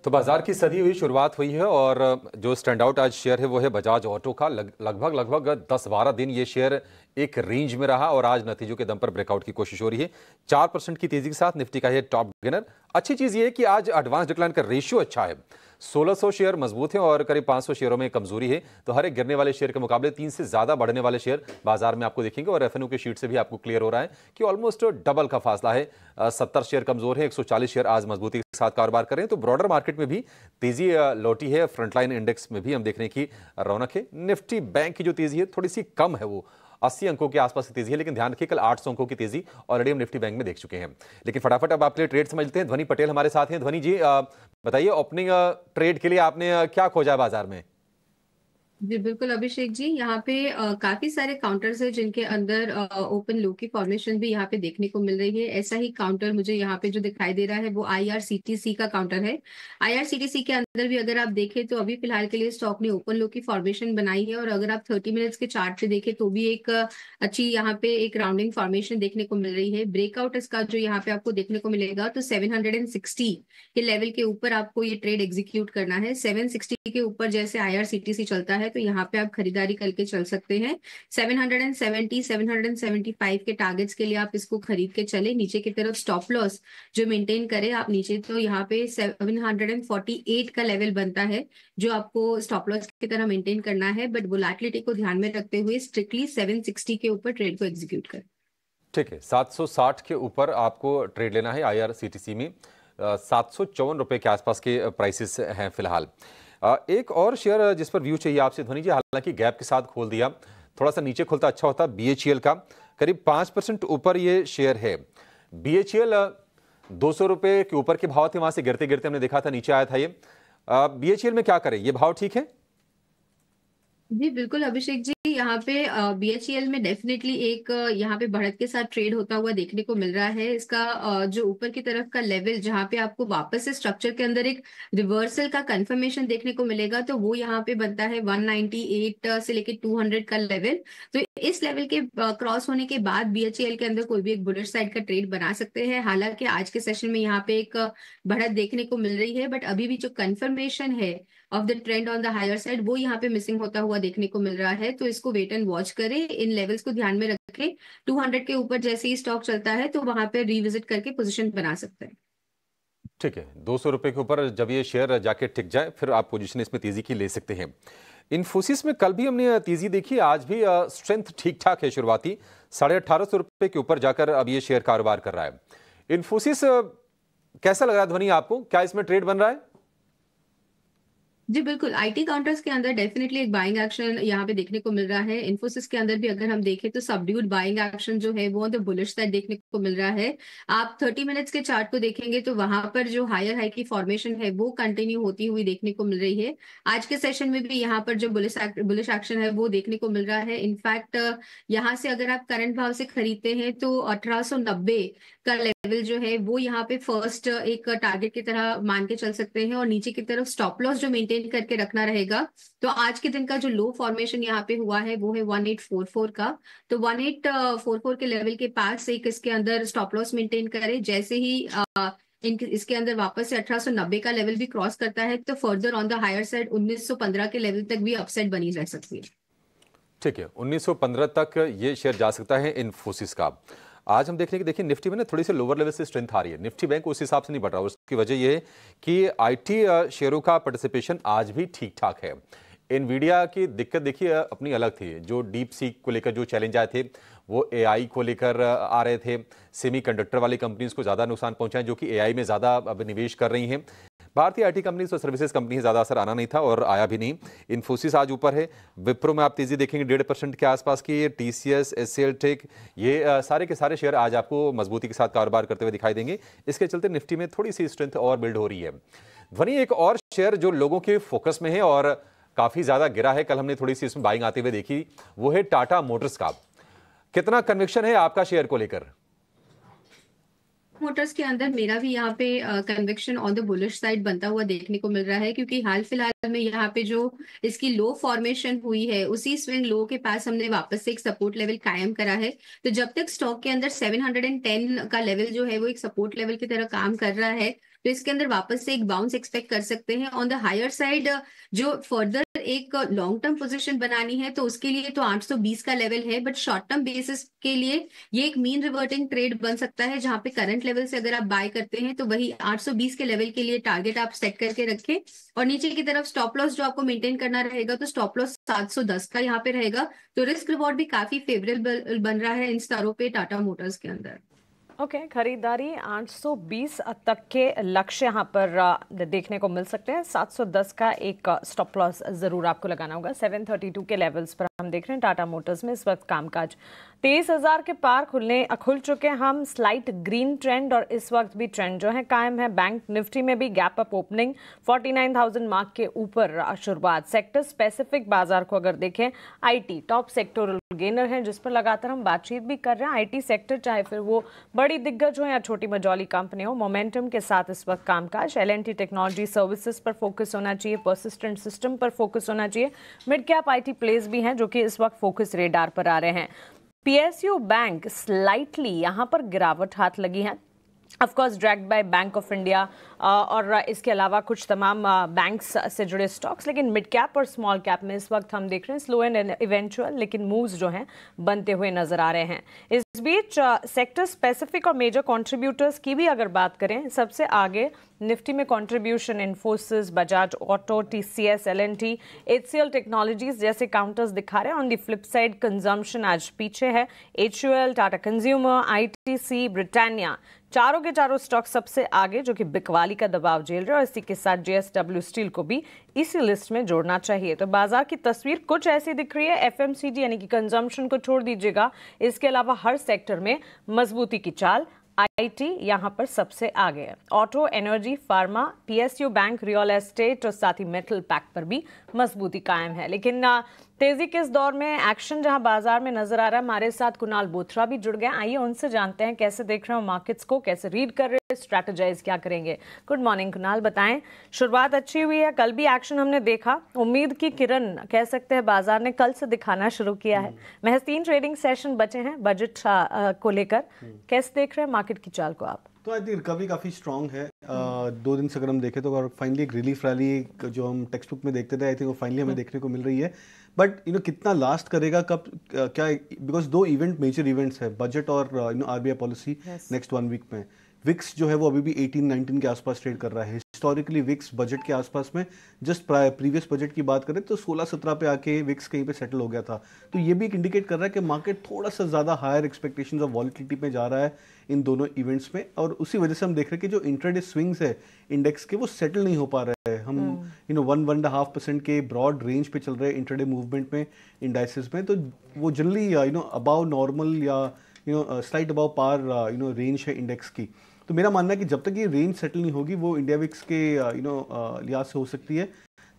तो बाजार की सदी हुई शुरुआत हुई है और जो स्टैंड आउट आज शेयर है वो है बजाज ऑटो का। लगभग 10-12 दिन ये शेयर एक रेंज में रहा और आज नतीजों के दम पर ब्रेकआउट की कोशिश हो रही है। 4% की तेजी के साथ निफ्टी का है टॉप गेनर। अच्छी चीज ये है कि आज एडवांस डिक्लाइन का रेशियो अच्छा है, 1600 शेयर मजबूत है और करीब 500 शेयरों में कमजोरी है। तो हर एक गिरने वाले शेयर के मुकाबले 3 से ज्यादा बढ़ने वाले शेयर बाजार में आपको दिखेंगे और एफएनओ की शीट से भी आपको क्लियर हो रहा है कि ऑलमोस्ट डबल का फासला है। 70 शेयर कमजोर है, 140 शेयर आज मजबूती के साथ कारोबार कर रहे हैं। तो ब्रॉडर मार्केट में भी तेजी लौटी है, फ्रंटलाइन इंडेक्स में भी हम देखने की रौनक है। निफ्टी बैंक की जो तेजी है थोड़ी सी कम है, वो 80 अंकों के आसपास की तेजी है, लेकिन ध्यान रखिए कल 800 अंकों की तेजी ऑलरेडी हम निफ्टी बैंक में देख चुके हैं। लेकिन फटाफट अब आपके लिए ट्रेड समझते हैं। ध्वनि पटेल हमारे साथ हैं। ध्वनि जी बताइए, ओपनिंग ट्रेड के लिए आपने क्या खोजा बाजार में? जी बिल्कुल अभिषेक जी, यहाँ पे काफी सारे काउंटर्स है जिनके अंदर ओपन लो की फॉर्मेशन भी यहाँ पे देखने को मिल रही है। ऐसा ही काउंटर मुझे यहाँ पे जो दिखाई दे रहा है वो IRCTC का काउंटर है। IRCTC के अंदर भी अगर आप देखें तो अभी फिलहाल के लिए स्टॉक ने ओपन लो की फॉर्मेशन बनाई है और अगर आप 30 मिनट्स के चार्ट पे देखें तो भी एक अच्छी यहाँ पे एक राउंडिंग फॉर्मेशन देखने को मिल रही है। ब्रेकआउट इसका जो यहाँ पे आपको देखने को मिलेगा तो 760 के लेवल के ऊपर आपको ये ट्रेड एग्जीक्यूट करना है। 760 के ऊपर जैसे IRCTC चलता है तो यहाँ पे आप खरीदारी करके चल सकते हैं। 770, 775 के टारगेट्स के लिए आप इसको खरीद के चले। नीचे की तरफ स्टॉप लॉस जो मेंटेन करे आप नीचे, तो यहाँ पे 748 का लेवल बनता है जो आपको स्टॉप लॉस की तरह मेंटेन करना है, बट वोलेटिलिटी को ध्यान में रखते हुए स्ट्रिक्टली 760 के ऊपर ट्रेड को एग्जीक्यूट करें। ठीक है, 760 के ऊपर आपको ट्रेड लेना है IRCTC में। 754 रुपए के आसपास के प्राइसेस हैं फिलहाल। एक और शेयर जिस पर व्यू चाहिए आपसे ध्वनि जी, हालांकि गैप के साथ खोल दिया, थोड़ा सा नीचे खुलता अच्छा होता। BHEL का करीब 5% ऊपर ये शेयर है। BHEL 200 रुपए के ऊपर के भाव थे, वहां से गिरते गिरते हमने देखा था नीचे आया था ये। BHEL में क्या करें, ये भाव ठीक है? जी बिल्कुल अभिषेक जी, यहाँ पे BHEL में डेफिनेटली एक यहाँ पे बढ़त के साथ ट्रेड होता हुआ देखने को मिल रहा है। इसका जो ऊपर की तरफ का लेवल जहाँ पे आपको वापस से स्ट्रक्चर के अंदर एक रिवर्सल का कंफर्मेशन देखने को मिलेगा तो वो यहाँ पे बनता है 198 से लेके 200 का लेवल। तो इस लेवल के क्रॉस होने के बाद BHEL के अंदर कोई भी एक बुलिश साइड का ट्रेड बना सकते हैं। हालांकि आज के सेशन में यहाँ पे एक बढ़त देखने को मिल रही है, बट अभी भी जो कंफर्मेशन है of the trend on the higher side वो यहाँ पे मिसिंग होता हुआ देखने को मिल रहा है। तो इसको वेट एंड वॉच करें, इन लेवल्स को ध्यान में रखें। 200 के ऊपर जैसे ही स्टॉक चलता है तो वहां पे रिविजिट करके पोजीशन बना सकते हैं। ठीक है, 200 रुपए के ऊपर जब ये शेयर जाके टिक जाए फिर आप पोजीशन इसमें तेजी की ले सकते हैं। इन्फोसिस में कल भी हमने तेजी देखी, आज भी स्ट्रेंथ ठीक ठाक है शुरुआती। 1850 रुपए के ऊपर जाकर अब ये शेयर कारोबार कर रहा है। इन्फोसिस कैसा लग रहा है ध्वनि आपको, क्या इसमें ट्रेड बन रहा है? जी बिल्कुल, IT काउंटर्स के अंदर डेफिनेटली एक बाइंग एक्शन यहाँ पे देखने को मिल रहा है। इन्फोसिस के अंदर भी अगर हम देखें तो सबड्यूड बाइंग एक्शन जो है वो द बुलिश साइड देखने को मिल रहा है। आप 30 मिनट्स के चार्ट को देखेंगे तो वहां पर जो हायर हाई की फॉर्मेशन है वो कंटिन्यू होती हुई देखने को मिल रही है। आज के सेशन में भी यहाँ पर जो बुलिश एक्शन है वो देखने को मिल रहा है। इनफैक्ट यहाँ से अगर आप करंट भाव से खरीदते हैं तो 1890 का लेवल जो है वो यहाँ पे फर्स्ट एक टारगेट की तरह मान के चल सकते हैं और नीचे की तरफ स्टॉप लॉस जो मेंटेन करके रखना रहेगा। तो आज के दिन का जो लो फॉर्मेशन यहाँ पे हुआ है वो है 1844 का। तो 1844 के लेवल के पास एक इसके अंदर स्टॉप लॉस मेंटेन करे। जैसे ही इसके अंदर वापस से 1890 का लेवल भी क्रॉस करता है तो further on the higher side 1915 के लेवल तक भी अपसाइड बनी रह सकती है। ठीक है, 1915 तक ये शेयर जा सकता है इन्फोसिस का। आज हम देख रहे हैं कि देखिए निफ्टी में ना थोड़ी सी लोअर लेवल से स्ट्रेंथ आ रही है। निफ्टी बैंक उस हिसाब से नहीं बढ़ रहा, उसकी वजह ये है कि आईटी शेयरों का पार्टिसिपेशन आज भी ठीक ठाक है। एनवीडिया की दिक्कत देखिए अपनी अलग थी, जो डीप सीक को लेकर जो चैलेंज आए थे वो एआई को लेकर आ रहे थे। सेमीकंडक्टर वाली कंपनीज को ज़्यादा नुकसान पहुंचा है, जो कि एआई में ज़्यादा अब निवेश कर रही हैं। भारतीय आईटी कंपनीज और सर्विसेज कंपनी ज़्यादा असर आना नहीं था और आया भी नहीं। इन्फोसिस आज ऊपर है। विप्रो में आप तेजी देखेंगे 1.5% के आसपास की। टीसीएस, एचसीएल टेक, ये सारे के सारे शेयर आज आपको मजबूती के साथ कारोबार करते हुए दिखाई देंगे। इसके चलते निफ्टी में थोड़ी सी स्ट्रेंथ और बिल्ड हो रही है। वहीं एक और शेयर जो लोगों के फोकस में है और काफी ज्यादा गिरा है, कल हमने थोड़ी सी इसमें बाइंग आते हुए देखी, वो है टाटा मोटर्स का। कितना कन्विक्शन है आपका शेयर को लेकर? मोटर्स के अंदर मेरा भी यहाँ पे conviction on the bullish side बनता हुआ देखने को मिल रहा है, क्योंकि हाल फिलहाल में यहाँ पे जो इसकी लो फॉर्मेशन हुई है उसी स्विंग लो के पास हमने वापस से एक सपोर्ट लेवल कायम करा है। तो जब तक स्टॉक के अंदर 710 का लेवल जो है वो एक सपोर्ट लेवल की तरह काम कर रहा है, तो इसके अंदर वापस से एक बाउंस एक्सपेक्ट कर सकते हैं। ऑन द हायर साइड जो फर्दर एक लॉन्ग टर्म पोजीशन बनानी है तो उसके लिए तो 820 का लेवल है, बट शॉर्ट टर्म बेसिस के लिए ये एक मीन रिवर्टिंग ट्रेड बन सकता है, जहां पे करंट लेवल से अगर आप बाय करते हैं तो वही 820 के लेवल के लिए टारगेट आप सेट करके रखें। और नीचे की तरफ स्टॉप लॉस जो आपको मेंटेन करना रहेगा, तो स्टॉप लॉस 710 का यहाँ पे रहेगा। तो रिस्क रिवॉर्ड भी काफी फेवरेबल बन रहा है इन स्तरों पे टाटा मोटर्स के अंदर। ओके, खरीदारी 820 तक के लक्ष्य यहाँ पर देखने को मिल सकते हैं। 710 का एक स्टॉप लॉस जरूर आपको लगाना होगा। 732 के लेवल्स पर हम देख रहे हैं टाटा मोटर्स में इस वक्त कामकाज 23,000 के पार खुल चुके हैं हम। स्लाइट ग्रीन ट्रेंड और इस वक्त भी ट्रेंड जो है कायम है। बैंक निफ्टी में भी गैप अप ओपनिंग 49,000 मार्क के ऊपर शुरुआत। सेक्टर स्पेसिफिक बाजार को अगर देखें, आईटी टॉप सेक्टोरल गेनर है जिस पर लगातार हम बातचीत भी कर रहे हैं। आईटी सेक्टर चाहे फिर वो बड़ी दिग्गज हो या छोटी मझौली कंपनी हो, मोमेंटम के साथ इस वक्त कामकाज। एलएनटी टेक्नोलॉजी सर्विसेज पर फोकस होना चाहिए, परसिस्टेंट सिस्टम पर फोकस होना चाहिए। मिड कैप आईटी प्लेस भी हैं जो कि इस वक्त फोकस रेडार पर आ रहे हैं। पीएसयू बैंक स्लाइटली यहाँ पर गिरावट हाथ लगी है, of course dragged by bank of India और इसके अलावा कुछ तमाम बैंक्स से जुड़े स्टॉक्स। लेकिन मिड कैप और स्मॉल कैप में इस वक्त हम देख रहे हैं स्लो एंड इवेंचुअल लेकिन मूव्स जो हैं बनते हुए नजर आ रहे हैं। इस बीच सेक्टर स्पेसिफिक और मेजर कंट्रीब्यूटर्स की भी अगर बात करें, सबसे आगे निफ्टी में contribution Infosys, Bajaj auto, TCS, LNT, HCL technologies जैसे काउंटर्स दिखा रहे हैं। On the flip side consumption आज पीछे है। HUL, Tata consumer, ITC, Britannia, चारों के चारों स्टॉक सबसे आगे जो कि बिकवाली का दबाव झेल रहे हैं और इसी के साथ जेएसडब्ल्यू स्टील को भी इसी लिस्ट में जोड़ना चाहिए। तो बाजार की तस्वीर कुछ ऐसी दिख रही है। एफएमसीजी यानी कि कंजम्पशन को छोड़ दीजिएगा, इसके अलावा हर सेक्टर में मजबूती की चाल। आईटी यहां पर सबसे आगे है। Auto, energy, pharma, PSU bank, real estate और साथ ही मेटल पैक पर भी मजबूती कायम है। लेकिन तेजी के इस दौर में एक्शन जहां बाजार में नजर आ रहा है, हमारे साथ कुणाल बोथरा भी जुड़ गए। आइए उनसे जानते हैं कैसे देख रहे हो मार्केट्स को, कैसे रीड कर रहे हैं, स्ट्रैटेजाइज क्या करेंगे। गुड मॉर्निंग कुणाल, बताएं। शुरुआत अच्छी हुई है, कल भी एक्शन हमने देखा, उम्मीद की किरण कह सकते हैं बाजार ने कल से दिखाना शुरू किया है। महज 3 ट्रेडिंग सेशन बचे हैं बजट को लेकर, कैसे देख रहे हैं मार्केट की चाल को आप? तो आई थिंक रिकवरी काफ़ी स्ट्रॉन्ग है। 2 दिन से अगर हम देखें तो और फाइनली एक रिलीफ रैली जो हम टेक्स्ट बुक में देखते थे, आई थिंक वो फाइनली हमें देखने को मिल रही है। बट कितना लास्ट करेगा, कब क्या, बिकॉज 2 मेजर इवेंट्स है, बजट और आरबीआई पॉलिसी नेक्स्ट 1 वीक में। विक्स जो है वो अभी भी 18-19 के आसपास ट्रेड कर रहा है। हिस्टोरिकली विक्स बजट के आसपास में, जस्ट प्रीवियस बजट की बात करें तो 16-17 पे आके विक्स कहीं पे सेटल हो गया था। तो ये भी एक इंडिकेट कर रहा है कि मार्केट थोड़ा सा ज़्यादा हायर एक्सपेक्टेशंस ऑफ वॉलिटिलिटी में जा रहा है इन दोनों इवेंट्स में, और उसी वजह से हम देख रहे हैं कि जो इंट्राडे स्विंग्स है इंडेक्स के वो सेटल नहीं हो पा रहे हैं। हम 1-1.5% के ब्रॉड रेंज पे चल रहे हैं इंट्राडे मूवमेंट में इंडाइसेस में। तो वो जनरली अबाव नॉर्मल या स्लाइट अबाव पार रेंज है इंडेक्स की। तो मेरा मानना है कि जब तक ये रेंज सेटल नहीं होगी, वो इंडिया विक्स के लिहाज से हो सकती है,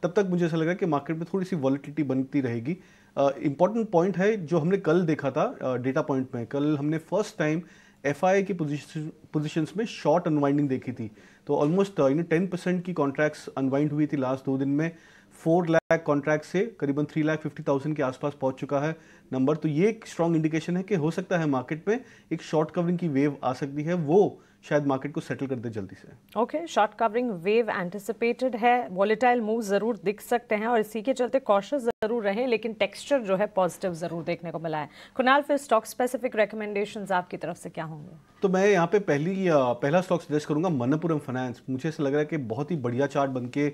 तब तक मुझे ऐसा लगा कि मार्केट में थोड़ी सी वॉलिटिलिटी बनती रहेगी। इंपॉर्टेंट पॉइंट है जो हमने कल देखा था डेटा पॉइंट में, कल हमने फर्स्ट टाइम एफआई की पोजीशंस में शॉर्ट अनवाइंडिंग देखी थी। तो ऑलमोस्ट 10% की कॉन्ट्रैक्ट्स अनवाइंड हुई थी लास्ट 2 दिन में। 4 लाख कॉन्ट्रैक्ट से करीबन 3,50,000 के आसपास पहुंच चुका है नंबर, तो ये एक स्ट्रॉन्ग इंडिकेशन है कि हो सकता है मार्केट में एक शॉर्ट कवरिंग की वेव आ सकती है, वो शायद मार्केट को सेटल कर दे जल्दी से। Okay, short covering wave anticipated है, वॉलेटाइल मूव जरूर दिख सकते हैं और इसी के चलते कॉशियस जरूर रहें, लेकिन टेक्सचर जो है पॉजिटिव जरूर देखने को मिला है। कुणाल, फिर स्टॉक स्पेसिफिक रिकमेंडेशंस आपकी तरफ से क्या होंगे? तो मैं यहाँ पे पहला स्टॉक सजेस्ट करूंगा मनप्पुरम फाइनेंस। मुझे ऐसा लग रहा है कि बहुत ही बढ़िया चार्ट बनके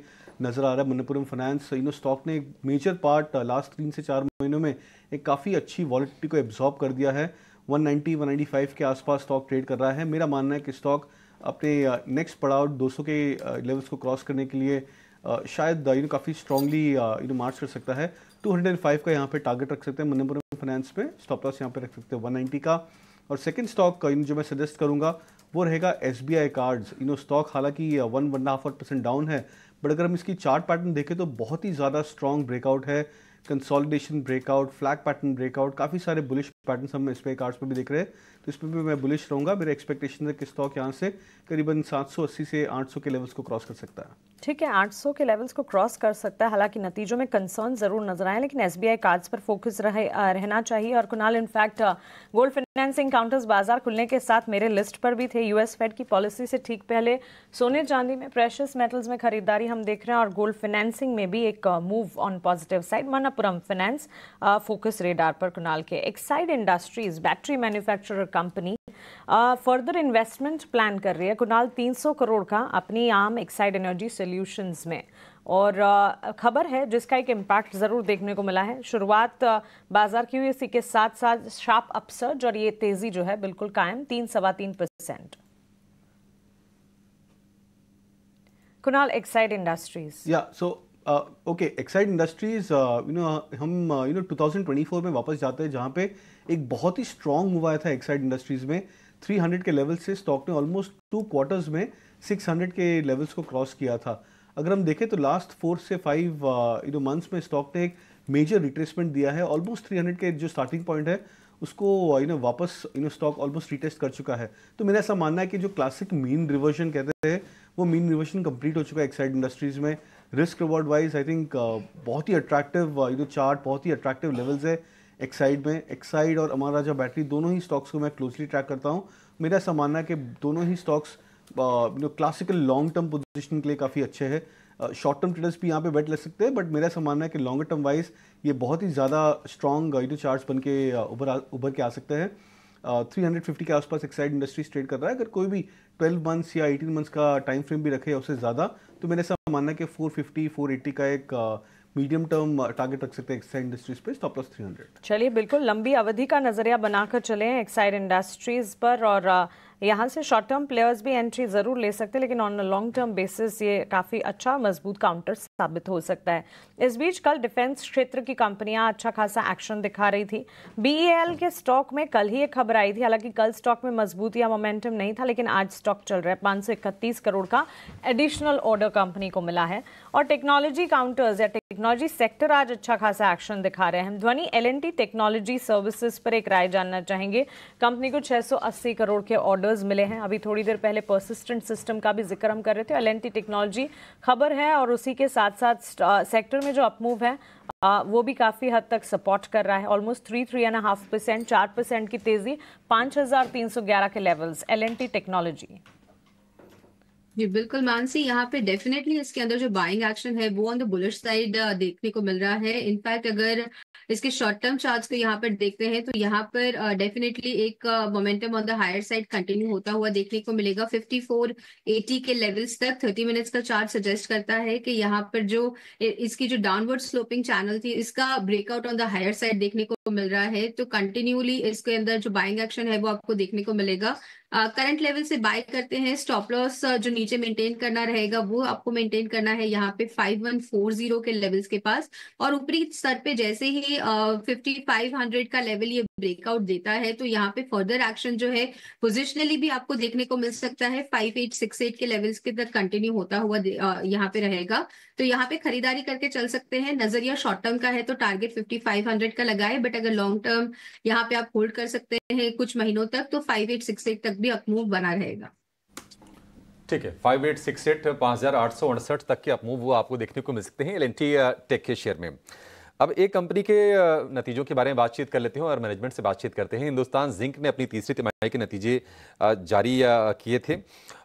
नजर आ रहा है मनप्पुरम फाइनेंस। स्टॉक ने एक मेजर पार्ट लास्ट 3 से 4 महीनों में एक काफ़ी अच्छी वॉलेटिलिटी को एब्जॉर्ब कर दिया है। 190-195 के आसपास स्टॉक ट्रेड कर रहा है। मेरा मानना है कि स्टॉक अपने नेक्स्ट पड़ाव 200 के लेवल्स को क्रॉस करने के लिए शायद काफ़ी स्ट्रांगली मार्च कर सकता है। 205 का यहाँ पे टारगेट रख सकते हैं मनप्पुरम फाइनेंस में, स्टॉप लॉस यहाँ पे रख सकते हैं 190 का। और सेकंड स्टॉक जो मैं सजेस्ट करूँगा वो रहेगा SBI कार्ड्स। स्टॉक हालांकि 1.5% डाउन है, बट अगर हम इसकी चार्ट पैटर्न देखें तो बहुत ही ज़्यादा स्ट्रॉन्ग ब्रेकआउट है, consolidation breakout, flag pattern breakout, काफ़ी सारे बुलिश पैटर्न्स हम SBI कार्ड्स पे भी देख रहे हैं। तो इस पर भी मैं बुलिश रहूँगा। मेरे एक्सपेक्टेशन है कि स्टॉक यहाँ से करीबन 780 से 800 के लेवल्स को क्रॉस कर सकता है। ठीक है, 800 के लेवल्स को क्रॉस कर सकता है। हालांकि नतीजों में कंसर्न जरूर नजर आए, लेकिन SBI कार्ड्स पर फोकस रहना चाहिए। और Kunal, in fact gold financing counters बाजार खुलने के साथ मेरे लिस्ट पर भी थे। US फेड की पॉलिसी से ठीक पहले सोने चांदी में, प्रेशियस मेटल्स में खरीदारी हम देख रहे हैं और गोल्ड फाइनेंसिंग में भी एक move on positive side. Manappuram finance focus radar पर कुणाल के। Exide industries battery manufacturer company further investment plan कर रही है कुणाल 300 करोड़ का अपनी आर्म एक्साइड एनर्जी सॉल्यूशंस में, और खबर है जिसका एक इम्पैक्ट जरूर देखने को मिला है। शुरुआत बाजार की हुई, इसी के साथ साथ शार्प अपसर्ज और ये तेजी जो है बिल्कुल कायम 3-3.25%। Kunal, Exide industries Exide industries हम 2024 में वापस जाते हैं, जहां पे एक बहुत ही स्ट्रॉन्ग मूव आया था एक्साइड इंडस्ट्रीज में। 300 के लेवल से स्टॉक ने ऑलमोस्ट 2 क्वार्टर्स में 600 के लेवल्स को क्रॉस किया था। अगर हम देखें तो लास्ट 4 से 5 मंथ्स में स्टॉक ने एक मेजर रिट्रेसमेंट दिया है। ऑलमोस्ट 300 के जो स्टार्टिंग पॉइंट है उसको वापस स्टॉक ऑलमोस्ट रिटेस्ट कर चुका है। तो मेरा ऐसा मानना है कि जो क्लासिक मीन रिवर्जन कहते हैं वो मीन रिवर्जन कंप्लीट हो चुका है एक्साइड इंडस्ट्रीज में। Risk reward wise I think बहुत ही अट्रैक्टिव चार्ट, बहुत ही अट्रैक्टिव लेवल्स है एक्साइड में। एक्साइड और अमर राजा बैटरी दोनों ही स्टॉक्स को मैं क्लोजली ट्रैक करता हूँ। मेरा ऐसा मानना है कि दोनों ही stocks classical long term position के लिए काफ़ी अच्छे हैं। शॉर्ट टर्म ट्रेडर्स भी यहाँ पे बैठ ले सकते हैं, बट मेरा ऐसा मानना है कि लॉन्गर टर्म वाइज ये बहुत ही ज़्यादा स्ट्रॉन्ग चार्ट्स बन के उभर के आ सकते हैं। 350 के आसपास एक्साइड इंडस्ट्रीज ट्रेड कर रहा है। अगर कोई भी 12 मंथ्स या 18 मंथ्स का टाइम फ्रेम भी रखे उससे ज़्यादा, तो मेरे ऐसा मानना है कि 450-480 का एक मीडियम टर्म टारगेट रख सकते हैं एक्साइड इंडस्ट्रीज पे, स्टॉप लॉस 300। चलिए, बिल्कुल लंबी अवधि का नजरिया बनाकर चले एक्साइड इंडस्ट्रीज पर, और यहाँ से शॉर्ट टर्म प्लेयर्स भी एंट्री जरूर ले सकते हैं, लेकिन ऑन लॉन्ग टर्म बेसिस ये काफ़ी अच्छा मजबूत काउंटर साबित हो सकता है। इस बीच कल डिफेंस क्षेत्र की कंपनियां अच्छा खासा एक्शन दिखा रही थी। BEL के स्टॉक में कल ही एक खबर आई थी, हालांकि कल स्टॉक में मजबूती या मोमेंटम नहीं था, लेकिन आज स्टॉक चल रहा है। 531 करोड़ का एडिशनल ऑर्डर कंपनी को मिला है। और टेक्नोलॉजी काउंटर्स या टेक्नोलॉजी सेक्टर आज अच्छा खासा एक्शन दिखा रहे हैं। हम ध्वनि L&T टेक्नोलॉजी सर्विसेज पर एक राय जानना चाहेंगे। कंपनी को 680 करोड़ के ऑर्डर्स मिले हैं। अभी थोड़ी देर पहले पर्सिस्टेंट सिस्टम का भी जिक्र हम कर रहे थे। L&T टेक्नोलॉजी खबर है, और उसी के साथ साथ सेक्टर में जो अपमूव है वो भी काफ़ी हद तक सपोर्ट कर रहा है। ऑलमोस्ट 3-3.5%, 4% की तेजी, 5311 के लेवल्स L&T टेक्नोलॉजी। जी बिल्कुल मानसी, यहाँ पे डेफिनेटली इसके अंदर जो बाइंग एक्शन है वो ऑन द बुलिश साइड देखने को मिल रहा है। इनफैक्ट अगर इसके शॉर्ट टर्म चार्ट्स को यहाँ पर देखते हैं तो यहाँ पर डेफिनेटली एक momentum on the higher side continue होता हुआ देखने को मिलेगा। 5480 के लेवल्स तक 30 मिनट्स का चार्ट सजेस्ट करता है कि यहाँ पर जो इसकी जो डाउनवर्ड स्लोपिंग चैनल थी इसका breakout on the higher side देखने को मिल रहा है। तो कंटिन्यूली इसके अंदर जो बाइंग एक्शन है वो आपको देखने को मिलेगा। करंट लेवल से बाय करते हैं। स्टॉप लॉस जो नीचे मेंटेन करना रहेगा वो आपको मेंटेन करना है यहाँ पे 5140 के लेवल्स के पास, और ऊपरी स्तर पे जैसे ही 5500 का लेवल ये ब्रेकआउट देता है तो यहाँ पे फर्दर एक्शन जो है पोजिशनली भी आपको देखने को मिल सकता है। 5868 के लेवल्स के तक कंटिन्यू होता हुआ यहाँ पे रहेगा, तो यहाँ पे खरीदारी करके चल सकते हैं। नजरिया शॉर्ट टर्म का है तो टारगेट 5500 का लगाए, बट अगर लॉन्ग टर्म यहाँ पे आप होल्ड कर सकते हैं कुछ महीनों तक तो 5868 तक भी अपमूव बना रहेगा। ठीक है, 5868 5868 तक के अपमूव वो आपको देखने को मिल सकते हैं L&T टेक के शेयर में। अब एक कंपनी के नतीजों के बारे में बातचीत कर लेते हैं और मैनेजमेंट से बातचीत करते हैं। हिंदुस्तान जिंक ने अपनी तीसरी तिमाही के नतीजे जारी किए थे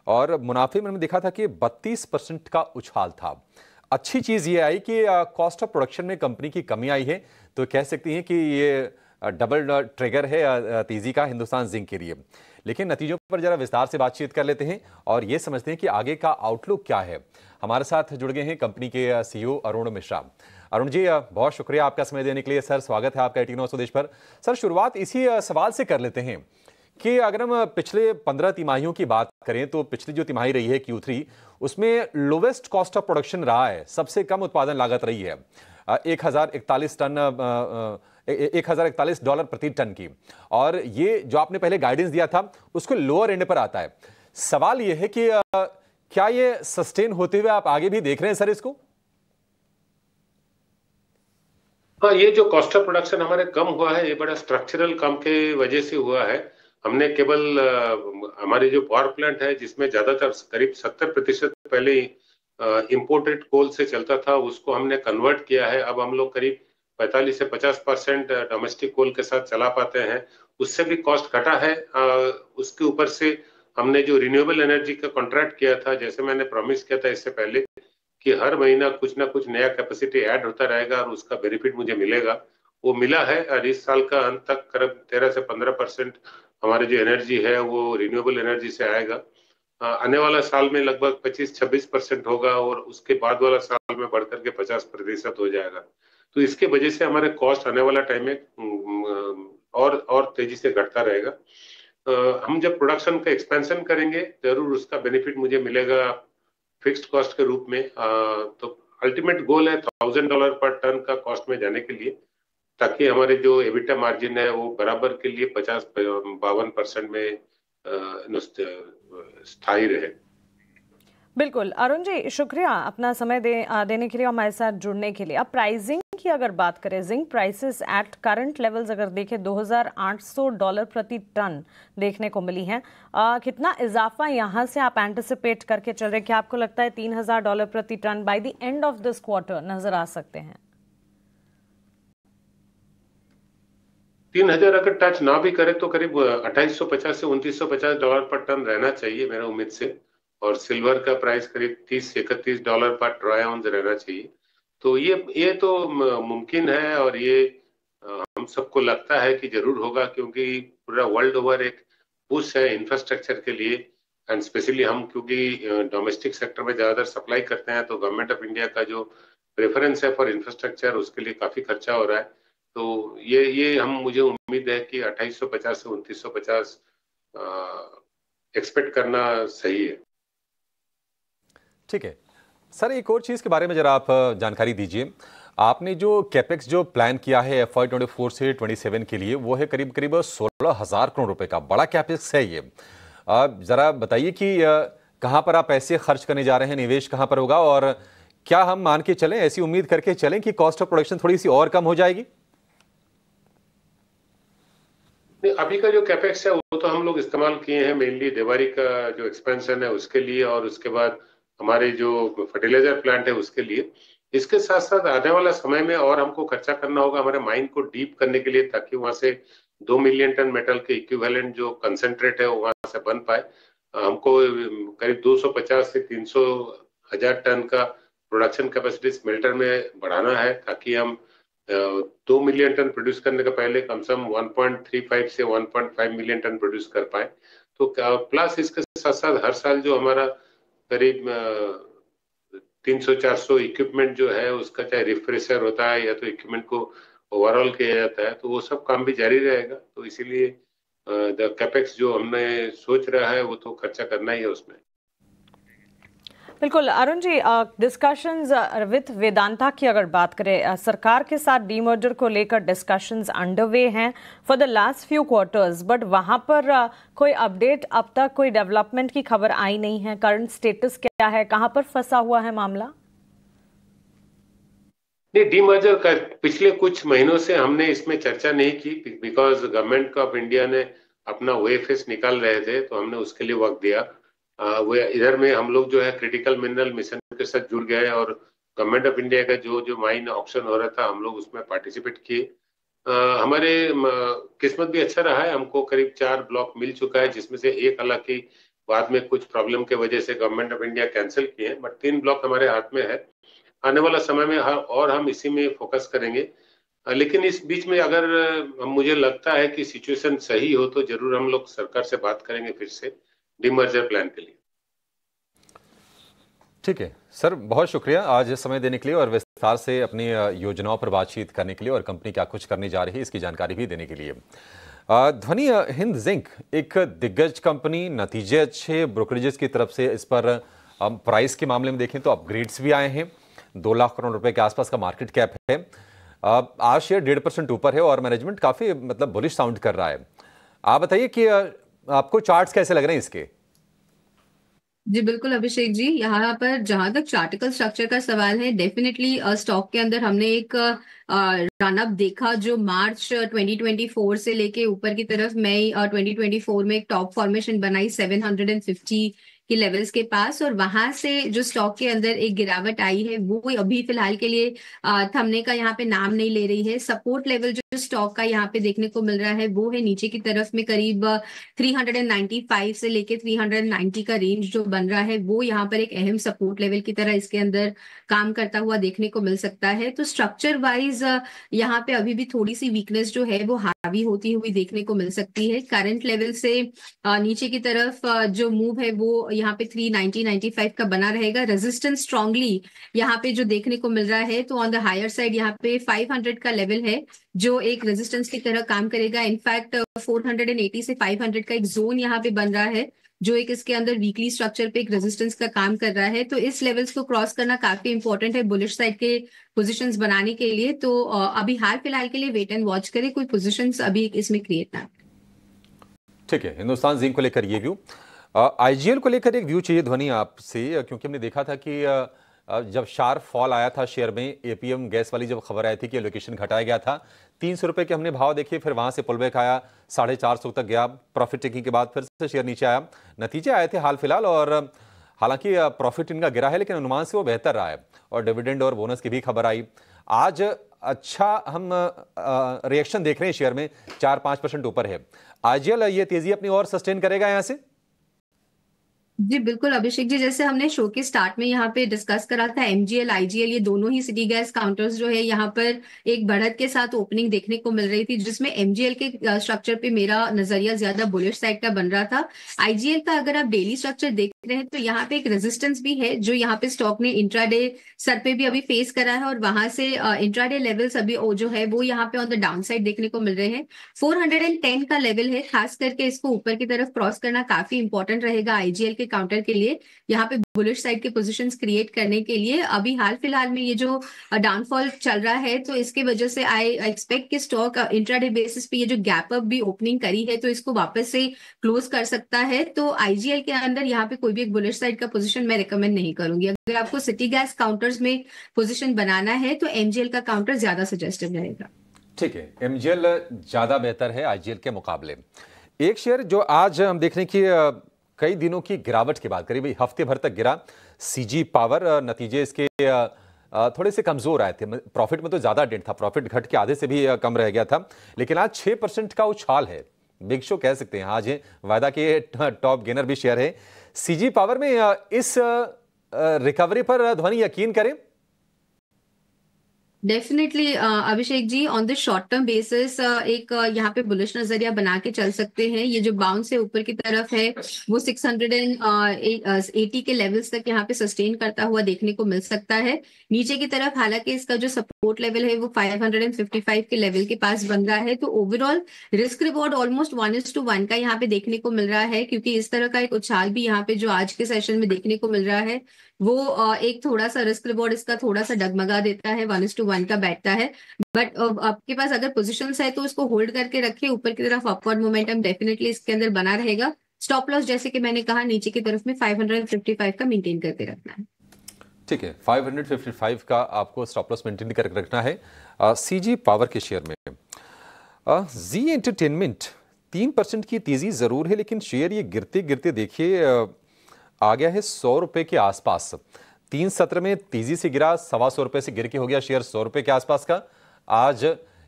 और मुनाफे में हमने देखा था कि 32% का उछाल था। अच्छी चीज़ ये आई कि कॉस्ट ऑफ प्रोडक्शन में कंपनी की कमी आई है, तो कह सकती हैं कि ये डबल ट्रिगर है तेजी का हिंदुस्तान जिंक के लिए। लेकिन नतीजों पर जरा विस्तार से बातचीत कर लेते हैं और ये समझते हैं कि आगे का आउटलुक क्या है। हमारे साथ जुड़ गए हैं कंपनी के सीईओ अरुण मिश्रा। अरुण जी, बहुत शुक्रिया आपका समय देने के लिए। सर, स्वागत है आपका 18 नॉट स्वदेश पर। सर, शुरुआत इसी सवाल से कर लेते हैं कि अगर हम पिछले 15 तिमाहियों की बात करें तो पिछली जो तिमाही रही है Q3, उसमें लोवेस्ट कॉस्ट ऑफ प्रोडक्शन रहा है, सबसे कम उत्पादन लागत रही है 1041 डॉलर प्रति टन की, और ये जो आपने पहले गाइडेंस दिया था उसको लोअर एंड पर आता है। सवाल ये है कि क्या ये सस्टेन होते हुए आप आगे भी देख रहे हैं सर इसको? हाँ, ये जो कॉस्ट ऑफ प्रोडक्शन हमारे कम हुआ है, ये बड़ा स्ट्रक्चरल कम के वजह से हुआ है। हमने केवल हमारी जो पावर प्लांट है जिसमें ज्यादातर करीब 70% पहले इंपोर्टेड कोल से चलता था, उसको हमने कन्वर्ट किया है। अब हम लोग करीब 45 से 50% डोमेस्टिक कोल के साथ चला पाते हैं, उससे भी कॉस्ट घटा है। उसके ऊपर से हमने जो रिन्यूएबल एनर्जी का कॉन्ट्रैक्ट किया था, जैसे मैंने प्रॉमिस किया था इससे पहले कि हर महीना कुछ ना कुछ नया कैपेसिटी ऐड होता रहेगा और उसका बेनिफिट मुझे मिलेगा, वो मिला है। और इस साल का अंत तक करीब 13 से 15% हमारे जो एनर्जी है वो रिन्यूएबल एनर्जी से आएगा। आने वाला साल में लगभग 25-26% होगा और उसके बाद वाला साल में बढ़कर के 50% हो जाएगा। तो इसके वजह से हमारे कॉस्ट आने वाला टाइम में और तेजी से घटता रहेगा। हम जब प्रोडक्शन का एक्सपेंशन करेंगे जरूर उसका बेनिफिट मुझे मिलेगा फिक्स्ड कॉस्ट के रूप में। तो अल्टीमेट गोल है $1000 पर टन का कॉस्ट में जाने के लिए, ताकि हमारे जो एबिटा मार्जिन है वो बराबर के लिए 50-52% में स्थायी रहे। बिल्कुल अरुण जी, शुक्रिया अपना समय देने के लिए, हमारे साथ जुड़ने के लिए। अब प्राइसिंग की अगर बात करें, zinc prices at current levels अगर देखें $2800 प्रति टन देखने को मिली हैं। कितना इजाफा यहां से आप एंटिसिपेट करके चल रहे हैं? क्या आपको लगता है $3000 प्रति ton by the end of this quarter नजर आ सकते हैं? 3000 अगर टच ना भी करे तो करीब $2850 से $2950 पर टन रहना चाहिए मेरा उम्मीद से। और सिल्वर का प्राइस करीब $30 से $31 पर ट्राई आउंस रहना चाहिए। तो ये तो मुमकिन है और ये हम सबको लगता है कि जरूर होगा, क्योंकि पूरा वर्ल्ड ओवर एक पुश है इंफ्रास्ट्रक्चर के लिए। एंड स्पेशली हम क्योंकि डोमेस्टिक सेक्टर में ज्यादातर सप्लाई करते हैं, तो गवर्नमेंट ऑफ इंडिया का जो प्रेफरेंस है फॉर इंफ्रास्ट्रक्चर, उसके लिए काफी खर्चा हो रहा है। तो ये मुझे उम्मीद है कि 2850 से 2950 एक्सपेक्ट करना सही है। ठीक है सर, एक और चीज़ के बारे में जरा आप जानकारी दीजिए। आपने जो कैपेक्स जो प्लान किया है FY24 से 27 के लिए, वो है करीब करीब 16,000 करोड़ रुपए का। बड़ा कैपेक्स है ये। जरा बताइए कि कहाँ पर आप पैसे खर्च करने जा रहे हैं, निवेश कहाँ पर होगा, और क्या हम मान के चलें, ऐसी उम्मीद करके चलें कि कॉस्ट ऑफ प्रोडक्शन थोड़ी सी और कम हो जाएगी? अभी का जो कैपेक्स है वो तो हम लोग इस्तेमाल किए हैं मेनली देवारी का जो एक्सपेंशन है उसके लिए, और उसके बाद हमारे जो फर्टिलाइजर प्लांट है उसके लिए। इसके साथ साथ आने वाला समय में और हमको खर्चा करना होगा हमारे माइन को डीप करने के लिए, ताकि वहां से 2 मिलियन टन मेटल के इक्विवेलेंट जो कंसेंट्रेट है वो वहां से बन पाए। हमको करीब 250 से 300 हजार टन का प्रोडक्शन कैपेसिटी स्मेल्टर में बढ़ाना है, ताकि हम 2 मिलियन टन प्रोड्यूस करने का पहले कम से कम 1.35 से 1.5 मिलियन टन प्रोड्यूस कर पाए। तो प्लस इसके साथ साथ हर साल जो हमारा करीब 300-400 इक्विपमेंट जो है उसका चाहे रिफ्रेशर होता है या तो इक्विपमेंट को ओवरऑल किया जाता है, तो वो सब काम भी जारी रहेगा। तो इसीलिए कैपेक्स जो हमने सोच रहा है वो तो खर्चा करना ही है उसमें। बिल्कुल अरुण जी, डिस्कशंस विद वेदांता की अगर बात करें, सरकार के साथ डीमर्जर को लेकर डिस्कशंस अंडरवे हैं for the last few quarters, but वहां पर कोई अपडेट अब तक, कोई डेवलपमेंट की खबर आई नहीं है। करंट स्टेटस क्या है, कहां पर फंसा हुआ है मामला? नहीं, डीमर्जर का पिछले कुछ महीनों से हमने इसमें चर्चा नहीं की, बिकॉज गवर्नमेंट ऑफ इंडिया ने अपना OFS निकाल रहे थे, तो हमने उसके लिए वक्त दिया। वो इधर में हम लोग जो है क्रिटिकल मिनरल मिशन के साथ जुड़ गए और गवर्नमेंट ऑफ इंडिया का जो माइन ऑक्शन हो रहा था, हम लोग उसमें पार्टिसिपेट किए। हमारे किस्मत भी अच्छा रहा है, हमको करीब 4 ब्लॉक मिल चुका है, जिसमें से एक हालांकि बाद में कुछ प्रॉब्लम के वजह से गवर्नमेंट ऑफ इंडिया कैंसिल किए हैं, बट 3 ब्लॉक हमारे हाथ में है। आने वाला समय में और हम इसी में फोकस करेंगे। लेकिन इस बीच में अगर मुझे लगता है कि सिचुएशन सही हो तो जरूर हम लोग सरकार से बात करेंगे फिर से डीमर्जर प्लान के लिए। ठीक है सर, बहुत शुक्रिया आज समय देने के लिए और विस्तार से अपनी योजनाओं पर बातचीत करने के लिए और कंपनी क्या कुछ करने जा रही है इसकी जानकारी भी देने के लिए। ध्वनि, हिंद जिंक एक दिग्गज कंपनी, नतीजे अच्छे, ब्रोकरेजेस की तरफ से इस पर प्राइस के मामले में देखें तो अपग्रेड्स भी आए हैं। 2 लाख करोड़ रुपए के आसपास का मार्केट कैप है। आज शेयर 1.5% ऊपर है और मैनेजमेंट काफी मतलब बुलिश साउंड कर रहा है। आप बताइए कि आपको चार्ट्स कैसे लग रहे हैं इसके? जी बिल्कुल अभिषेक जी, यहाँ पर जहां तक चार्टिकल स्ट्रक्चर का सवाल है, डेफिनेटली स्टॉक के अंदर हमने एक रन अप देखा जो मार्च 2024 से लेके ऊपर की तरफ मई 2024 में एक टॉप फॉर्मेशन बनाई 750 के लेवल्स के पास, और वहां से जो स्टॉक के अंदर एक गिरावट आई है वो अभी फिलहाल के लिए थमने का यहाँ पे नाम नहीं ले रही है। सपोर्ट लेवल जो स्टॉक का यहाँ पे देखने को मिल रहा है वो है नीचे की तरफ में करीब 395 से लेके 390 का रेंज जो बन रहा है, वो यहाँ पर एक अहम सपोर्ट लेवल की तरह इसके अंदर काम करता हुआ देखने को मिल सकता है। तो स्ट्रक्चर वाइज यहाँ पे अभी भी थोड़ी सी वीकनेस जो है वो हावी होती हुई देखने को मिल सकती है। करंट लेवल से नीचे की तरफ जो मूव है वो यहाँ पे 390-95 का बना रहेगा। रेजिस्टेंस स्ट्रांगली यहाँ पे जो देखने को मिल रहा है तो ऑन द हायर साइड यहाँ पे 500 का लेवल है जो एक रेजिस्टेंस की तरह काम करेगा। इनफैक्ट 480 से 500 का एक जोन यहाँ पे बन रहा है जो एक इसके अंदर वीकली स्ट्रक्चर पे एक रेजिस्टेंस का काम कर रहा है। तो इस लेवल्स को क्रॉस करना काफी इंपॉर्टेंट है बुलिश साइड के पोजीशंस बनाने के लिए। तो अभी हाल फिलहाल के लिए वेट एंड वॉच करें, कोई पोजीशंस अभी इसमें क्रिएट ना। ठीक है, हिंदुस्तान जिंक को लेकर ये व्यू। आईजीएल को लेकर एक व्यू चाहिए ध्वनि आपसे, क्योंकि हमने देखा था कि जब शार्प फॉल आया था शेयर में, एपीएम गैस वाली जब खबर आई थी कि एलोकेशन घटाया गया था, 300 रुपए के हमने भाव देखे, फिर वहां से पुलबैक आया, 450 तक गया, प्रॉफिट टेकिंग के बाद फिर से शेयर नीचे आया। नतीजे आए थे हाल फिलहाल और हालांकि प्रॉफिट इनका गिरा है लेकिन अनुमान से वो बेहतर रहा है और डिविडेंड और बोनस की भी खबर आई। आज अच्छा हम रिएक्शन देख रहे हैं शेयर में, 4-5% ऊपर है। आईजीएल ये तेजी अपनी और सस्टेन करेगा यहां से? जी बिल्कुल अभिषेक जी, जैसे हमने शो के स्टार्ट में यहाँ पे डिस्कस करा था, एमजीएल आईजीएल ये दोनों ही सिटी गैस काउंटर्स जो है यहाँ पर एक बढ़त के साथ ओपनिंग देखने को मिल रही थी, जिसमें एमजीएल के स्ट्रक्चर पे मेरा नजरिया ज्यादा बुलिश साइड का बन रहा था। आईजीएल का अगर आप डेली स्ट्रक्चर देख रहे हैं तो यहाँ पे एक रेजिस्टेंस भी है जो यहाँ पे स्टॉक ने इंट्राडे सर पे भी अभी फेस करा है और वहां से इंट्राडे लेवल्स अभी जो है वो यहाँ पे ऑन द डाउन साइड देखने को मिल रहे हैं। 410 का लेवल है, खास करके इसको ऊपर की तरफ क्रॉस करना काफी इंपॉर्टेंट रहेगा आईजीएल के काउंटर के लिए, यहाँ पे बुलिश साइड के पोजीशंस क्रिएट करने के लिए। अभी हाल फिलहाल में ये जो डाउनफॉल चल रहा है तो इसके वजह से आई एक्सपेक्ट कि स्टॉक इंट्राडे बेसिस पे ये जो गैप अप भी ओपनिंग करी है तो इसको वापस से क्लोज कर सकता है। तो आईजीएल के अंदर यहाँ पे कोई भी एक बुलिश साइड का पोजीशन मैं रिकमेंड नहीं करूंगी। अगर आपको सिटी गैस काउंटर्स में पोजीशन बनाना है तो एमजीएल का काउंटर ज्यादा सजेस्टिव रहेगा। ठीक है, एमजीएल ज्यादा बेहतर है आईजीएल के मुकाबले। एक शेयर जो आज हम देख रहे हैं कि कई दिनों की गिरावट के बाद, करीब हफ्ते भर तक गिरा, सीजी पावर, नतीजे इसके थोड़े से कमजोर आए थे। प्रॉफिट में तो ज्यादा डेंट था, प्रॉफिट घट के आधे से भी कम रह गया था, लेकिन आज 6% का उछाल है, बिग शो कह सकते हैं आज है, वायदा के टॉप गेनर भी शेयर है। सीजी पावर में इस रिकवरी पर ध्वनि यकीन करें? Definitely Abhishek ji, on the short term basis एक यहाँ पे बुलिश नजरिया बना के चल सकते हैं। ये जो बाउंस है ऊपर की तरफ है वो 680 के लेवल्स तक यहाँ पे सस्टेन करता हुआ देखने को मिल सकता है। नीचे की तरफ हालांकि इसका जो सपोर्ट लेवल है वो 555 के लेवल के पास बन रहा है। तो ओवरऑल रिस्क रिवॉर्ड ऑलमोस्ट 1:1 का यहाँ पे देखने को मिल रहा है, क्योंकि इस तरह का एक उछाल भी यहाँ पे जो आज के सेशन में देखने को मिल रहा है वो एक थोड़ा सा रिस्क रिवॉर्ड इसका थोड़ा सा डगमगा देता है, 1:1 का बैठता है। बट आपके पास अगर पोजीशंस है तो इसको होल्ड करके रखे, ऊपर की तरफ अपवर्ड मोमेंटम डेफिनेटली इसके अंदर बना रहेगा। स्टॉप लॉस जैसे कि मैंने कहा नीचे की तरफ में 555 का मेंटेन करके रखना है। ठीक है, 555 का आपको स्टॉप लॉस मेंटेन करके रखना है। सीजी पावर के शेयर में जी एंटरटेनमेंट 3% की तेजी जरूर है, लेकिन शेयर ये गिरते गिरते देखिए आ गया है 100 रुपए के आसपास। 3 सत्र में तेजी से गिरा, 125 रुपए से गिर के हो गया शेयर 100 रुपए के आसपास का। आज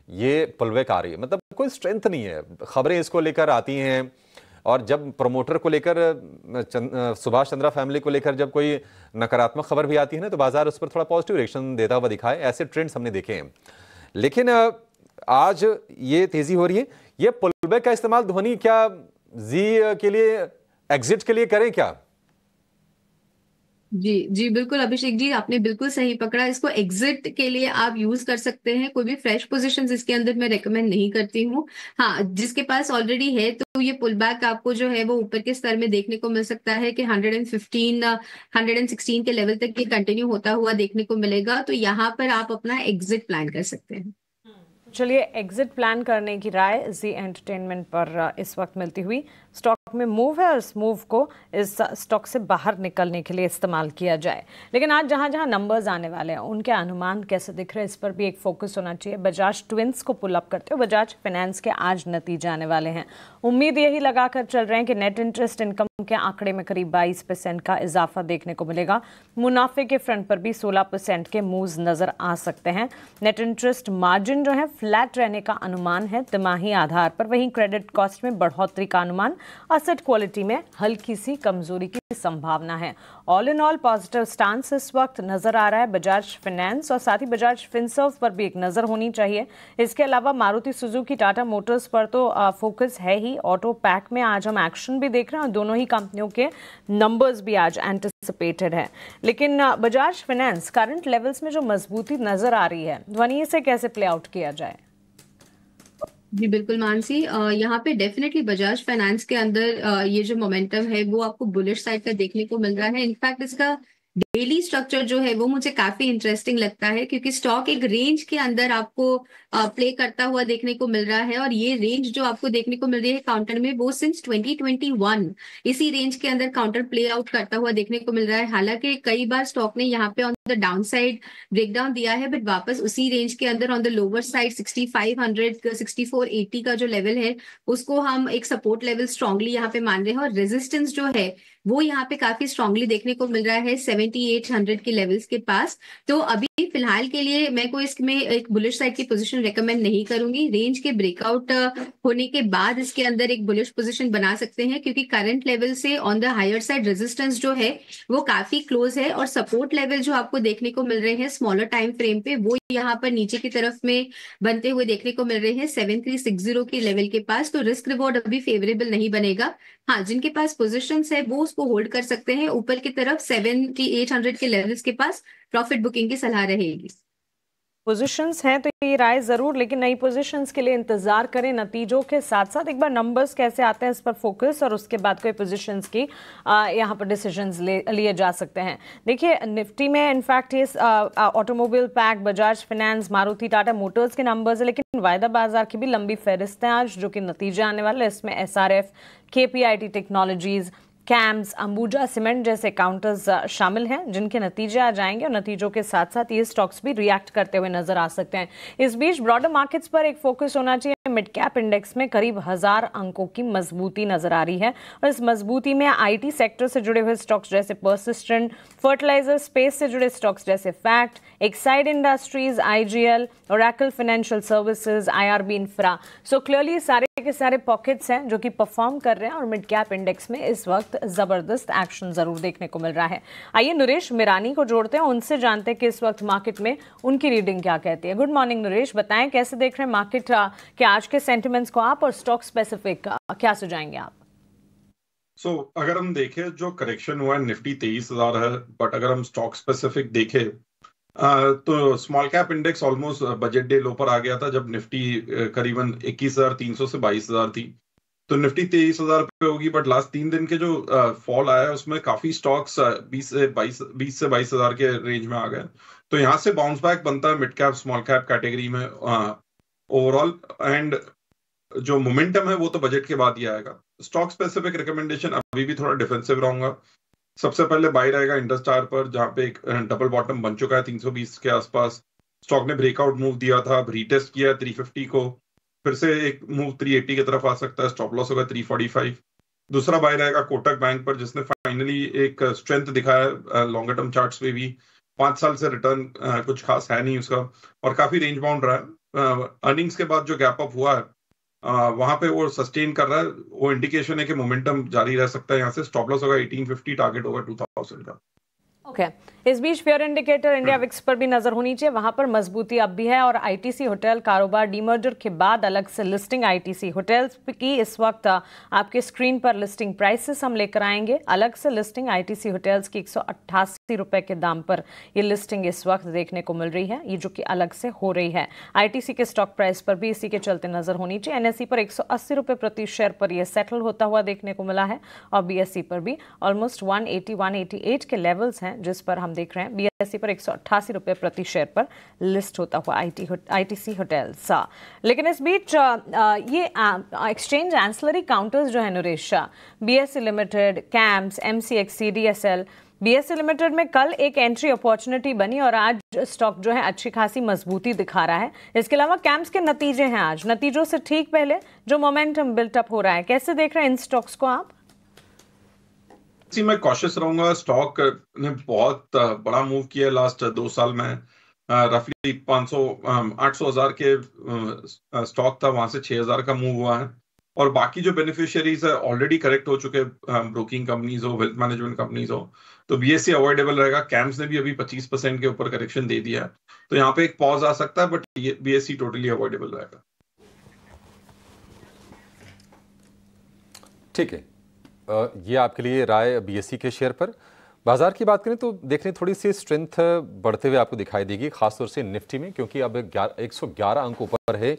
ये पुलबैक आ रही है, मतलब कोई स्ट्रेंथ नहीं है। खबरें इसको लेकर आती हैं और जब प्रमोटर को लेकर, सुभाष चंद्रा फैमिली को लेकर जब कोई नकारात्मक खबर भी आती है ना, तो बाजार उस पर थोड़ा पॉजिटिव रिएक्शन देता हुआ दिखा है। ऐसे ट्रेंड्स हमने देखे हैं। लेकिन आज ये तेजी हो रही है। ये पुलबैक का इस्तेमाल धोनी क्या जी के लिए, एग्जिट के लिए करें क्या? जी जी बिल्कुल अभिषेक जी, आपने बिल्कुल सही पकड़ा। इसको एग्जिट के लिए आप यूज कर सकते हैं। कोई भी फ्रेश पोजीशंस इसके अंदर मैं रेकमेंड नहीं करती हूँ। हाँ, जिसके पास ऑलरेडी है तो ये पुल बैक आपको जो है वो ऊपर के स्तर में देखने को मिल सकता है कि 116 के लेवल तक ये कंटिन्यू होता हुआ देखने को मिलेगा। तो यहाँ पर आप अपना एग्जिट प्लान कर सकते हैं। चलिए, एग्जिट प्लान करने की राय जी एंटरटेनमेंट पर इस वक्त मिलती हुई। स्टॉक में मूव है और इस मूव को इस स्टॉक से बाहर निकलने के लिए इस्तेमाल किया जाए। लेकिन आज जहां जहां नंबर्स आने वाले हैं उनके अनुमान कैसे दिख रहे हैं, इस पर भी एक फोकस होना चाहिए। बजाज ट्विंस को पुल अप करते हुए बजाज फाइनेंस के आज नतीजे आने वाले हैं। उम्मीद यही लगाकर चल रहे हैं कि नेट इंटरेस्ट इनकम के आंकड़े में करीब 22% का इजाफा देखने को मिलेगा। मुनाफे के फ्रंट पर भी 16% के मूव्स नजर आ सकते हैं। नेट इंटरेस्ट मार्जिन जो है फ्लैट रहने का अनुमान है तिमाही आधार पर। वहीं क्रेडिट कॉस्ट में बढ़ोतरी का अनुमान, असेट क्वालिटी में हल्की सी कमजोरी की संभावना है। All in all positive stance इस वक्त नजर आ रहा है बजाज फाइनेंस और साथ ही बजाज फिनसर्व पर भी एक नजर होनी चाहिए। इसके अलावा मारुति सुजुकी, टाटा मोटर्स पर तो फोकस है ही। ऑटो पैक में आज हम एक्शन भी देख रहे हैं और दोनों ही कंपनियों के नंबर्स भी आज एंटिसिपेटेड है। लेकिन बजाज फाइनेंस करंट लेवल्स में जो मजबूती नजर आ रही है, ध्वनि से कैसे प्ले आउट किया जाए? जी बिल्कुल मानसी, यहाँ पे डेफिनेटली बजाज फाइनेंस के अंदर ये जो मोमेंटम है वो आपको बुलिश साइड का देखने को मिल रहा है। इनफैक्ट इसका डेली स्ट्रक्चर जो है वो मुझे काफी इंटरेस्टिंग लगता है, क्योंकि स्टॉक एक रेंज के अंदर आपको प्ले करता हुआ देखने को मिल रहा है। और ये रेंज जो आपको देखने को मिल रही है काउंटर में, वो सिंस 2021 इसी रेंज के अंदर काउंटर प्ले आउट करता हुआ देखने को मिल रहा है। हालांकि कई बार स्टॉक ने यहाँ पे on the down side breakdown दिया है, बट वापस उसी रेंज के अंदर ऑन द लोअर साइड 6500 6480 का जो लेवल है उसको हम एक सपोर्ट लेवल स्ट्रांगली यहाँ पे मान रहे हैं। और रेजिस्टेंस जो है वो यहाँ पे काफी स्ट्रांगली देखने को मिल रहा है 7800 के लेवल्स के पास। तो अभी फिलहाल के लिए मैं कोई इसमें एक बुलिश साइड की पोजीशन रेकमेंड नहीं करूंगी। रेंज के ब्रेकआउट होने के बाद इसके अंदर एक बुलिश पोजीशन बना सकते हैं, क्योंकि करंट लेवल से on the higher side resistance जो है वो काफी क्लोज है। और सपोर्ट लेवल जो आपको देखने को मिल रहे हैं स्मॉलर टाइम फ्रेम पे, वो यहाँ पर नीचे की तरफ में बनते हुए देखने को मिल रहे हैं 7360 के लेवल के पास। तो रिस्क रिवॉर्ड अभी फेवरेबल नहीं बनेगा। हाँ, जिनके पास पोजीशंस है वो उसको होल्ड कर सकते हैं। ऊपर की तरफ 7800 के लेवल्स के पास प्रॉफिट बुकिंग की सलाह रहेगी। पोजीशंस हैं तो ये राय जरूर, लेकिन नई पोजीशंस के लिए इंतजार करें। नतीजों के साथ साथ एक बार नंबर्स कैसे आते हैं इस पर फोकस, और उसके बाद कोई पोजीशंस की यहाँ पर डिसीजंस लिए जा सकते हैं। देखिए, निफ्टी में इनफैक्ट ये automobile pack, Bajaj finance, Maruti, Tata Motors के नंबर्स है, लेकिन वायदा बाजार की भी लंबी फहरिस्त है आज जो कि नतीजे आने वाले। इसमें SRF, KPIT technologies, camps, Ambuja cement जैसे काउंटर्स शामिल हैं जिनके नतीजे आ जाएंगे और नतीजों के साथ साथ ये स्टॉक्स भी रिएक्ट करते हुए नजर आ सकते हैं। इस बीच ब्रॉडर मार्केट्स पर एक फोकस होना चाहिए। मिड कैप इंडेक्स में करीब 1000 अंकों की मजबूती नजर आ रही है और इस मजबूती में IT सेक्टर से जुड़े हुए स्टॉक्स जैसे पर्सिस्टेंट, फर्टिलाइजर स्पेस से जुड़े स्टॉक्स जैसे fact, Exide industries, IGL, Oracle financial services, IRB infra. So clearly सारे के सारे पॉकेट्स हैं जो कि परफॉर्म कर रहे हैं और मिड कैप इंडेक्स में इस वक्त जबरदस्त एक्शन जरूर देखने को मिल रहा है। आइए नरेश मिरानी को जोड़ते हैं, उनसे जानते हैं कि इस वक्त मार्केट में उनकी रीडिंग क्या कहती है। गुड मॉर्निंग नरेश, बताएं कैसे देख रहे हैं मार्केट के आज के सेंटिमेंट्स को आप, और स्टॉक स्पेसिफिक क्या सुझाएंगे आप? अगर हम देखें जो करेक्शन हुआ है निफ्टी 23,000 है, बट अगर हम स्टॉक स्पेसिफिक देखें तो small cap index almost budget day लो पर आ गया था जब निफ्टी करीबन 21,300 से 22,000 थी। तो निफ्टी 23,000 पे होगी, बट लास्ट 3 दिन के जो फॉल आया है उसमें काफी स्टॉक्स 20 से 22,000 के रेंज में आ गए। तो यहाँ से बाउंस बैक बनता है mid cap small cap category में ओवरऑल, एंड जो मोमेंटम है वो तो बजट के बाद ही आएगा। स्टॉक स्पेसिफिक रिकमेंडेशन अभी भी थोड़ा डिफेंसिव रहूंगा। सबसे पहले बाय रहेगा इंडस टावर पर, जहां पे एक डबल बॉटम बन चुका है 320 के आसपास। स्टॉक ने ब्रेकआउट मूव दिया था, रीटेस्ट किया 350 को, फिर से एक मूव 380 की तरफ आ सकता है, स्टॉप लॉस होगा 345। दूसरा बाय रहेगा कोटक बैंक पर, जिसने फाइनली एक स्ट्रेंथ दिखाया लॉन्गर टर्म चार्ट्स में भी। 5 साल से रिटर्न कुछ खास है नहीं उसका, और काफी रेंज बाउंड रहा है। अर्निंग्स के बाद जो गैप अप हुआ है वहां पे वो सस्टेन कर रहा है, वो इंडिकेशन है कि मोमेंटम जारी रह सकता है। यहाँ से स्टॉप लॉस होगा 1850, टारगेट होगा 2000 का। ओके इस बीच फेयर इंडिकेटर इंडिया विक्स पर भी नजर होनी चाहिए, वहां पर मजबूती अब भी है। और आईटीसी होटल कारोबार डीमर्जर के बाद अलग से लिस्टिंग आईटीसी होटल्स की इस वक्त आपके स्क्रीन पर लिस्टिंग प्राइसेस हम लेकर आएंगे। अलग से लिस्टिंग आईटीसी होटल्स की 188 रुपए के दाम पर ये लिस्टिंग इस वक्त देखने को मिल रही है, ये जो कि अलग से हो रही है। आईटीसी के स्टॉक प्राइस पर भी इसी के चलते नजर होनी चाहिए। एनएसई पर 180 रुपए प्रति शेयर पर यह सेटल होता हुआ देखने को मिला है, और बीएसई पर भी ऑलमोस्ट 180-188 के लेवल्स हैं जिस पर हम देख रहे हैं बीएसई पर 188 रुपए प्रति शेयर पर लिस्ट होता हुआ आईटीसी होटल्स। लेकिन इस बीच ये एक्सचेंज एंसिलरी काउंटर्स जो है Naresh, BSE limited, CAMS, MCX, DSL, BSE limited में कल एक एंट्री अपॉर्चुनिटी बनी और आज स्टॉक जो है अच्छी खासी मजबूती दिखा रहा है। इसके अलावा कैम्स के नतीजे हैं आज, नतीजों से ठीक पहले जो मोमेंटम बिल्टअप हो रहा है, कैसे देख रहे हैं इन स्टॉक्स को आप? मैं कॉशियस रहूंगा। स्टॉक ने बहुत बड़ा मूव किया लास्ट 2 साल में। रफली 800,000 के स्टॉक था, वहां से 6,000 का मूव हुआ है। और बाकी जो बेनिफिशियरीज है ऑलरेडी करेक्ट हो चुके, ब्रोकिंग कंपनीज हो, वेल्थ मैनेजमेंट कंपनीज हो, तो बीएसई अवॉइडेबल रहेगा। कैम्स ने भी अभी 25% के ऊपर करेक्शन दे दिया है, तो यहाँ पे एक पॉज आ सकता है, बट बीएसई टोटली अवॉइडेबल रहेगा। ठीक है, ये आपके लिए राय बीएसई के शेयर पर। बाजार की बात करें तो देख रहे थोड़ी सी स्ट्रेंथ बढ़ते हुए आपको दिखाई देगी, खासतौर से निफ्टी में, क्योंकि अब 111 अंकों पर है,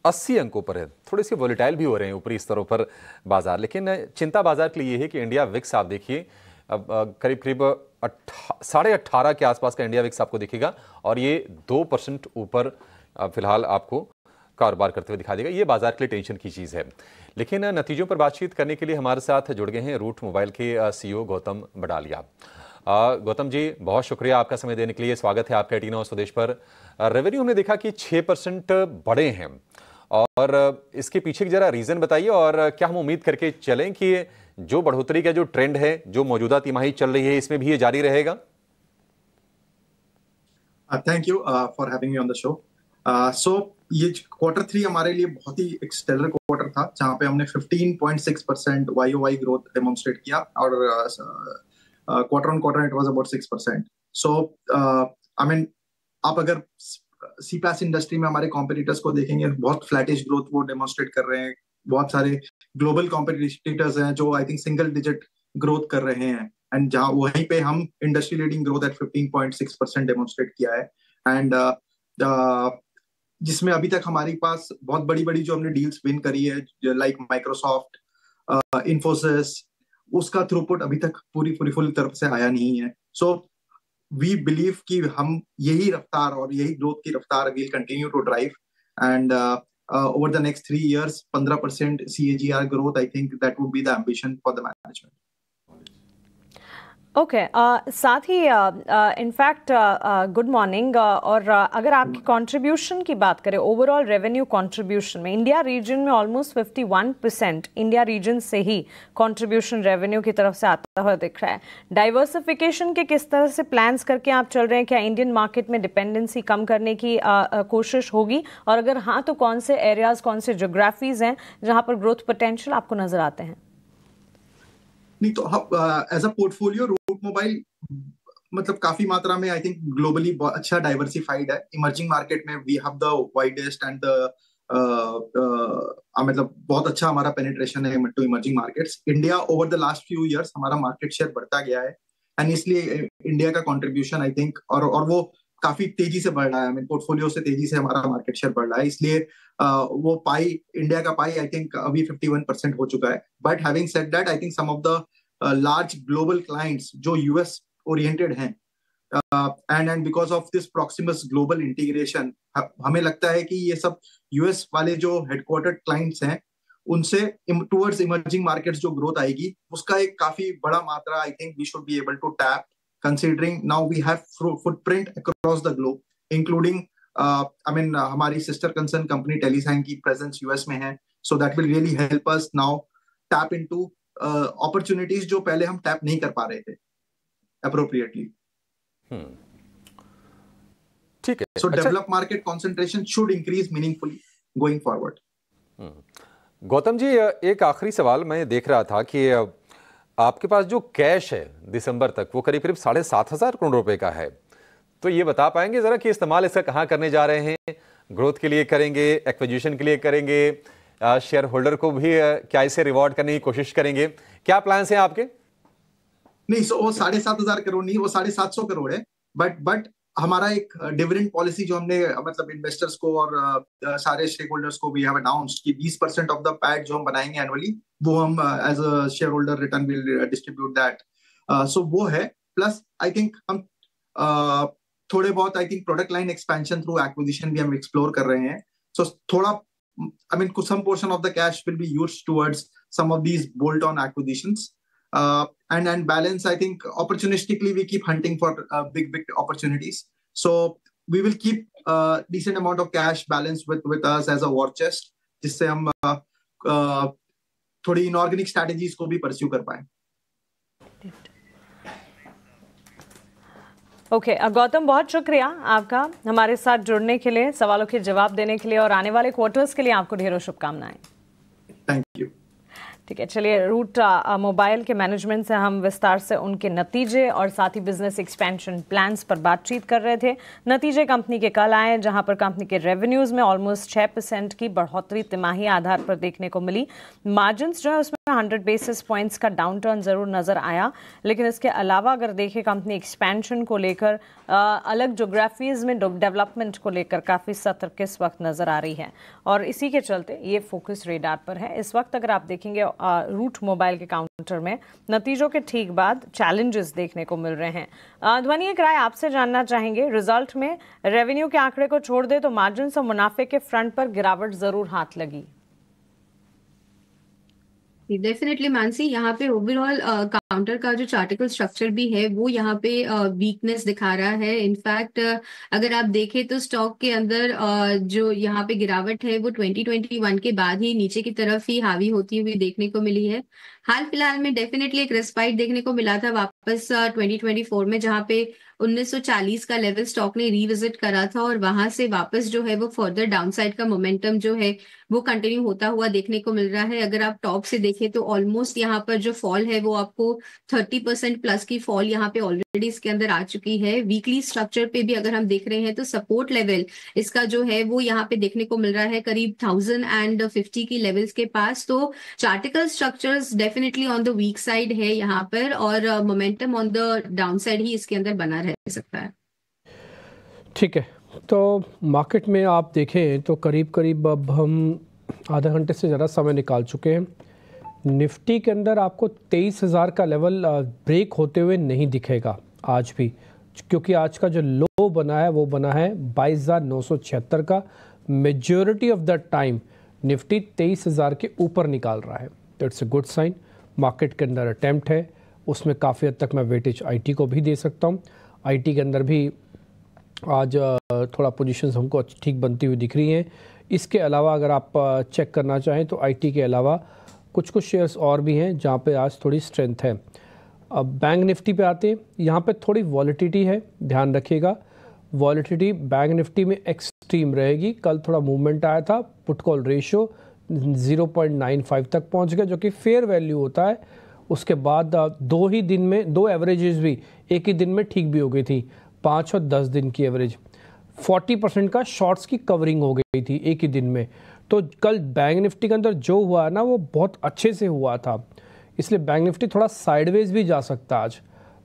80 अंकों पर है। थोड़े से वॉलेटाइल भी हो रहे हैं ऊपरी स्तरों पर बाजार, लेकिन चिंता बाजार के लिए ये है कि इंडिया विक्स आप देखिए अब करीब करीब 18.5 के आसपास का इंडिया विक्स आपको दिखेगा, और ये 2% ऊपर फिलहाल आपको कारोबार करते हुए दिखा देगा। ये बाजार के लिए टेंशन की चीज़ है। लेकिन नतीजों पर बातचीत करने के लिए हमारे साथ जुड़ गए हैं रूट मोबाइल के सीईओ गौतम बडालिया। गौतम जी, बहुत शुक्रिया आपका समय देने के लिए। स्वागत है आपका 18 स्वदेश पर। रेवेन्यू हमने देखा कि 6% बढ़े हैं, और इसके पीछे जरा रीजन बताइए, और क्या हम उम्मीद करके चलें कि जो बढ़ोतरी का जो ट्रेंड है, जो मौजूदा तिमाही चल रही है, इसमें भी ये जारी रहेगा? Thank you for having me on the show. So ये Q3 हमारे लिए बहुत ही एक स्टेलर क्वार्टर था, जहां पे हमने 15.6% YOY ग्रोथ डेमोन्स्ट्रेट किया, और quarter on quarter it was about 6%। So I mean आप अगर सीपैस इंडस्ट्री में हमारे कॉम्पिटिटर्स को देखेंगे, बहुत फ्लैटिश ग्रोथ वो डेमोन्स्ट्रेट कर रहे हैं। बहुत सारे ग्लोबल कॉम्पिटिटर्स हैं जो I think single digit growth कर रहे हैं, एंड जहां वहीं पे हम industry leading growth at 15.6% demonstrate किया है। एंड जिसमें अभी तक हमारे पास बहुत बड़ी बड़ी जो हमने डील्स विन करी है, लाइक माइक्रोसॉफ्ट, इन्फोसिस, उसका थ्रूपुट अभी तक पूरी फुल तरफ से आया नहीं है। सो वी बिलीव कि हम यही रफ्तार और यही ग्रोथ की रफ्तार will continue to drive, and over the next 3 years 15% CAGR growth, I think that would be the ambition for the management. Okay साथ ही इनफैक्ट गुड मॉर्निंग, और अगर आपकी कंट्रीब्यूशन की बात करें, ओवरऑल रेवेन्यू कंट्रीब्यूशन में इंडिया रीजन में ऑलमोस्ट 51% इंडिया रीजन से ही कंट्रीब्यूशन रेवेन्यू की तरफ से आता हुआ दिख रहा है। डाइवर्सिफिकेशन के किस तरह से प्लान्स करके आप चल रहे हैं? क्या इंडियन मार्केट में डिपेंडेंसी कम करने की कोशिश होगी, और अगर हाँ तो कौन से एरियाज, कौन से ज्योग्राफीज हैं जहां पर ग्रोथ पोटेंशियल आपको नजर आते हैं? नहीं तो as a portfolio Route Mobile मतलब काफी मात्रा में आई थिंक ग्लोबली अच्छा डाइवर्सिफाइड है। इमर्जिंग मार्केट में we have the widest and the मतलब बहुत अच्छा हमारा पेनिट्रेशन है to emerging markets. India over the last few years हमारा मार्केट शेयर बढ़ता गया है, एंड इसलिए इंडिया का कंट्रीब्यूशन आई थिंक और वो काफी तेजी से बढ़ रहा है। आई मीन पोर्टफोलियो से तेजी से हमारा मार्केट शेयर बढ़ रहा है, इसलिए वो पाई, इंडिया का पाई आई थिंक अभी 51% हो चुका है। But having said that, I think some of the large global clients जो यूएस ओरिएंटेड हैं, and because of this Proximus global integration, हमें लगता है कि ये सब यूएस वाले जो हेडक्वार्टर्ड क्लाइंट्स हैं उनसे टुवर्ड्स इमर्जिंग मार्केट्स जो ग्रोथ आएगी उसका एक काफी बड़ा मात्रा I think we should be able to tap, considering now we have footprint across the globe, including I mean हमारी sister concern company Telesign की presence US में है, so that will really help us now tap into opportunities जो पहले हम tap नहीं कर पा रहे थे अप्रोप्रिएटली। ठीक है। So develop market concentration should increase meaningfully going forward. Gautam ji, एक आखिरी सवाल मैं देख रहा था कि आपके पास जो कैश है दिसंबर तक वो करीब करीब 7,500 करोड़ रुपए का है, तो ये बता पाएंगे जरा कि इस्तेमाल इसका कहाँ करने जा रहे हैं? ग्रोथ के लिए करेंगे, एक्विजिशन के लिए करेंगे, शेयर होल्डर को भी क्या इसे रिवॉर्ड करने की कोशिश करेंगे? क्या प्लान्स हैं आपके? नहीं, वो 7,500 करोड़ नहीं, वो 750 करोड़ है। बट हमारा एक डिविडेंड पॉलिसी जो हमने मतलब इन्वेस्टर्स को और सारे स्टेक होल्डर्स को भी हैव अनाउंस्ड कि 20% ऑफ द पैट जो हम बनाएंगे एनुअली वो हम as a shareholder return will distribute that. So वो है। प्लस आई थिंक हम थोड़े बहुत I think product line expansion through acquisition भी हम एक्सप्लोर कर रहे हैं। सो थोड़ा I mean some portion of the cash will be used towards some of these bolt on acquisitions. And balance, I think opportunistically we keep hunting for big opportunities. So we will keep decent amount of cash balance with us as a war chest, जिससे हम थोड़ी inorganic strategies को भी pursue कर पाएं। Okay, Gautam बहुत शुक्रिया आपका हमारे साथ जुड़ने के लिए, सवालों के जवाब देने के लिए, और आने वाले क्वार्टर्स के लिए आपको ढेरों शुभकामनाएं। Thank you. ठीक है, चलिए रूट मोबाइल के मैनेजमेंट से हम विस्तार से उनके नतीजे और साथ ही बिजनेस एक्सपेंशन प्लान्स पर बातचीत कर रहे थे। नतीजे कंपनी के कल आए, जहां पर कंपनी के रेवेन्यूज़ में ऑलमोस्ट 6% की बढ़ोतरी तिमाही आधार पर देखने को मिली। मार्जिन्स जो है उसमें 100 बेसिस पॉइंट्स का डाउन टर्न ज़रूर नज़र आया, लेकिन इसके अलावा अगर देखें कंपनी एक्सपेंशन को लेकर, अलग जोग्राफीज़ में डेवलपमेंट को लेकर काफ़ी सतर्क इस वक्त नज़र आ रही है, और इसी के चलते ये फोकस रेडार पर है इस वक्त। अगर आप देखेंगे रूट मोबाइल के काउंटर में नतीजों के ठीक बाद चैलेंजेस देखने को मिल रहे हैं। ध्वनि, एक राय आपसे जानना चाहेंगे, रिजल्ट में रेवेन्यू के आंकड़े को छोड़ दे तो मार्जिन और मुनाफे के फ्रंट पर गिरावट जरूर हाथ लगी। डेफिनेटली मानसी, यहाँ पे ओवरऑल काउंटर का जो चार्टिकल स्ट्रक्चर भी है वो यहाँ पे वीकनेस दिखा रहा है। इनफैक्ट अगर आप देखें तो स्टॉक के अंदर जो यहाँ पे गिरावट है वो 2021 के बाद ही नीचे की तरफ ही हावी होती हुई देखने को मिली है। हाल फिलहाल में डेफिनेटली एक रेस्पाइट देखने को मिला था वापस 2024 में, जहाँ पे 1940 का लेवल स्टॉक ने रिविजिट करा था, और वहां से वापस जो है वो फर्दर डाउनसाइड का मोमेंटम जो है वो कंटिन्यू होता हुआ देखने को मिल रहा है। अगर आप टॉप से देखें तो ऑलमोस्ट यहाँ पर जो फॉल है वो आपको 30% प्लस की फॉल यहाँ पे ऑलरेडी इसके अंदर आ चुकी है। वीकली स्ट्रक्चर पे भी अगर हम देख रहे हैं तो सपोर्ट लेवल इसका जो है वो यहाँ पे देखने को मिल रहा है करीब 1050 की लेवल्स के पास। तो chartical structures definitely on the weak side है यहाँ पर, और momentum on the down side ही इसके अंदर बना रह सकता है। ठीक है, तो मार्केट में आप देखें तो करीब करीब अब हम आधा घंटे से ज़्यादा समय निकाल चुके हैं। निफ्टी के अंदर आपको 23,000 का लेवल ब्रेक होते हुए नहीं दिखेगा आज भी, क्योंकि आज का जो लो बना है वो बना है 22,976 का। Majority of the time Nifty 23,000 के ऊपर निकाल रहा है, तो it's a good sign. Market के अंदर अटेम्प्ट है, उसमें काफ़ी हद तक मैं वेटेज आईटी को भी दे सकता हूँ। आईटी के अंदर भी आज थोड़ा पोजीशंस हमको ठीक बनती हुई दिख रही हैं। इसके अलावा अगर आप चेक करना चाहें तो आईटी के अलावा कुछ शेयर्स और भी हैं जहाँ पे आज थोड़ी स्ट्रेंथ है। अब बैंक निफ्टी पे आते हैं, यहाँ पे थोड़ी वॉलेटिलिटी है, ध्यान रखिएगा। वॉलेटिलिटी बैंक निफ्टी में एक्सट्रीम रहेगी। कल थोड़ा मूवमेंट आया था, पुट कॉल रेशियो 0.95 तक पहुँच गया, जो कि फेयर वैल्यू होता है। उसके बाद 2 ही दिन में 2 एवरेजेस भी एक ही दिन में ठीक भी हो गई थी, 5 और 10 दिन की एवरेज। 40% का शॉर्ट्स की कवरिंग हो गई थी एक ही दिन में। तो कल बैंक निफ्टी के अंदर जो हुआ ना वो बहुत अच्छे से हुआ था, इसलिए बैंक निफ्टी थोड़ा साइडवेज भी जा सकता आज,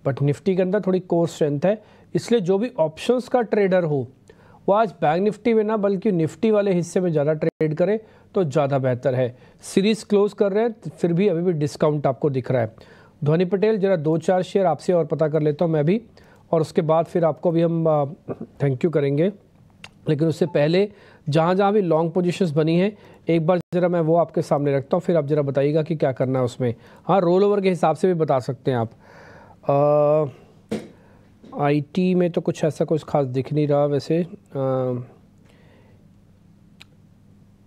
बट निफ्टी के अंदर थोड़ी कोर स्ट्रेंथ है। इसलिए जो भी ऑप्शंस का ट्रेडर हो वो आज बैंक निफ्टी में ना बल्कि निफ्टी वाले हिस्से में ज़्यादा ट्रेड करे तो ज़्यादा बेहतर है। सीरीज क्लोज कर रहे हैं फिर भी अभी भी डिस्काउंट आपको दिख रहा है। ध्वनि पटेल, जरा 2-4 शेयर आपसे और पता कर लेता हूँ मैं भी, और उसके बाद फिर आपको भी हम थैंक यू करेंगे। लेकिन उससे पहले जहाँ जहाँ भी लॉन्ग पोजीशंस बनी हैं एक बार ज़रा मैं वो आपके सामने रखता हूँ, फिर आप ज़रा बताइएगा कि क्या करना है उसमें। हाँ, रोल ओवर के हिसाब से भी बता सकते हैं आप। आईटी में तो कुछ ऐसा कुछ खास दिख नहीं रहा वैसे।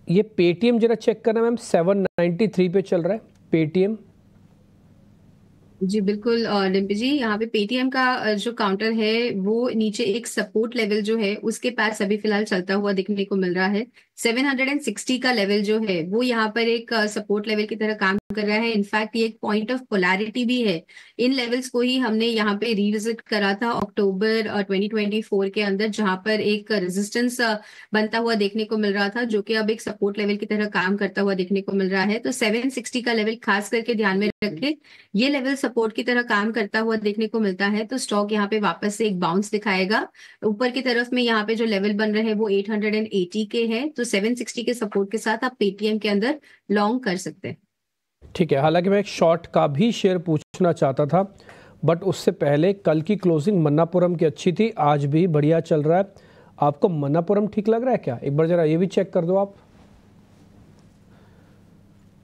ये पेटीएम जरा चेक करना मैम, 793 पे चल रहा है। पेटीएम? जी बिल्कुल डिम्पी जी, यहाँ पे पेटीएम का जो काउंटर है वो नीचे एक सपोर्ट लेवल जो है उसके पास अभी फिलहाल चलता हुआ दिखने को मिल रहा है। 760 का लेवल जो है वो यहाँ पर एक सपोर्ट लेवल की तरह काम कर रहा है। इनफैक्ट ये एक पॉइंट ऑफ पोलैरिटी भी है। इन लेवल्स को ही हमने यहाँ पे रिविजिट करा था अक्टूबर 2024 के अंदर, जहाँ पर एक रेजिस्टेंस बनता हुआ देखने को मिल रहा था, जो कि अब एक सपोर्ट लेवल की तरह काम करता हुआ देखने को मिल रहा है। तो 760 का लेवल खास करके ध्यान में रखें, ये लेवल सपोर्ट की तरह काम करता हुआ देखने को मिलता है। तो स्टॉक यहाँ पे वापस से एक बाउंस दिखाएगा ऊपर की तरफ में। यहाँ पे जो लेवल बन रहे हैं वो 880 के हैं, तो 760 के सपोर्ट के साथ आप पेटीएम के अंदर लॉन्ग कर सकते हैं। ठीक है, हालांकि मैं एक शॉर्ट का भी शेयर पूछना चाहता था, बट उससे पहले कल की क्लोजिंग मन्नापुरम की अच्छी थी, आज भी बढ़िया चल रहा है। आपको मन्नापुरम ठीक लग रहा है क्या? एक बार जरा ये भी चेक कर दो आप।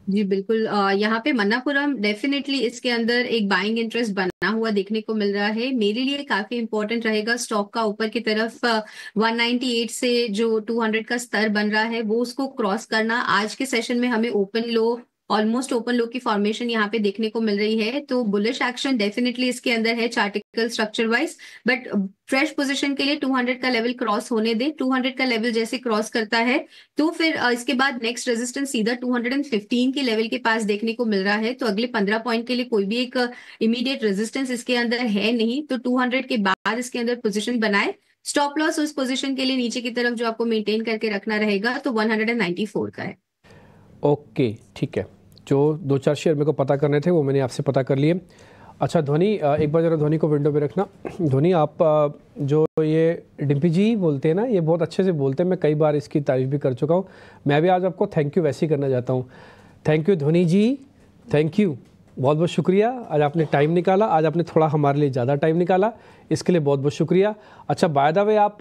जी बिल्कुल, यहाँ पे मन्नापुरम डेफिनेटली इसके अंदर एक बाइंग इंटरेस्ट बना हुआ देखने को मिल रहा है। मेरे लिए काफी इंपॉर्टेंट रहेगा स्टॉक का ऊपर की तरफ 198 से जो 200 का स्तर बन रहा है वो उसको क्रॉस करना। आज के सेशन में हमें ओपन लो, ऑलमोस्ट ओपन लो की फॉर्मेशन यहाँ पे देखने को मिल रही है। तो बुलिश एक्शन डेफिनेटली इसके अंदर है chartical structure wise, but fresh position के लिए 200 का लेवल क्रॉस होने दे। 200 का लेवल जैसे क्रॉस करता है तो फिर इसके बाद नेक्स्ट रेजिस्टेंस सीधा 215 के लेवल के पास देखने को मिल रहा है। तो अगले 15 पॉइंट के लिए कोई भी एक इमीडिएट रेजिस्टेंस इसके अंदर है नहीं, तो 200 के बाद इसके अंदर पोजिशन बनाए। स्टॉप लॉस उस पोजिशन के लिए नीचे की तरफ जो आपको मेंटेन करके रखना रहेगा तो 194 का है। ओके ठीक है, जो 2-4 शेयर मेरे को पता करने थे वो मैंने आपसे पता कर लिए। अच्छा ध्वनि, एक बार जरा ध्वनि को विंडो पे रखना। ध्वनि, आप जो ये डिम्पी जी बोलते हैं ना, ये बहुत अच्छे से बोलते हैं, मैं कई बार इसकी तारीफ भी कर चुका हूँ। मैं भी आज आपको थैंक यू वैसे ही करना चाहता हूँ। थैंक यू ध्वनि जी, थैंक यू, बहुत बहुत शुक्रिया। आज आपने टाइम निकाला, आज आपने थोड़ा हमारे लिए ज़्यादा टाइम निकाला, इसके लिए बहुत बहुत शुक्रिया। अच्छा बाय द वे, आप